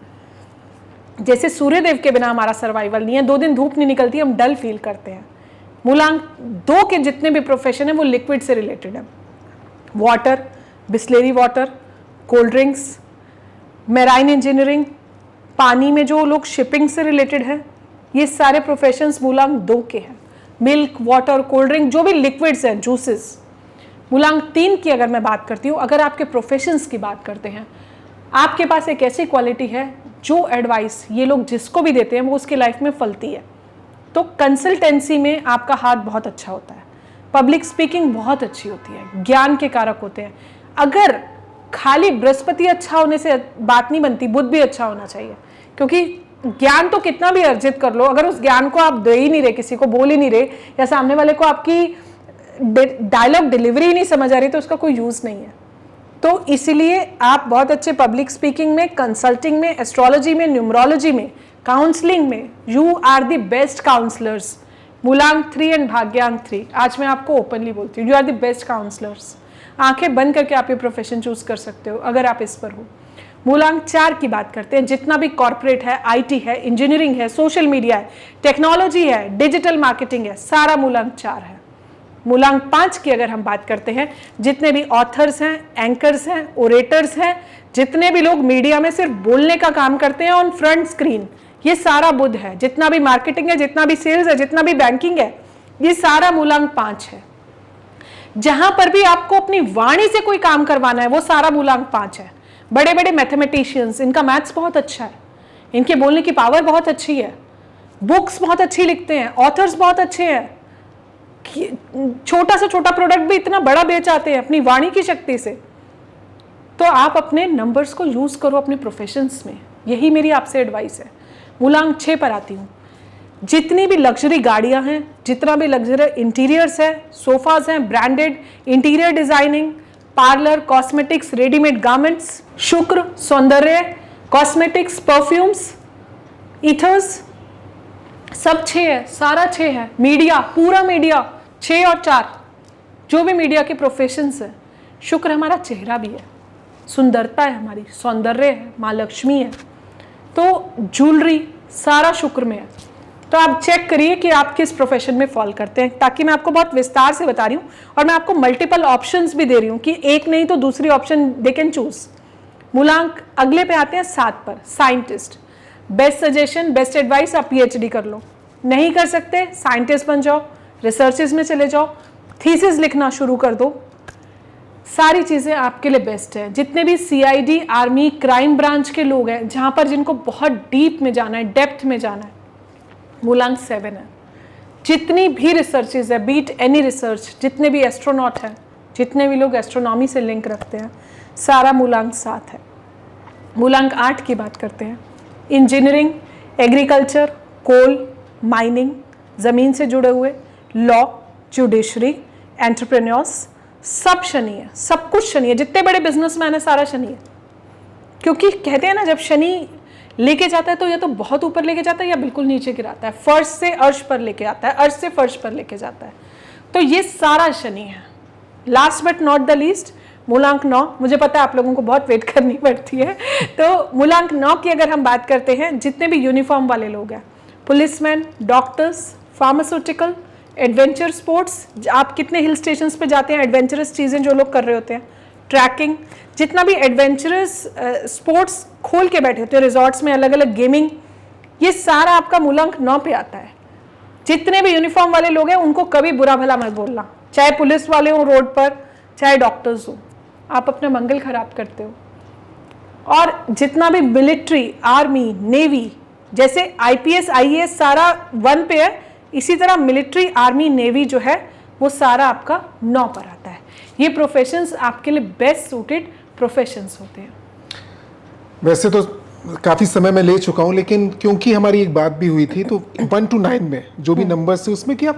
जैसे सूर्यदेव के बिना हमारा सर्वाइवल नहीं है, 2 दिन धूप नहीं निकलती हम डल फील करते हैं। मूलांक 2 के जितने भी प्रोफेशन है वो लिक्विड से रिलेटेड है। Water, Bisleri water, cold drinks, marine engineering, पानी में जो लोग शिपिंग से रिलेटेड है, ये सारे प्रोफेशंस मूलांक 2 के हैं। मिल्क, वाटर, कोल्ड ड्रिंक, जो भी लिक्विड्स हैं, जूसेस। मूलांक 3 की अगर मैं बात करती हूँ, अगर आपके प्रोफेशंस की बात करते हैं, आपके पास एक ऐसी क्वालिटी है जो एडवाइस ये लोग जिसको भी देते हैं वो उसकी लाइफ में फलती है। तो कंसल्टेंसी में आपका हाथ बहुत अच्छा होता है, पब्लिक स्पीकिंग बहुत अच्छी होती है, ज्ञान के कारक होते हैं। अगर खाली बृहस्पति अच्छा होने से बात नहीं बनती, बुध भी अच्छा होना चाहिए, क्योंकि ज्ञान तो कितना भी अर्जित कर लो, अगर उस ज्ञान को आप दे ही नहीं रहे, किसी को बोल ही नहीं रहे, या सामने वाले को आपकी डायलॉग डिलीवरी ही नहीं समझ आ रही, तो उसका कोई यूज़ नहीं है। तो इसीलिए आप बहुत अच्छे पब्लिक स्पीकिंग में, कंसल्टिंग में, एस्ट्रोलॉजी में, न्यूमरोलॉजी में, काउंसलिंग में, you are the best counsellors. मूलांक 3 एंड भाग्यांक 3, आज मैं आपको ओपनली बोलती हूँ, you are the best counsellors. आंखें बंद करके आप ये प्रोफेशन चूज कर सकते हो अगर आप इस पर हो। मूलांक 4 की बात करते हैं, जितना भी कॉर्पोरेट है, IT है, इंजीनियरिंग है, सोशल मीडिया है, टेक्नोलॉजी है, डिजिटल मार्केटिंग है, सारा मूलांक 4 है। मूलांक 5 की अगर हम बात करते हैं, जितने भी ऑथर्स हैं, एंकर्स हैं, ओरेटर्स हैं, जितने भी लोग मीडिया में सिर्फ बोलने का काम करते हैं ऑन फ्रंट स्क्रीन, ये सारा बुध है। जितना भी मार्केटिंग है, जितना भी सेल्स है, जितना भी बैंकिंग है, ये सारा मूलांक 5 है। जहां पर भी आपको अपनी वाणी से कोई काम करवाना है वो सारा मूलांक 5 है। बड़े बड़े मैथमेटिशियंस, इनका मैथ्स बहुत अच्छा है, इनके बोलने की पावर बहुत अच्छी है, बुक्स बहुत अच्छी लिखते हैं, ऑथर्स बहुत अच्छे हैं, छोटा से छोटा प्रोडक्ट भी इतना बड़ा बेच आते हैं अपनी वाणी की शक्ति से। तो आप अपने नंबर्स को यूज करो अपने प्रोफेशंस में, यही मेरी आपसे एडवाइस है। मूलांक 6 पर आती हूँ, जितनी भी लग्जरी गाड़ियां हैं, जितना भी लग्जरी इंटीरियर्स है, सोफाज हैं, branded interior designing, parlour, cosmetics, readymade garments, शुक्र, सौंदर्य, कॉस्मेटिक्स, परफ्यूम्स, ईथर्स, सब 6 है, सारा 6 है। मीडिया, पूरा मीडिया 6 और 4, जो भी मीडिया के प्रोफेशंस है, शुक्र हमारा चेहरा भी है, सुंदरता है, हमारी सौंदर्य है, माँ लक्ष्मी है, तो ज्वेलरी सारा शुक्र में है। तो आप चेक करिए कि आप किस प्रोफेशन में फॉल करते हैं, ताकि मैं आपको बहुत विस्तार से बता रही हूँ और मैं आपको मल्टीपल ऑप्शंस भी दे रही हूँ कि एक नहीं तो दूसरी ऑप्शन दे कैन चूज। मूलांक अगले पे आते हैं 7 पर, scientist. Best suggestion, best advice, आप PhD कर लो। नहीं कर सकते, साइंटिस्ट बन जाओ, रिसर्चेस में चले जाओ, थीसिस लिखना शुरू कर दो, सारी चीज़ें आपके लिए बेस्ट है। जितने भी CID, आर्मी, क्राइम ब्रांच के लोग हैं, जहाँ पर जिनको बहुत डीप में जाना है, डेप्थ में जाना है, मूलांक 7 है। जितनी भी रिसर्चेज है, बीट एनी रिसर्च, जितने भी एस्ट्रोनॉट हैं, जितने भी लोग एस्ट्रोनॉमी से लिंक रखते हैं, सारा मूलांक 7 है। मूलांक 8 की बात करते हैं, इंजीनियरिंग, एग्रीकल्चर, कोल, माइनिंग, ज़मीन से जुड़े हुए, लॉ, जुडिशरी, एंटरप्रेन्योर्स, सब शनि है, सब कुछ शनि है। जितने बड़े बिजनेसमैन है सारा शनि है, क्योंकि कहते हैं ना जब शनि लेके जाता है तो या तो बहुत ऊपर लेके जाता है या बिल्कुल नीचे गिराता है, फर्श से अर्श पर लेके आता है, अर्श से फर्श पर लेके जाता है। तो ये सारा शनि है। Last but not the least, मूलांक 9। मुझे पता है आप लोगों को बहुत वेट करनी पड़ती है, तो मूलांक 9 की अगर हम बात करते हैं, जितने भी यूनिफॉर्म वाले लोग हैं, policeman, doctors, pharmaceutical, adventure sports, आप कितने हिल स्टेशंस पे जाते हैं, एडवेंचरस चीज़ें जो लोग कर रहे होते हैं, ट्रैकिंग, जितना भी एडवेंचरस स्पोर्ट्स खोल के बैठे होते हैं रिजॉर्ट्स में, अलग अलग गेमिंग, ये सारा आपका मूलांक 9 पे आता है। जितने भी यूनिफॉर्म वाले लोग हैं उनको कभी बुरा भला मत बोलना, चाहे पुलिस वाले हो रोड पर, चाहे डॉक्टर्स हो, आप अपना मंगल खराब करते हो। और जितना भी मिलिट्री, आर्मी, नेवी, जैसे IPS, IAS सारा 1 पे है, इसी तरह मिलिट्री, आर्मी, नेवी जो है वो सारा आपका 9 पर आता है। ये प्रोफेशंस आपके लिए बेस्ट सूटेड प्रोफेशंस होते हैं। वैसे तो काफ़ी समय मैं ले चुका हूँ, लेकिन क्योंकि हमारी एक बात भी हुई थी, तो 1 to 9 में जो भी नंबर्स है उसमें क्या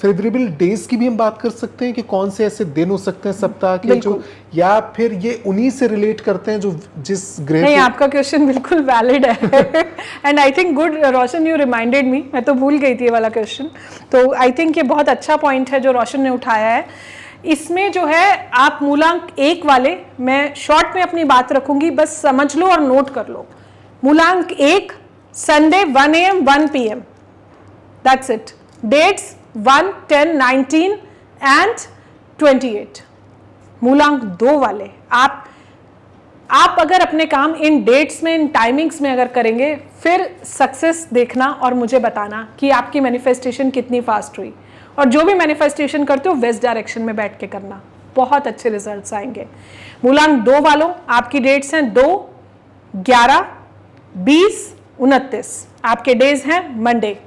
फेवरेबल डेज की भी हम बात कर सकते हैं कि कौन से ऐसे दिन हो सकते हैं सप्ताह के जो, या फिर ये उन्हीं से रिलेट करते हैं जो जिस ग्रह? नहीं, आपका क्वेश्चन बिल्कुल वैलिड है and I think good Roshan, you reminded me, मैं तो भूल गई थी ये वाला क्वेश्चन। तो आई थिंक ये बहुत अच्छा पॉइंट है जो रोशन ने उठाया है। इसमें जो है आप मूलांक 1 वाले, मैं शॉर्ट में अपनी बात रखूंगी, बस समझ लो और नोट कर लो। मूलांक 1 Sunday 1 AM 1 PM, that's it. Dates 1, 10, 19 and 28। मूलांक 2 वाले आप अगर अपने काम इन डेट्स में, इन टाइमिंग्स में अगर करेंगे, फिर सक्सेस देखना और मुझे बताना कि आपकी मैनिफेस्टेशन कितनी फास्ट हुई। और जो भी मैनिफेस्टेशन करते हो वेस्ट डायरेक्शन में बैठ के करना, बहुत अच्छे रिजल्ट्स आएंगे। मूलांक 2 वालों, आपकी डेट्स हैं 2, 11, 20, 29। आपके डेज हैं मंडे।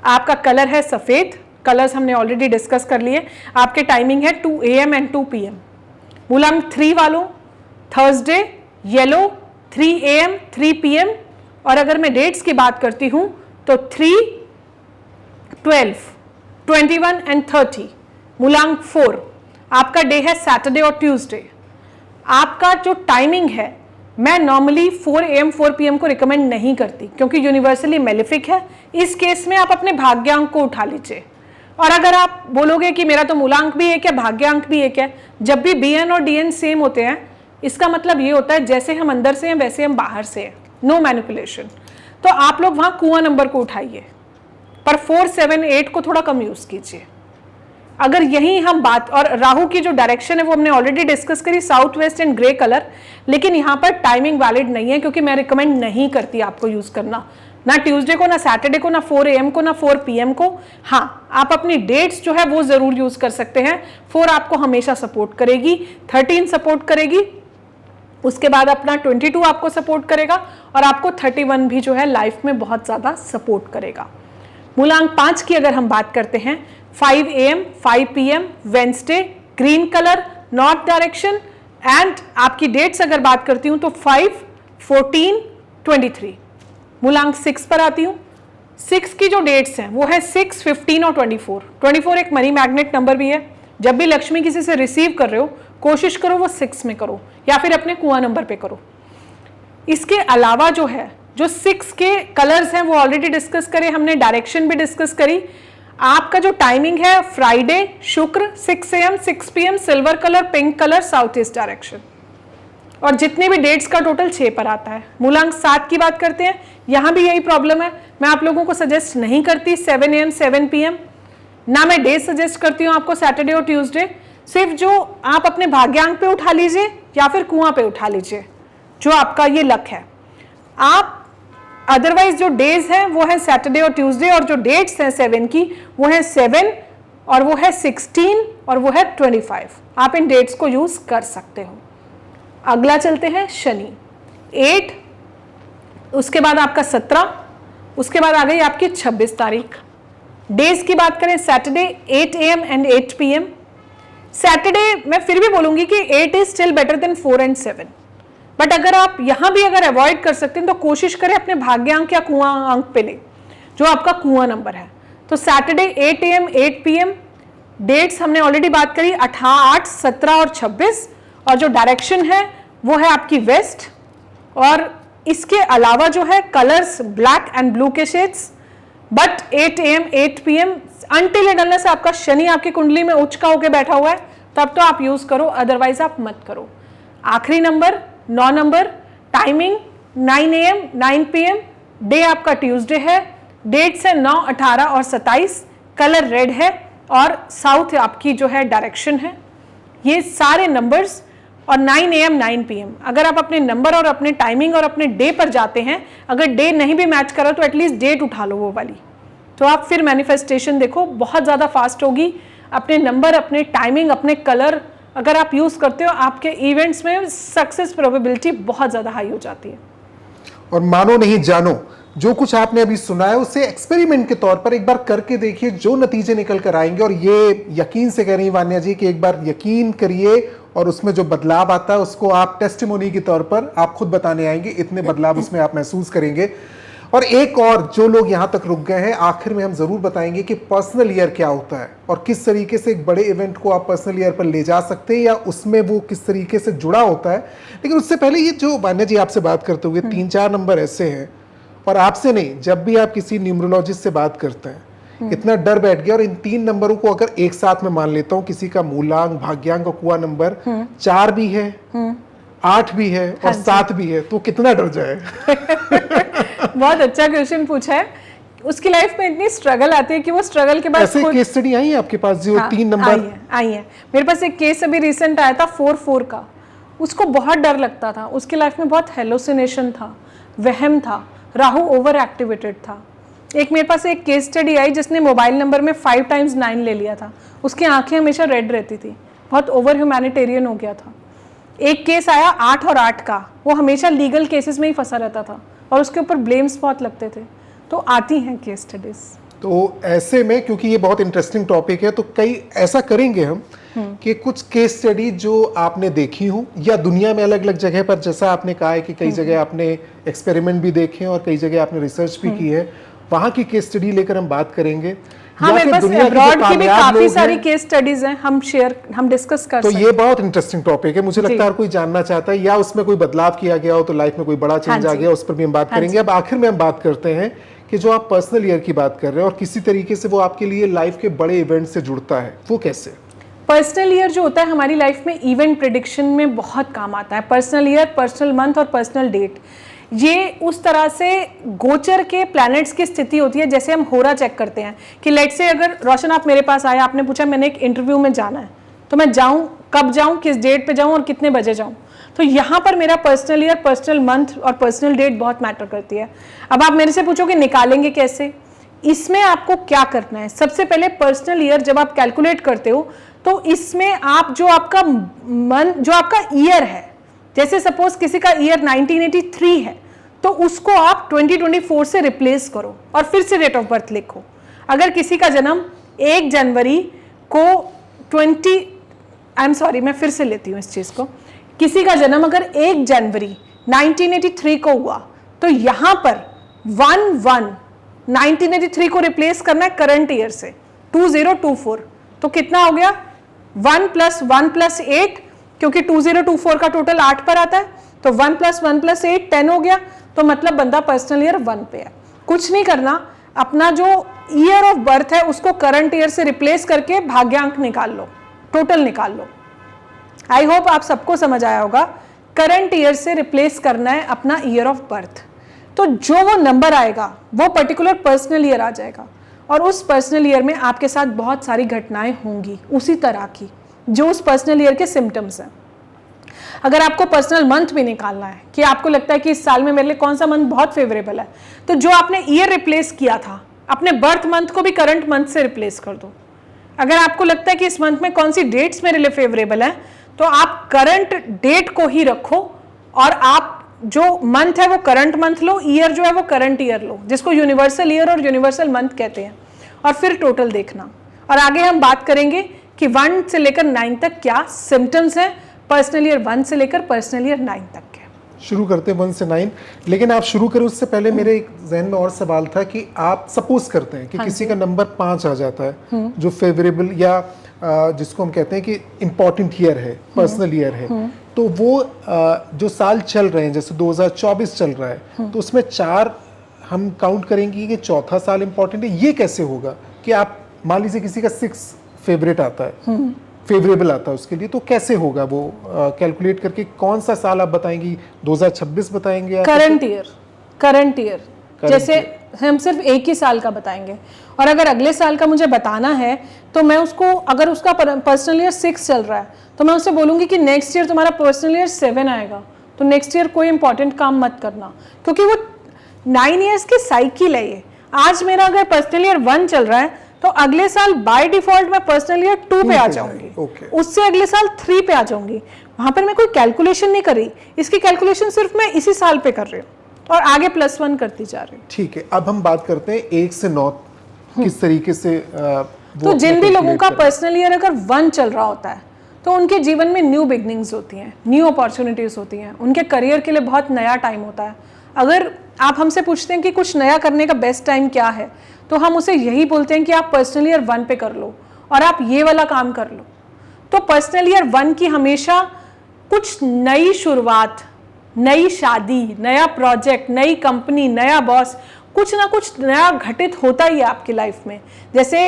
आपका कलर है सफ़ेद, कलर्स हमने ऑलरेडी डिस्कस कर लिए। आपके टाइमिंग है 2 AM एंड 2 PM। मूलांक 3 वालों, थर्सडे येलो 3 AM 3 PM। और अगर मैं डेट्स की बात करती हूं तो 3, 12, 21 एंड 30। मूलांक 4, आपका डे है सैटरडे और ट्यूसडे। आपका जो टाइमिंग है, मैं नॉर्मली 4 AM 4 PM को रिकमेंड नहीं करती, क्योंकि यूनिवर्सली मेलिफिक है। इस केस में आप अपने भाग्यांक को उठा लीजिए। और अगर आप बोलोगे कि मेरा तो मूलांक भी एक है, भाग्यांक भी एक है, जब भी BN और DN सेम होते हैं, इसका मतलब ये होता है जैसे हम अंदर से हैं वैसे हम बाहर से हैं, नो मैनिपुलेशन। तो आप लोग वहाँ कुआं नंबर को उठाइए, पर 4, 7, 8 को थोड़ा कम यूज़ कीजिए। अगर यही हम बात, और राहु की जो डायरेक्शन है वो हमने ऑलरेडी डिस्कस करी, south west and grey colour, लेकिन यहाँ पर टाइमिंग वैलिड नहीं है, क्योंकि मैं रिकमेंड नहीं करती आपको यूज़ करना, ना ट्यूसडे को, ना सैटरडे को, ना 4 AM को, ना 4 PM को। हाँ, आप अपनी डेट्स जो है वो ज़रूर यूज़ कर सकते हैं। 4 आपको हमेशा सपोर्ट करेगी, 13 सपोर्ट करेगी, उसके बाद अपना 22 आपको सपोर्ट करेगा, और आपको 31 भी जो है लाइफ में बहुत ज़्यादा सपोर्ट करेगा। मूलांक 5 की अगर हम बात करते हैं, 5 AM 5 PM Wednesday, green colour, north direction. And आपकी डेट्स अगर बात करती हूँ तो 5, 14, 23। मूलांक 6 पर आती हूँ। 6 की जो डेट्स हैं वो है 6, 15 और 24। 24 एक मनी मैग्नेट नंबर भी है। जब भी लक्ष्मी किसी से रिसीव कर रहे हो, कोशिश करो वो 6 में करो, या फिर अपने कुआं नंबर पे करो। इसके अलावा जो है, जो 6 के कलर्स हैं वो ऑलरेडी डिस्कस करे हमने, डायरेक्शन भी डिस्कस करी। आपका जो टाइमिंग है फ्राइडे शुक्र 6 AM 6 PM silver colour pink colour south east direction, और जितने भी डेट्स का टोटल 6 पर आता है। मूलांक 7 की बात करते हैं, यहां भी यही प्रॉब्लम है। मैं आप लोगों को सजेस्ट नहीं करती 7 AM 7 PM, ना मैं डे सजेस्ट करती हूँ आपको सैटरडे और ट्यूसडे। सिर्फ जो आप अपने भाग्यांक पे उठा लीजिए या फिर कुआं पे उठा लीजिए, जो आपका ये लक है। आप अदरवाइज जो डेज हैं वो है सैटरडे और ट्यूसडे, और जो डेट्स हैं 7 की वो है 7 और वो है 16 और वो है 25। आप इन डेट्स को यूज कर सकते हो। अगला चलते हैं शनि 8, उसके बाद आपका 17, उसके बाद आ गई आपकी 26 तारीख। डेज की बात करें Saturday 8 AM and 8 PM। Saturday मैं फिर भी बोलूंगी कि 8 is still better than 4 and 7, but अगर आप यहां भी अगर अवॉइड कर सकते हैं तो कोशिश करें अपने भाग्यांक या कुआं अंक पे ले, जो आपका कुआं नंबर है। तो सैटरडे 8 AM 8 PM। डेट्स हमने ऑलरेडी बात करी 8, 17 और 26, और जो डायरेक्शन है वो है आपकी वेस्ट, और इसके अलावा जो है कलर्स ब्लैक एंड ब्लू के shades. But 8 AM 8 PM until and unless आपका शनि आपकी कुंडली में उच्च का होकर बैठा हुआ है तब तो आप यूज करो, अदरवाइज आप मत करो। आखिरी number 9 number, timing 9 AM 9 PM, day आपका ट्यूसडे है, डेट्स है 9, 18 और 27, कलर रेड है, और साउथ आपकी जो है डायरेक्शन है। ये सारे नंबर्स और 9 AM 9 PM। अगर आप अपने नंबर और अपने टाइमिंग और अपने डे पर जाते हैं, अगर डे नहीं भी मैच करा तो एटलीस्ट डेट उठा लो वो वाली, तो आप फिर मैनिफेस्टेशन देखो बहुत ज़्यादा फास्ट होगी। अपने नंबर, अपने टाइमिंग, अपने कलर अगर आप यूज़ करते हो, आपके इवेंट्स में सक्सेस प्रोबेबिलिटी बहुत ज़्यादा हाई हो जाती है। और मानो नहीं जानो, जो कुछ आपने अभी सुना है उसे एक्सपेरिमेंट के तौर पर एक बार करके देखिए, जो नतीजे निकल कर आएंगे। और ये यकीन से कह रही वान्या जी कि एक बार यकीन करिए और उसमें जो बदलाव आता है उसको आप टेस्टिमोनी के तौर पर आप खुद बताने आएंगे, इतने बदलाव उसमें आप महसूस करेंगे। और एक और, जो लोग यहाँ तक रुक गए हैं, आखिर में हम जरूर बताएंगे कि पर्सनल ईयर क्या होता है और किस तरीके से एक बड़े इवेंट को आप पर्सनल ईयर पर ले जा सकते हैं या उसमें वो किस तरीके से जुड़ा होता है। लेकिन उससे पहले ये जो वान्या जी आपसे बात करते हुए 3-4 नंबर ऐसे हैं, और आपसे नहीं, जब भी आप किसी न्यूमरोलॉजिस्ट से बात करते हैं, इतना डर बैठ गया। और इन 3 नंबरों को अगर एक साथ में मान लेता हूँ, किसी का मूलांक, भाग्यांक और कुआं नंबर 4 भी है, 8 भी है और 7 भी है, तो कितना डर जाए। बहुत अच्छा क्वेश्चन पूछा है। उसकी लाइफ में इतनी स्ट्रगल आती है कि वो स्ट्रगल के बाद ऐसे केस स्टडी आई है आपके पास जो 3 नंबर आई है। मेरे पास एक केस अभी रिसेंट आया था 4-4 का। उसको बहुत डर लगता था, उसकी लाइफ में बहुत हेलोसिनेशन था, वहम था, राहु ओवर एक्टिवेटेड था। एक मेरे पास एक केस स्टडी आई जिसने मोबाइल नंबर में 5 times 9 ले लिया था, उसकी आंखें हमेशा रेड रहती थी, बहुत ओवर ह्यूमैनिटेरियन हो गया था। एक केस आया 8 और 8 का, वो हमेशा लीगल केसेस में ही फंसा रहता था और उसके ऊपर ब्लेम्स बहुत लगते थे। तो आती हैं केस स्टडीज। तो ऐसे में, क्योंकि ये बहुत इंटरेस्टिंग टॉपिक है, तो कई ऐसा करेंगे हम कि कुछ केस स्टडी जो आपने देखी हो या दुनिया में अलग अलग जगह पर, जैसा आपने कहा है कि कई जगह आपने एक्सपेरिमेंट भी देखे और कई जगह आपने रिसर्च भी की है, वहाँ की केस स्टडी लेकर हम बात करेंगे। हाँ, मेरे पास अब्रॉड की भी काफी सारी केस स्टडीज हैं, हम डिस्कस कर सकते हैं। तो ये बहुत इंटरेस्टिंग टॉपिक है, मुझे लगता है हर कोई जानना चाहता है, या उसमें कोई बदलाव किया गया हो तो लाइफ में कोई बड़ा चेंज आ गया, उस पर भी हम बात करेंगे। अब आखिर में हम बात करते हैं कि जो आप पर्सनल ईयर की बात कर रहे हैं और किसी तरीके से वो आपके लिए लाइफ के बड़े इवेंट से जुड़ता है, वो कैसे? पर्सनल ईयर जो होता है हमारी लाइफ में इवेंट प्रिडिक्शन में बहुत काम आता है। पर्सनल ईयर, पर्सनल मंथ और पर्सनल डेट, ये उस तरह से गोचर के प्लैनेट्स की स्थिति होती है जैसे हम होरा चेक करते हैं कि लेट से अगर रोशन आप मेरे पास आए, आपने पूछा मैंने एक इंटरव्यू में जाना है, तो मैं जाऊं, कब जाऊं, किस डेट पे जाऊं और कितने बजे जाऊं। तो यहाँ पर मेरा पर्सनल ईयर, पर्सनल मंथ और पर्सनल डेट बहुत मैटर करती है। अब आप मेरे से पूछोगे निकालेंगे कैसे, इसमें आपको क्या करना है। सबसे पहले पर्सनल ईयर जब आप कैलकुलेट करते हो तो इसमें आप जो आपका मंथ, जो आपका ईयर है, जैसे सपोज किसी का ईयर 1983 है तो उसको आप 2024 से रिप्लेस करो और फिर से डेट ऑफ बर्थ लिखो। अगर किसी का जन्म 1 जनवरी को मैं फिर से लेती हूँ इस चीज को, किसी का जन्म अगर 1 जनवरी 1983 को हुआ तो यहां पर 1983 को रिप्लेस करना है करंट ईयर से 2024। तो कितना हो गया 1 + 1 + 8, क्योंकि 2024 का टोटल 8 पर आता है, तो 1 + 1 + 8 10 हो गया। तो मतलब बंदा पर्सनल ईयर 1 पे है। कुछ नहीं करना, अपना जो ईयर ऑफ बर्थ है उसको करंट ईयर से रिप्लेस करके भाग्यांक निकाल लो, टोटल निकाल लो। आई होप आप सबको समझ आया होगा। करंट ईयर से रिप्लेस करना है अपना ईयर ऑफ बर्थ, तो जो वो नंबर आएगा वो पर्टिकुलर पर्सनल ईयर आ जाएगा और उस पर्सनल ईयर में आपके साथ बहुत सारी घटनाएं होंगी उसी तरह की जो उस पर्सनल ईयर के सिम्टम्स हैं। अगर आपको पर्सनल मंथ भी निकालना है कि आपको लगता है कि इस साल में मेरे लिए कौन सा मंथ बहुत फेवरेबल है, तो जो आपने ईयर रिप्लेस किया था अपने बर्थ मंथ को भी करंट मंथ से रिप्लेस कर दो। अगर आपको लगता है कि इस मंथ में कौन सी डेट्स मेरे लिए फेवरेबल है, तो आप करंट डेट को ही रखो और आप जो मंथ है वो करंट मंथ लो, ईयर जो है वो करंट ईयर लो, जिसको यूनिवर्सल ईयर और यूनिवर्सल मंथ कहते हैं, और फिर टोटल देखना। और आगे हम बात करेंगे कि 1 से लेकर 9 तक क्या सिम्टम्स हैं पर्सनल ईयर 1 से लेकर पर्सनल ईयर 9 तक के। शुरू करते हैं 1 से 9, लेकिन आप शुरू करें उससे पहले मेरे एक जहन में और सवाल था कि आप सपोज करते हैं कि किसी का नंबर 5 आ जाता है जो फेवरेबल या जिसको हम कहते हैं कि इम्पोर्टेंट ईयर है, पर्सनल ईयर है, तो वो जो साल चल रहे हैं जैसे 2024 चल रहा है तो उसमें 4 हम काउंट करेंगे कि चौथा साल इम्पोर्टेंट है। ये कैसे होगा कि आप मान लीजिए किसी का 6 फेवरेट आता है, फेवरेबल आता है उसके लिए, तो कैसे होगा वो कैलकुलेट करके कौन सा साल आप बताएंगी? 2026 बताएंगे या करंट ईयर जैसे हम सिर्फ एक ही साल का बताएंगे, और अगर अगले साल का मुझे बताना है तो मैं उसको, अगर उसका पर्सनल ईयर 6 चल रहा है तो मैं उससे बोलूंगी कि नेक्स्ट ईयर तुम्हारा पर्सनल ईयर 7 आएगा, तो नेक्स्ट ईयर कोई इंपॉर्टेंट काम मत करना, क्योंकि वो 9 ईयर्स की साइकिल है ये। आज मेरा अगर पर्सनल ईयर 1 चल रहा है तो अगले साल बाय डिफॉल्ट मैं पर्सनल ईयर 2 पे आ जाऊंगी, उससे अगले साल 3 पे आ जाऊंगी। वहां पर मैं कोई कैलकुलेशन नहीं कर रही, इसकी कैलकुलेशन सिर्फ मैं इसी साल पे कर रही हूँ और आगे +1 करती जा रही हूँ। ठीक है, अब हम बात करते हैं 1 से 9 किस तरीके से तो जिन भी लोगों का पर्सनल ईयर अगर 1 चल रहा होता है तो उनके जीवन में न्यू बिगनिंग्स होती हैं, न्यू अपॉर्चुनिटीज होती हैं, उनके करियर के लिए बहुत नया टाइम होता है। अगर आप हमसे पूछते हैं कि कुछ नया करने का बेस्ट टाइम क्या है, तो हम उसे यही बोलते हैं कि आप पर्सनल ईयर 1 पे कर लो और आप ये वाला काम कर लो। तो पर्सनल ईयर 1 की हमेशा कुछ नई शुरुआत, नई शादी, नया प्रोजेक्ट, नई कंपनी, नया बॉस, कुछ ना कुछ नया घटित होता ही है आपकी लाइफ में। जैसे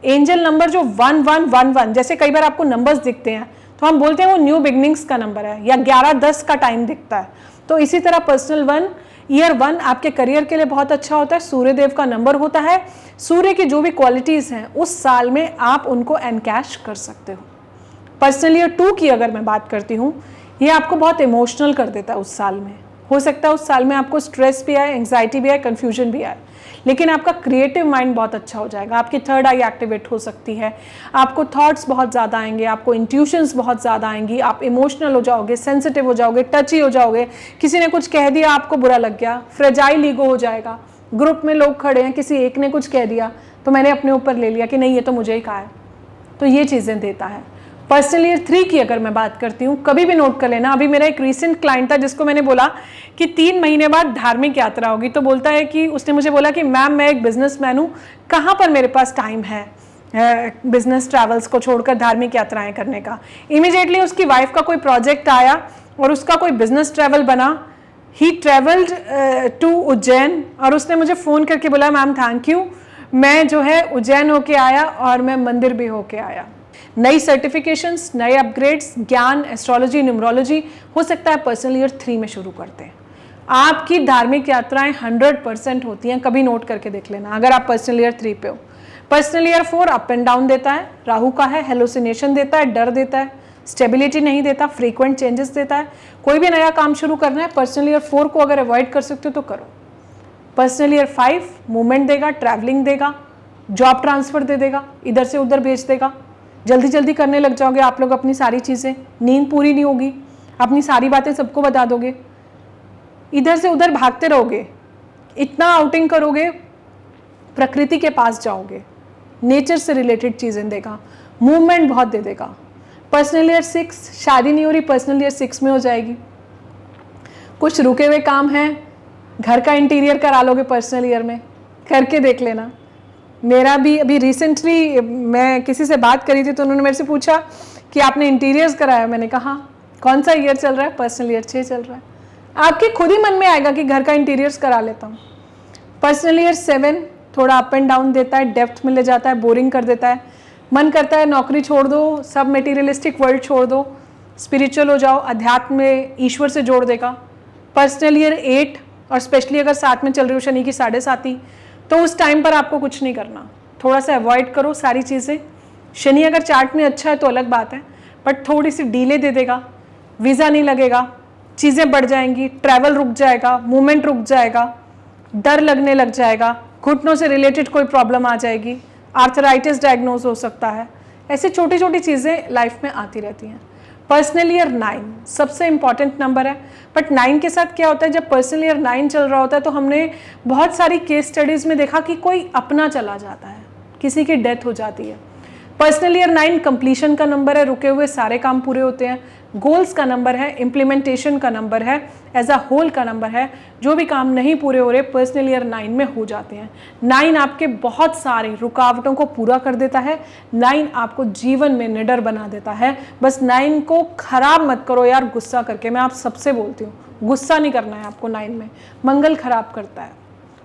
एंजल नंबर जो 1111, जैसे कई बार आपको नंबर्स दिखते हैं तो हम बोलते हैं वो न्यू बिगनिंग्स का नंबर है, या 11-10 का टाइम दिखता है। तो इसी तरह पर्सनल ईयर 1 आपके करियर के लिए बहुत अच्छा होता है। सूर्य देव का नंबर होता है, सूर्य की जो भी क्वालिटीज हैं उस साल में आप उनको एनकैश कर सकते हो। पर्सनल ईयर 2 की अगर मैं बात करती हूँ, ये आपको बहुत इमोशनल कर देता है उस साल में। हो सकता है उस साल में आपको स्ट्रेस भी आए, एंग्जाइटी भी आए, कंफ्यूजन भी आए, लेकिन आपका क्रिएटिव माइंड बहुत अच्छा हो जाएगा, आपकी थर्ड आई एक्टिवेट हो सकती है, आपको थॉट्स बहुत ज़्यादा आएंगे, आपको इंट्यूशंस बहुत ज़्यादा आएंगी, आप इमोशनल हो जाओगे, सेंसिटिव हो जाओगे, टची हो जाओगे, किसी ने कुछ कह दिया आपको बुरा लग गया, फ्रेजाइल ईगो हो जाएगा, ग्रुप में लोग खड़े हैं, किसी एक ने कुछ कह दिया तो मैंने अपने ऊपर ले लिया कि नहीं ये तो मुझे ही कहा है, तो ये चीज़ें देता है। पर्सनल ईयर 3 की अगर मैं बात करती हूँ, कभी भी नोट कर लेना, अभी मेरा एक रीसेंट क्लाइंट था जिसको मैंने बोला कि 3 महीने बाद धार्मिक यात्रा होगी, तो बोलता है कि उसने मुझे बोला कि मैम मैं एक बिजनेसमैन हूँ, कहाँ पर मेरे पास टाइम है बिजनेस ट्रैवल्स को छोड़कर धार्मिक यात्राएं करने का। इमीडिएटली उसकी वाइफ का कोई प्रोजेक्ट आया और उसका कोई बिजनेस ट्रैवल बना, ही ट्रेवल्ड टू उज्जैन, और उसने मुझे फ़ोन करके बोला मैम थैंक यू, मैं जो है उज्जैन होके आया और मैं मंदिर भी होके आया। नई सर्टिफिकेशंस, नए अपग्रेड्स, ज्ञान, एस्ट्रोलॉजी, न्यूमरोलॉजी, हो सकता है पर्सनल ईयर 3 में शुरू करते हैं। आपकी धार्मिक यात्राएं 100% होती हैं, कभी नोट करके देख लेना अगर आप पर्सनल ईयर 3 पे हो। Personal year 4 up and down देता है, राहु का है, हेलुसिनेशन देता है, डर देता है, स्टेबिलिटी नहीं देता, फ्रीक्वेंट चेंजेस देता है। कोई भी नया काम शुरू करना है, पर्सनल ईयर 4 को अगर अवॉइड कर सकते हो तो करो। पर्सनल ईयर 5 मूवमेंट देगा, ट्रैवलिंग देगा, जॉब ट्रांसफर दे देगा, इधर से उधर भेज देगा, जल्दी जल्दी करने लग जाओगे आप लोग अपनी सारी चीज़ें, नींद पूरी नहीं होगी, अपनी सारी बातें सबको बता दोगे, इधर से उधर भागते रहोगे, इतना आउटिंग करोगे, प्रकृति के पास जाओगे, नेचर से रिलेटेड चीज़ें देगा, मूवमेंट बहुत दे देगा। पर्सनल ईयर 6 शादी नहीं हो रही, पर्सनल ईयर 6 में हो जाएगी। कुछ रुके हुए काम हैं, घर का इंटीरियर करा लोगे पर्सनल ईयर में, करके देख लेना। मेरा भी अभी रिसेंटली मैं किसी से बात करी थी तो उन्होंने मेरे से पूछा कि आपने इंटीरियर्स कराया, मैंने कहा कौन सा ईयर चल रहा है, पर्सनल ईयर 6 चल रहा है। आपके खुद ही मन में आएगा कि घर का इंटीरियर्स करा लेता हूँ। पर्सनल ईयर 7 थोड़ा अप एंड डाउन देता है, डेप्थ में ले जाता है, बोरिंग कर देता है। मन करता है नौकरी छोड़ दो, सब मटेरियलिस्टिक वर्ल्ड छोड़ दो, स्पिरिचुअल हो जाओ, अध्यात्म में ईश्वर से जोड़ देगा। पर्सनल ईयर 8 और स्पेशली अगर साथ में चल रही हो शनि की 7.5, तो उस टाइम पर आपको कुछ नहीं करना, थोड़ा सा अवॉइड करो सारी चीज़ें। शनि अगर चार्ट में अच्छा है तो अलग बात है, बट थोड़ी सी डीले दे देगा, वीज़ा नहीं लगेगा, चीज़ें बढ़ जाएंगी, ट्रैवल रुक जाएगा, मूवमेंट रुक जाएगा, डर लगने लग जाएगा, घुटनों से रिलेटेड कोई प्रॉब्लम आ जाएगी, आर्थराइटिस डायग्नोज हो सकता है। ऐसी छोटी छोटी चीज़ें लाइफ में आती रहती हैं। पर्सनल ईयर 9 सबसे इंपॉर्टेंट नंबर है, बट 9 के साथ क्या होता है, जब पर्सनल ईयर 9 चल रहा होता है तो हमने बहुत सारी केस स्टडीज़ में देखा कि कोई अपना चला जाता है, किसी की डेथ हो जाती है। पर्सनल ईयर 9 कंप्लीशन का नंबर है, रुके हुए सारे काम पूरे होते हैं, गोल्स का नंबर है, इम्प्लीमेंटेशन का नंबर है, एज अ होल का नंबर है। जो भी काम नहीं पूरे हो रहे पर्सनल ईयर 9 में हो जाते हैं। 9 आपके बहुत सारी रुकावटों को पूरा कर देता है, 9 आपको जीवन में निडर बना देता है। बस 9 को खराब मत करो यार गुस्सा करके, मैं आप सबसे बोलती हूँ, गुस्सा नहीं करना है आपको 9 में, मंगल खराब करता है।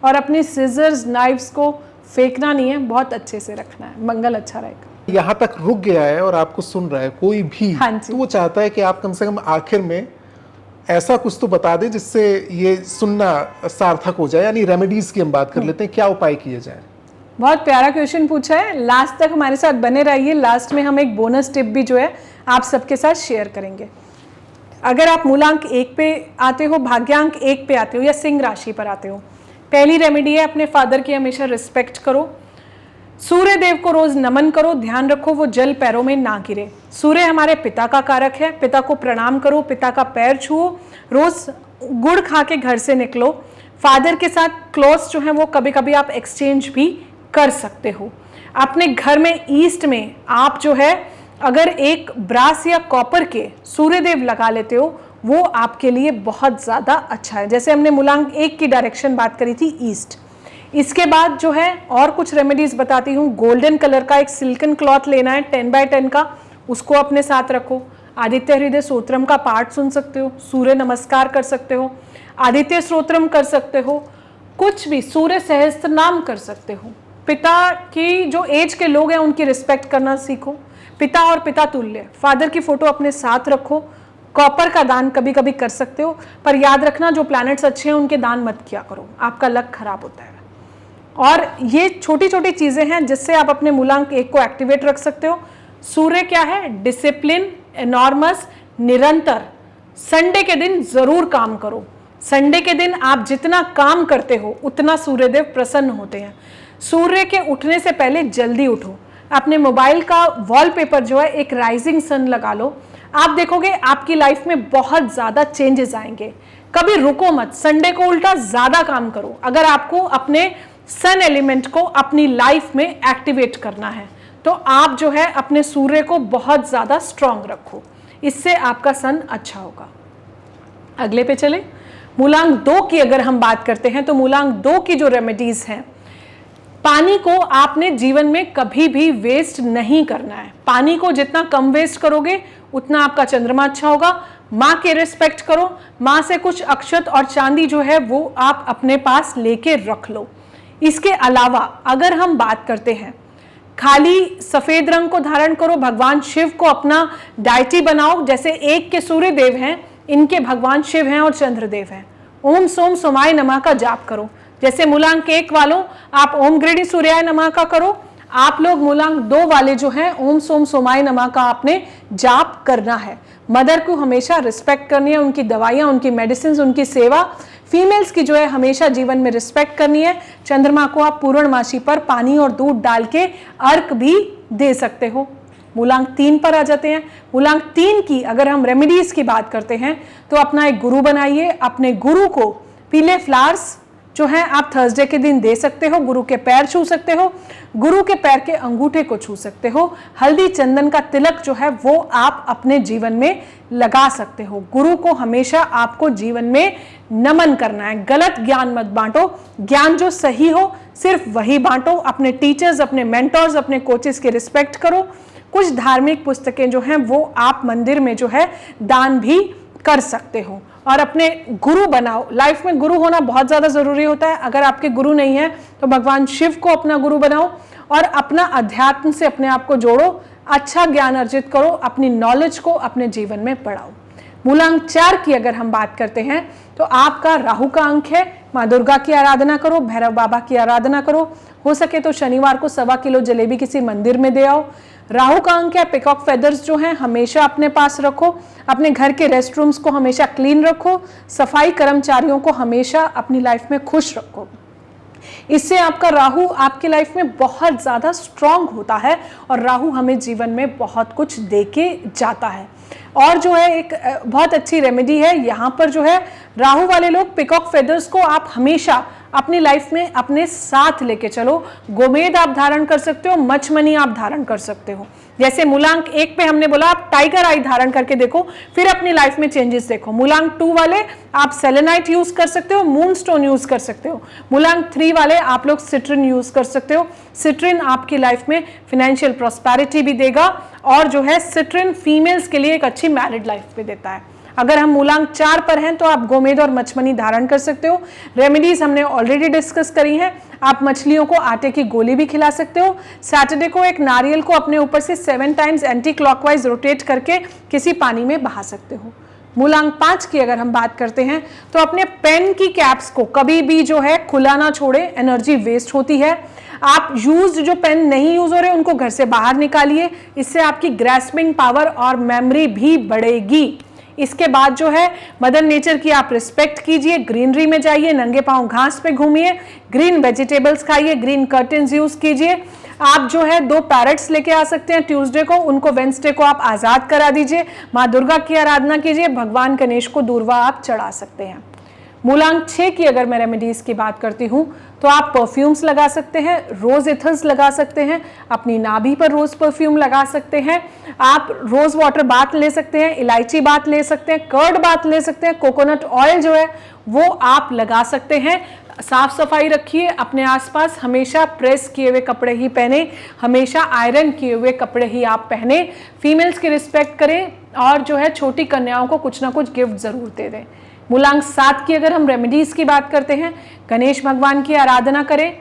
और अपनी सीजर्स नाइफ्स को फेंकना नहीं है, बहुत अच्छे से रखना है, मंगल अच्छा रहेगा। यहाँ तक रुक गया है और आपको सुन रहा है कोई भी, हाँ जी। तो वो चाहता है कि आप कम से कम आखिर में ऐसा कुछ तो बता दें जिससे ये सुनना सार्थक हो जाए। यानी रेमेडीज की हम बात कर लेते हैं, क्या उपाय किए जाए। बहुत प्यारा क्वेश्चन पूछा है, लास्ट तक हमारे साथ बने रहिए। लास्ट में हम एक बोनस टिप भी जो है आप सबके साथ शेयर करेंगे। अगर आप मूलांक 1 पे आते हो, भाग्यांक 1 पे आते हो या सिंह राशि पर आते हो, पहली रेमेडी है अपने फादर की हमेशा रिस्पेक्ट करो, सूर्य देव को रोज नमन करो, ध्यान रखो वो जल पैरों में ना गिरे। सूर्य हमारे पिता का कारक है, पिता को प्रणाम करो, पिता का पैर छुओ, रोज गुड़ खा के घर से निकलो। फादर के साथ क्लोथ्स जो हैं वो कभी कभी आप एक्सचेंज भी कर सकते हो। अपने घर में ईस्ट में आप जो है अगर एक ब्रास या कॉपर के सूर्य देव लगा लेते हो, वो आपके लिए बहुत ज़्यादा अच्छा है। जैसे हमने मूलांक 1 की डायरेक्शन बात करी थी ईस्ट। इसके बाद जो है और कुछ रेमेडीज बताती हूँ। गोल्डन कलर का एक सिल्कन क्लॉथ लेना है 10x10 का, उसको अपने साथ रखो। आदित्य हृदय स्तोत्रम का पाठ सुन सकते हो, सूर्य नमस्कार कर सकते हो, आदित्य स्तोत्रम कर सकते हो, कुछ भी सूर्य सहस्त्र नाम कर सकते हो। पिता की जो एज के लोग हैं उनकी रिस्पेक्ट करना सीखो। पिता और पिता तुल्य फादर की फोटो अपने साथ रखो। कॉपर का दान कभी कभी कर सकते हो, पर याद रखना जो प्लैनेट्स अच्छे हैं उनके दान मत किया करो, आपका लक खराब होता है। और ये छोटी छोटी चीजें हैं जिससे आप अपने मूलांक 1 को एक्टिवेट रख सकते हो। सूर्य क्या है? डिसिप्लिन, एनॉर्मस, निरंतर। संडे के दिन जरूर काम करो। संडे के दिन आप जितना काम करते हो उतना सूर्यदेव प्रसन्न होते हैं। सूर्य के उठने से पहले जल्दी उठो। अपने मोबाइल का वॉलपेपर जो है एक राइजिंग सन लगा लो, आप देखोगे आपकी लाइफ में बहुत ज्यादा चेंजेस आएंगे। कभी रुको मत, संडे को उल्टा ज्यादा काम करो अगर आपको अपने सन एलिमेंट को अपनी लाइफ में एक्टिवेट करना है। तो आप जो है अपने सूर्य को बहुत ज्यादा स्ट्रांग रखो, इससे आपका सन अच्छा होगा। अगले पे चले, मूलांक 2 की अगर हम बात करते हैं तो मूलांक 2 की जो रेमेडीज हैं, पानी को आपने जीवन में कभी भी वेस्ट नहीं करना है। पानी को जितना कम वेस्ट करोगे उतना आपका चंद्रमा अच्छा होगा। माँ के रिस्पेक्ट करो, माँ से कुछ अक्षत और चांदी जो है वो आप अपने पास लेके रख लो। इसके अलावा अगर हम बात करते हैं, खाली सफेद रंग को धारण करो, भगवान शिव को अपना डायटी बनाओ। जैसे 1 के सूर्य देव हैं, इनके भगवान शिव हैं और चंद्रदेव हैं। ओम सोम सोमाय नमः का जाप करो। जैसे मूलांक 1 वालों आप ओम गृणी सूर्याय नमः का करो, आप लोग मूलांक 2 वाले जो हैं ओम सोम सोमाय नमः का आपने जाप करना है। मदर को हमेशा रिस्पेक्ट करनी है, उनकी दवाइयाँ, उनकी मेडिसिन, उनकी सेवा। फीमेल्स की जो है हमेशा जीवन में रिस्पेक्ट करनी है। चंद्रमा को आप पूर्णमासी पर पानी और दूध डाल के अर्क भी दे सकते हो। मूलांक 3 पर आ जाते हैं। मूलांक 3 की अगर हम रेमेडीज की बात करते हैं तो अपना एक गुरु बनाइए। अपने गुरु को पीले फ्लावर्स जो है आप थर्सडे के दिन दे सकते हो। गुरु के पैर छू सकते हो, गुरु के पैर के अंगूठे को छू सकते हो। हल्दी चंदन का तिलक जो है वो आप अपने जीवन में लगा सकते हो। गुरु को हमेशा आपको जीवन में नमन करना है। गलत ज्ञान मत बांटो, ज्ञान जो सही हो सिर्फ वही बांटो। अपने टीचर्स, अपने मेंटर्स, अपने कोचेस की रिस्पेक्ट करो। कुछ धार्मिक पुस्तकें जो हैं वो आप मंदिर में जो है दान भी कर सकते हो। और अपने गुरु बनाओ। लाइफ में गुरु होना बहुत ज़्यादा ज़रूरी होता है। अगर आपके गुरु नहीं है तो भगवान शिव को अपना गुरु बनाओ और अपना अध्यात्म से अपने आप को जोड़ो, अच्छा ज्ञान अर्जित करो, अपनी नॉलेज को अपने जीवन में बढ़ाओ। मूलांक 4 की अगर हम बात करते हैं तो आपका राहु का अंक है। माँ दुर्गा की आराधना करो, भैरव बाबा की आराधना करो, हो सके तो शनिवार को 1.25 किलो जलेबी किसी मंदिर में दे आओ। राहु का अंक है पिकॉक फेदर्स जो हैं हमेशा अपने पास रखो, अपने घर के रेस्ट रूम्स को हमेशा क्लीन रखो, सफाई कर्मचारियों को हमेशा अपनी लाइफ में खुश रखो। इससे आपका राहु आपकी लाइफ में बहुत ज़्यादा स्ट्रांग होता है और राहु हमें जीवन में बहुत कुछ दे के जाता है। और जो है एक बहुत अच्छी रेमेडी है यहाँ पर जो है, राहु वाले लोग पिकॉक फेदर्स को आप हमेशा अपनी लाइफ में अपने साथ लेके चलो। गोमेद आप धारण कर सकते हो, मचमनी आप धारण कर सकते हो। जैसे मूलांक 1 पे हमने बोला आप टाइगर आई धारण करके देखो, फिर अपनी लाइफ में चेंजेस देखो। मूलांक 2 वाले आप सेलेनाइट यूज कर सकते हो, मून स्टोन यूज कर सकते हो। मूलांक 3 वाले आप लोग सिट्रिन यूज कर सकते हो। सिट्रिन आपकी लाइफ में फाइनेंशियल प्रॉस्पेरिटी भी देगा और जो है सिट्रिन फीमेल्स के लिए एक अच्छी मैरिड लाइफ भी देता है। अगर हम मूलांक 4 पर हैं तो आप गोमेद और मचमनी धारण कर सकते हो। रेमेडीज हमने ऑलरेडी डिस्कस करी हैं। आप मछलियों को आटे की गोली भी खिला सकते हो। सैटरडे को एक नारियल को अपने ऊपर से 7 टाइम्स एंटी क्लॉकवाइज रोटेट करके किसी पानी में बहा सकते हो। मूलांक 5 की अगर हम बात करते हैं तो अपने पेन की कैप्स को कभी भी जो है खुला ना छोड़े, एनर्जी वेस्ट होती है। आप यूज्ड जो पेन नहीं यूज हो रहे उनको घर से बाहर निकालिए, इससे आपकी ग्रैस्पिंग पावर और मेमोरी भी बढ़ेगी। इसके बाद जो है मदर नेचर की आप रिस्पेक्ट कीजिए, ग्रीनरी में जाइए, नंगे पांव घास पे घूमिए, ग्रीन वेजिटेबल्स खाइए, ग्रीन कर्टन्स यूज कीजिए। आप जो है 2 पैरट्स लेके आ सकते हैं ट्यूसडे को, उनको वेंसडे को आप आजाद करा दीजिए। माँ दुर्गा की आराधना कीजिए, भगवान गणेश को दूर्वा आप चढ़ा सकते हैं। मूलांक 6 की अगर मैं रेमेडीज की बात करती हूँ तो आप परफ्यूम्स लगा सकते हैं, रोज इथर्स लगा सकते हैं, अपनी नाभि पर रोज परफ्यूम लगा सकते हैं, आप रोज वाटर बाथ ले सकते हैं, इलायची बाथ ले सकते हैं, कर्ड बाथ ले सकते हैं, कोकोनट ऑयल जो है वो आप लगा सकते हैं। साफ सफाई रखिए अपने आसपास, हमेशा प्रेस किए हुए कपड़े ही पहने, हमेशा आयरन किए हुए कपड़े ही आप पहने, फीमेल्स की रिस्पेक्ट करें और जो है छोटी कन्याओं को कुछ ना कुछ गिफ्ट जरूर दे दें। मूलांक 7 की अगर हम रेमेडीज की बात करते हैं, गणेश भगवान की आराधना करें,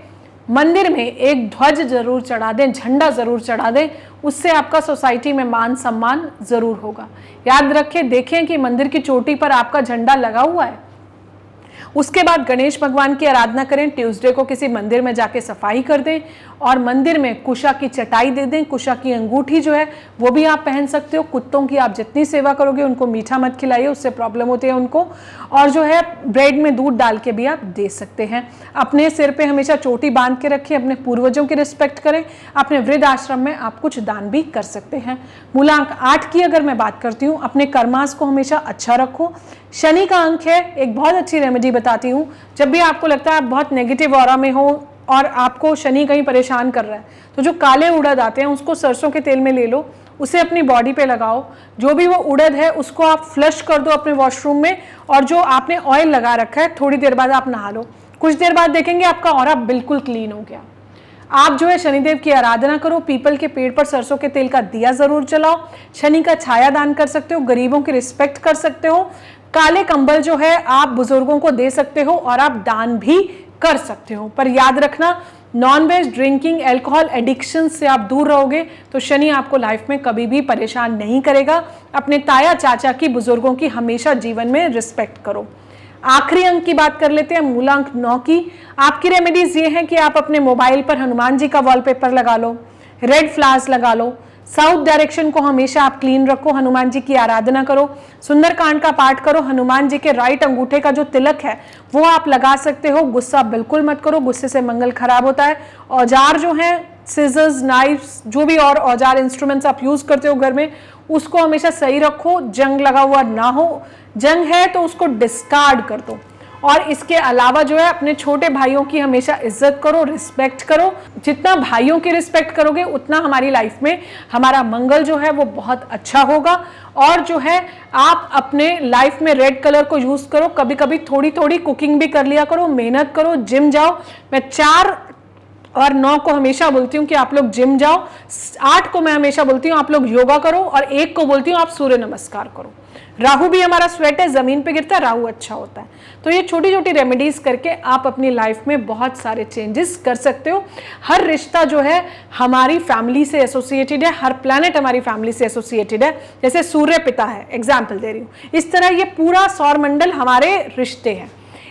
मंदिर में एक ध्वज जरूर चढ़ा दें, झंडा जरूर चढ़ा दें, उससे आपका सोसाइटी में मान सम्मान जरूर होगा। याद रखें, देखें कि मंदिर की चोटी पर आपका झंडा लगा हुआ है। उसके बाद गणेश भगवान की आराधना करें, ट्यूसडे को किसी मंदिर में जाके सफाई कर दें और मंदिर में कुशा की चटाई दे दें, कुशा की अंगूठी जो है वो भी आप पहन सकते हो। कुत्तों की आप जितनी सेवा करोगे उनको मीठा मत खिलाइए, उससे प्रॉब्लम होती है उनको। और जो है ब्रेड में दूध डाल के भी आप दे सकते हैं। अपने सिर पे हमेशा चोटी बांध के रखें, अपने पूर्वजों की रिस्पेक्ट करें, अपने वृद्ध आश्रम में आप कुछ दान भी कर सकते हैं। मूलांक 8 की अगर मैं बात करती हूँ, अपने कर्मास को हमेशा अच्छा रखो। शनि का अंक है, एक बहुत अच्छी रेमेडी बताती हूँ। जब भी आपको लगता है आप बहुत नेगेटिव ऑरा में हो और आपको शनि कहीं परेशान कर रहा है, तो जो काले उड़द आते हैं उसको सरसों के तेल में ले लो, उसे अपनी बॉडी पे लगाओ। जो भी वो उड़द है उसको आप फ्लश कर दो अपने वॉशरूम में, और जो आपने ऑयल लगा रखा है थोड़ी देर बाद आप नहा लो। कुछ देर बाद देखेंगे आपका ऑरा बिल्कुल क्लीन हो गया। आप जो है शनिदेव की आराधना करो, पीपल के पेड़ पर सरसों के तेल का दिया जरूर जलाओ, शनि का छाया दान कर सकते हो, गरीबों की रिस्पेक्ट कर सकते हो, काले कंबल जो है आप बुजुर्गों को दे सकते हो और आप दान भी कर सकते हो। पर याद रखना, नॉनवेज, ड्रिंकिंग, अल्कोहल एडिक्शन से आप दूर रहोगे तो शनि आपको लाइफ में कभी भी परेशान नहीं करेगा। अपने ताया चाचा की, बुजुर्गों की हमेशा जीवन में रिस्पेक्ट करो। आखिरी अंक की बात कर लेते हैं, मूलांक 9 की। आपकी रेमेडीज ये हैं कि आप अपने मोबाइल पर हनुमान जी का वॉलपेपर लगा लो, रेड फ्लावर्स लगा लो, साउथ डायरेक्शन को हमेशा आप क्लीन रखो, हनुमान जी की आराधना करो, सुंदरकांड का पाठ करो, हनुमान जी के राइट अंगूठे का जो तिलक है वो आप लगा सकते हो। गुस्सा बिल्कुल मत करो, गुस्से से मंगल खराब होता है। औजार जो हैं, सिजर्स, नाइफ्स, जो भी और औजार इंस्ट्रूमेंट्स आप यूज करते हो घर में, उसको हमेशा सही रखो, जंग लगा हुआ ना हो। जंग है तो उसको डिस्कार्ड कर दो। और इसके अलावा जो है अपने छोटे भाइयों की हमेशा इज्जत करो, रिस्पेक्ट करो। जितना भाइयों की रिस्पेक्ट करोगे उतना हमारी लाइफ में हमारा मंगल जो है वो बहुत अच्छा होगा। और जो है आप अपने लाइफ में रेड कलर को यूज करो, कभी कभी थोड़ी थोड़ी कुकिंग भी कर लिया करो, मेहनत करो, जिम जाओ। मैं 4 और 9 को हमेशा बोलती हूँ कि आप लोग जिम जाओ, 8 को मैं हमेशा बोलती हूँ आप लोग योगा करो, और 1 को बोलती हूँ आप सूर्य नमस्कार करो। राहु भी हमारा स्वेट है, जमीन पे गिरता है, राहु अच्छा होता है। तो ये छोटी छोटी रेमेडीज करके आप अपनी लाइफ में बहुत सारे चेंजेस कर सकते हो। हर रिश्ता जो है हमारी फैमिली से एसोसिएटेड है, हर प्लैनेट हमारी फैमिली से एसोसिएटेड है। जैसे सूर्य पिता है, एग्जाम्पल दे रही हूँ, इस तरह ये पूरा सौर मंडल हमारे रिश्ते हैं।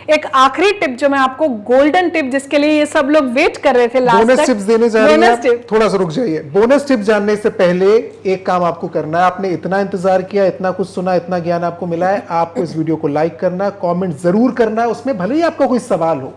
एक आखिरी टिप जो मैं आपको, गोल्डन टिप जिसके लिए ये सब लोग वेट कर रहे थे लास्ट तक, बोनस टिप्स देने जा रही हैं। थोड़ा सा रुक जाइए। बोनस टिप जानने से पहले एक काम आपको करना है। आपने इतना इंतजार किया, इतना कुछ सुना, इतना ज्ञान आपको मिला है, आपको इस वीडियो को लाइक करना है, कमेंट जरूर करना है। उसमें भले ही आपका कोई सवाल हो,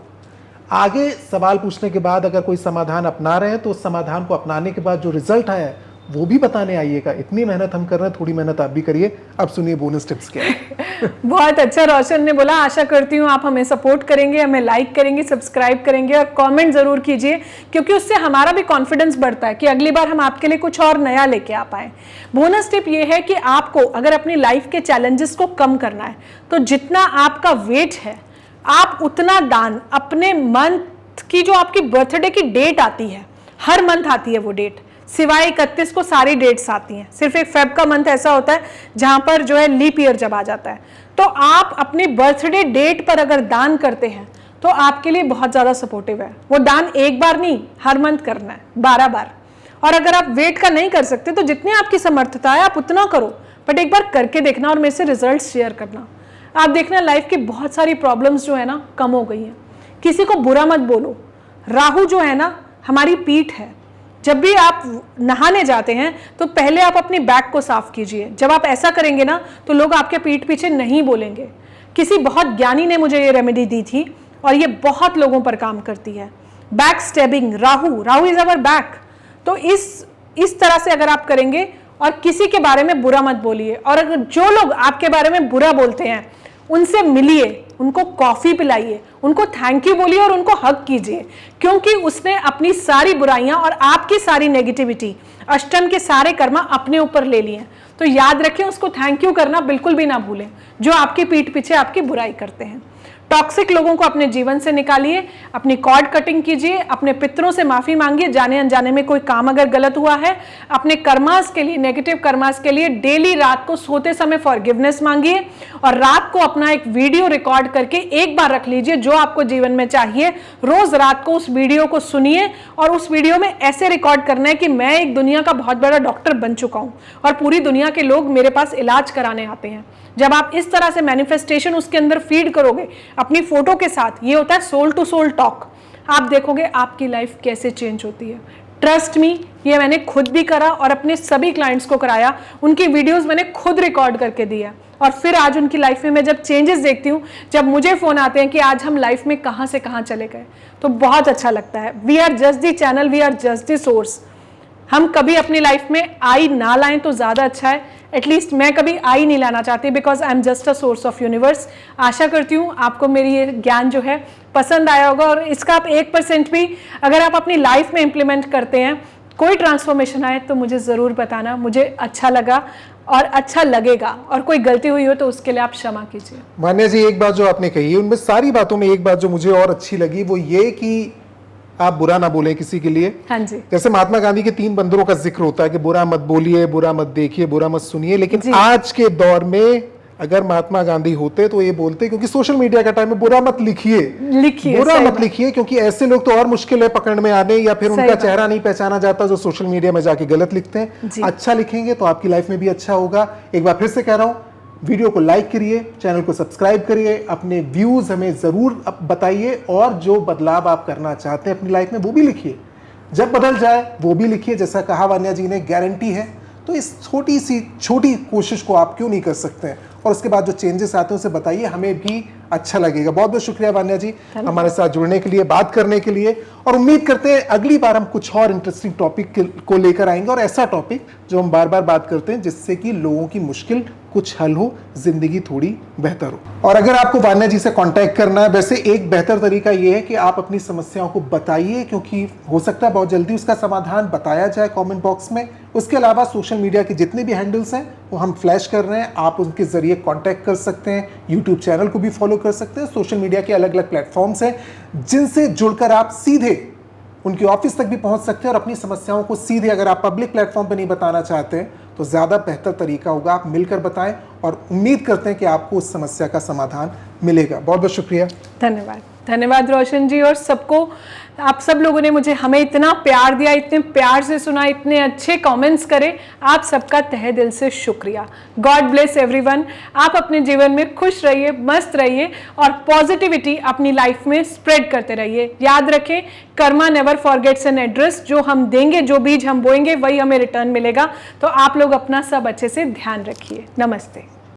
आगे सवाल पूछने के बाद अगर कोई समाधान अपना रहे हैं तो उस समाधान को अपनाने के बाद जो रिजल्ट आया है वो भी बताने आइएगा। इतनी मेहनत हम कर रहे हैं, थोड़ी मेहनत आप भी करिए। अब सुनिए बोनस टिप्स क्या है। बहुत अच्छा रोशन ने बोला, आशा करती हूँ आप हमें सपोर्ट करेंगे, हमें लाइक करेंगे, सब्सक्राइब करेंगे और कमेंट जरूर कीजिए, क्योंकि उससे हमारा भी कॉन्फिडेंस बढ़ता है कि अगली बार हम आपके लिए कुछ और नया लेके आ पाए। बोनस टिप ये है कि आपको अगर अपनी लाइफ के चैलेंजेस को कम करना है तो जितना आपका वेट है आप उतना दान अपने मंथ की, जो आपकी बर्थडे की डेट आती है, हर मंथ आती है वो डेट, सिवाय 31 को सारी डेट्स आती हैं, सिर्फ एक फेब का मंथ ऐसा होता है जहां पर जो है लीप ईयर जब आ जाता है। तो आप अपनी बर्थडे डेट पर अगर दान करते हैं तो आपके लिए बहुत ज़्यादा सपोर्टिव है। वो दान एक बार नहीं, हर मंथ करना है, 12 बार। और अगर आप वेट का नहीं कर सकते तो जितनी आपकी समर्थता है आप उतना करो, बट एक बार करके देखना और मेरे से रिजल्ट शेयर करना। आप देखना लाइफ की बहुत सारी प्रॉब्लम्स जो है ना कम हो गई हैं। किसी को बुरा मत बोलो। राहु जो है ना हमारी पीठ है। जब भी आप नहाने जाते हैं तो पहले आप अपनी बैक को साफ कीजिए। जब आप ऐसा करेंगे ना तो लोग आपके पीठ पीछे नहीं बोलेंगे। किसी बहुत ज्ञानी ने मुझे ये रेमेडी दी थी और ये बहुत लोगों पर काम करती है। Back stabbing, Rahu is our back. तो इस तरह से अगर आप करेंगे और किसी के बारे में बुरा मत बोलिए, और अगर जो लोग आपके बारे में बुरा बोलते हैं उनसे मिलिए, उनको कॉफी पिलाइए, उनको थैंक यू बोलिए और उनको हग कीजिए, क्योंकि उसने अपनी सारी बुराइयां और आपकी सारी नेगेटिविटी, अष्टम के सारे कर्मा अपने ऊपर ले लिए। तो याद रखें, उसको थैंक यू करना बिल्कुल भी ना भूलें जो आपकी पीठ पीछे आपकी बुराई करते हैं। टॉक्सिक लोगों को अपने जीवन से निकालिए, अपनी कॉर्ड कटिंग कीजिए, अपने पितरों से माफी मांगिए, जाने अनजाने में कोई काम अगर गलत हुआ है। अपने कर्मास के लिए, नेगेटिव कर्मास के लिए डेली रात को सोते समय फॉरगिवनेस मांगिए, और रात को अपना एक वीडियो रिकॉर्ड करके एक बार रख लीजिए जो आपको जीवन में चाहिए। रोज रात को उस वीडियो को सुनिए और उस वीडियो में ऐसे रिकॉर्ड करना है कि मैं एक दुनिया का बहुत बड़ा डॉक्टर बन चुका हूं और पूरी दुनिया के लोग मेरे पास इलाज कराने आते हैं। जब आप इस तरह से मैनिफेस्टेशन उसके अंदर फीड करोगे अपनी फोटो के साथ, ये होता है सोल टू सोल टॉक, आप देखोगे आपकी लाइफ कैसे चेंज होती है। ट्रस्ट मी, ये मैंने खुद भी करा और अपने सभी क्लाइंट्स को कराया। उनकी वीडियोस मैंने खुद रिकॉर्ड करके दिया और फिर आज उनकी लाइफ में मैं जब चेंजेस देखती हूँ, जब मुझे फोन आते हैं कि आज हम लाइफ में कहाँ से कहाँ चले गए, तो बहुत अच्छा लगता है। We are just the channel, we are just the source. हम कभी अपनी लाइफ में आई ना लाएं तो ज़्यादा अच्छा है। एटलीस्ट मैं कभी आई नहीं लाना चाहती, because I am just a source of universe. आशा करती हूँ आपको मेरी ये ज्ञान जो है पसंद आया होगा, और इसका आप 1% भी अगर आप अपनी लाइफ में इम्प्लीमेंट करते हैं, कोई ट्रांसफॉर्मेशन आए तो मुझे ज़रूर बताना। मुझे अच्छा लगा और अच्छा लगेगा, और कोई गलती हुई हो तो उसके लिए आप क्षमा कीजिए। मान्या जी, एक बात जो आपने कही, उनमें सारी बातों में एक बात जो मुझे और अच्छी लगी वो ये कि आप बुरा ना बोले किसी के लिए। हाँ जी। जैसे महात्मा गांधी के 3 बंदरों का जिक्र होता है कि बुरा मत बोलिए, बुरा मत देखिए, बुरा मत सुनिए, लेकिन आज के दौर में अगर महात्मा गांधी होते तो ये बोलते, क्योंकि सोशल मीडिया का टाइम है, बुरा मत लिखिए, बुरा मत लिखिए, क्योंकि ऐसे लोग तो और मुश्किल है पकड़ में आने, या फिर उनका चेहरा नहीं पहचाना जाता जो सोशल मीडिया में जाके गलत लिखते हैं। अच्छा लिखेंगे तो आपकी लाइफ में भी अच्छा होगा। एक बार फिर से कह रहा हूं, वीडियो को लाइक करिए, चैनल को सब्सक्राइब करिए, अपने व्यूज हमें जरूर बताइए, और जो बदलाव आप करना चाहते हैं अपनी लाइफ में वो भी लिखिए। जब बदल जाए वो भी लिखिए, जैसा कहा वान्या जी ने, गारंटी है। तो इस छोटी कोशिश को आप क्यों नहीं कर सकते हैं, और उसके बाद जो चेंजेस आते हैं उसे बताइए, हमें भी अच्छा लगेगा। बहुत बहुत शुक्रिया वान्या जी हमारे साथ जुड़ने के लिए, बात करने के लिए, और उम्मीद करते हैं अगली बार हम कुछ और इंटरेस्टिंग टॉपिक को लेकर आएंगे, और ऐसा टॉपिक जो हम बार बार बात करते हैं जिससे कि लोगों की मुश्किल कुछ हल हो, जिंदगी थोड़ी बेहतर हो। और अगर आपको वान्या जी से कांटेक्ट करना है, वैसे एक बेहतर तरीका यह है कि आप अपनी समस्याओं को बताइए, क्योंकि हो सकता है बहुत जल्दी उसका समाधान बताया जाए कमेंट बॉक्स में। उसके अलावा सोशल मीडिया के जितने भी हैंडल्स हैं वो हम फ्लैश कर रहे हैं, आप उनके जरिए कांटेक्ट कर सकते हैं। यूट्यूब चैनल को भी फॉलो कर सकते हैं। सोशल मीडिया के अलग अलग प्लेटफॉर्म्स हैं जिनसे जुड़कर आप सीधे उनकी ऑफिस तक भी पहुंच सकते हैं और अपनी समस्याओं को सीधे, अगर आप पब्लिक प्लेटफॉर्म पे नहीं बताना चाहते हैं तो ज़्यादा बेहतर तरीका होगा आप मिलकर बताएं, और उम्मीद करते हैं कि आपको उस समस्या का समाधान मिलेगा। बहुत बहुत शुक्रिया। धन्यवाद, धन्यवाद रोशन जी, और सबको, आप सब लोगों ने हमें इतना प्यार दिया, इतने प्यार से सुना, इतने अच्छे कमेंट्स करे, आप सबका तहे दिल से शुक्रिया। God bless everyone. आप अपने जीवन में खुश रहिए, मस्त रहिए और पॉजिटिविटी अपनी लाइफ में स्प्रेड करते रहिए। याद रखें, Karma never forgets an address. जो हम देंगे, जो बीज हम बोएंगे, वही हमें रिटर्न मिलेगा। तो आप लोग अपना सब अच्छे से ध्यान रखिए। नमस्ते।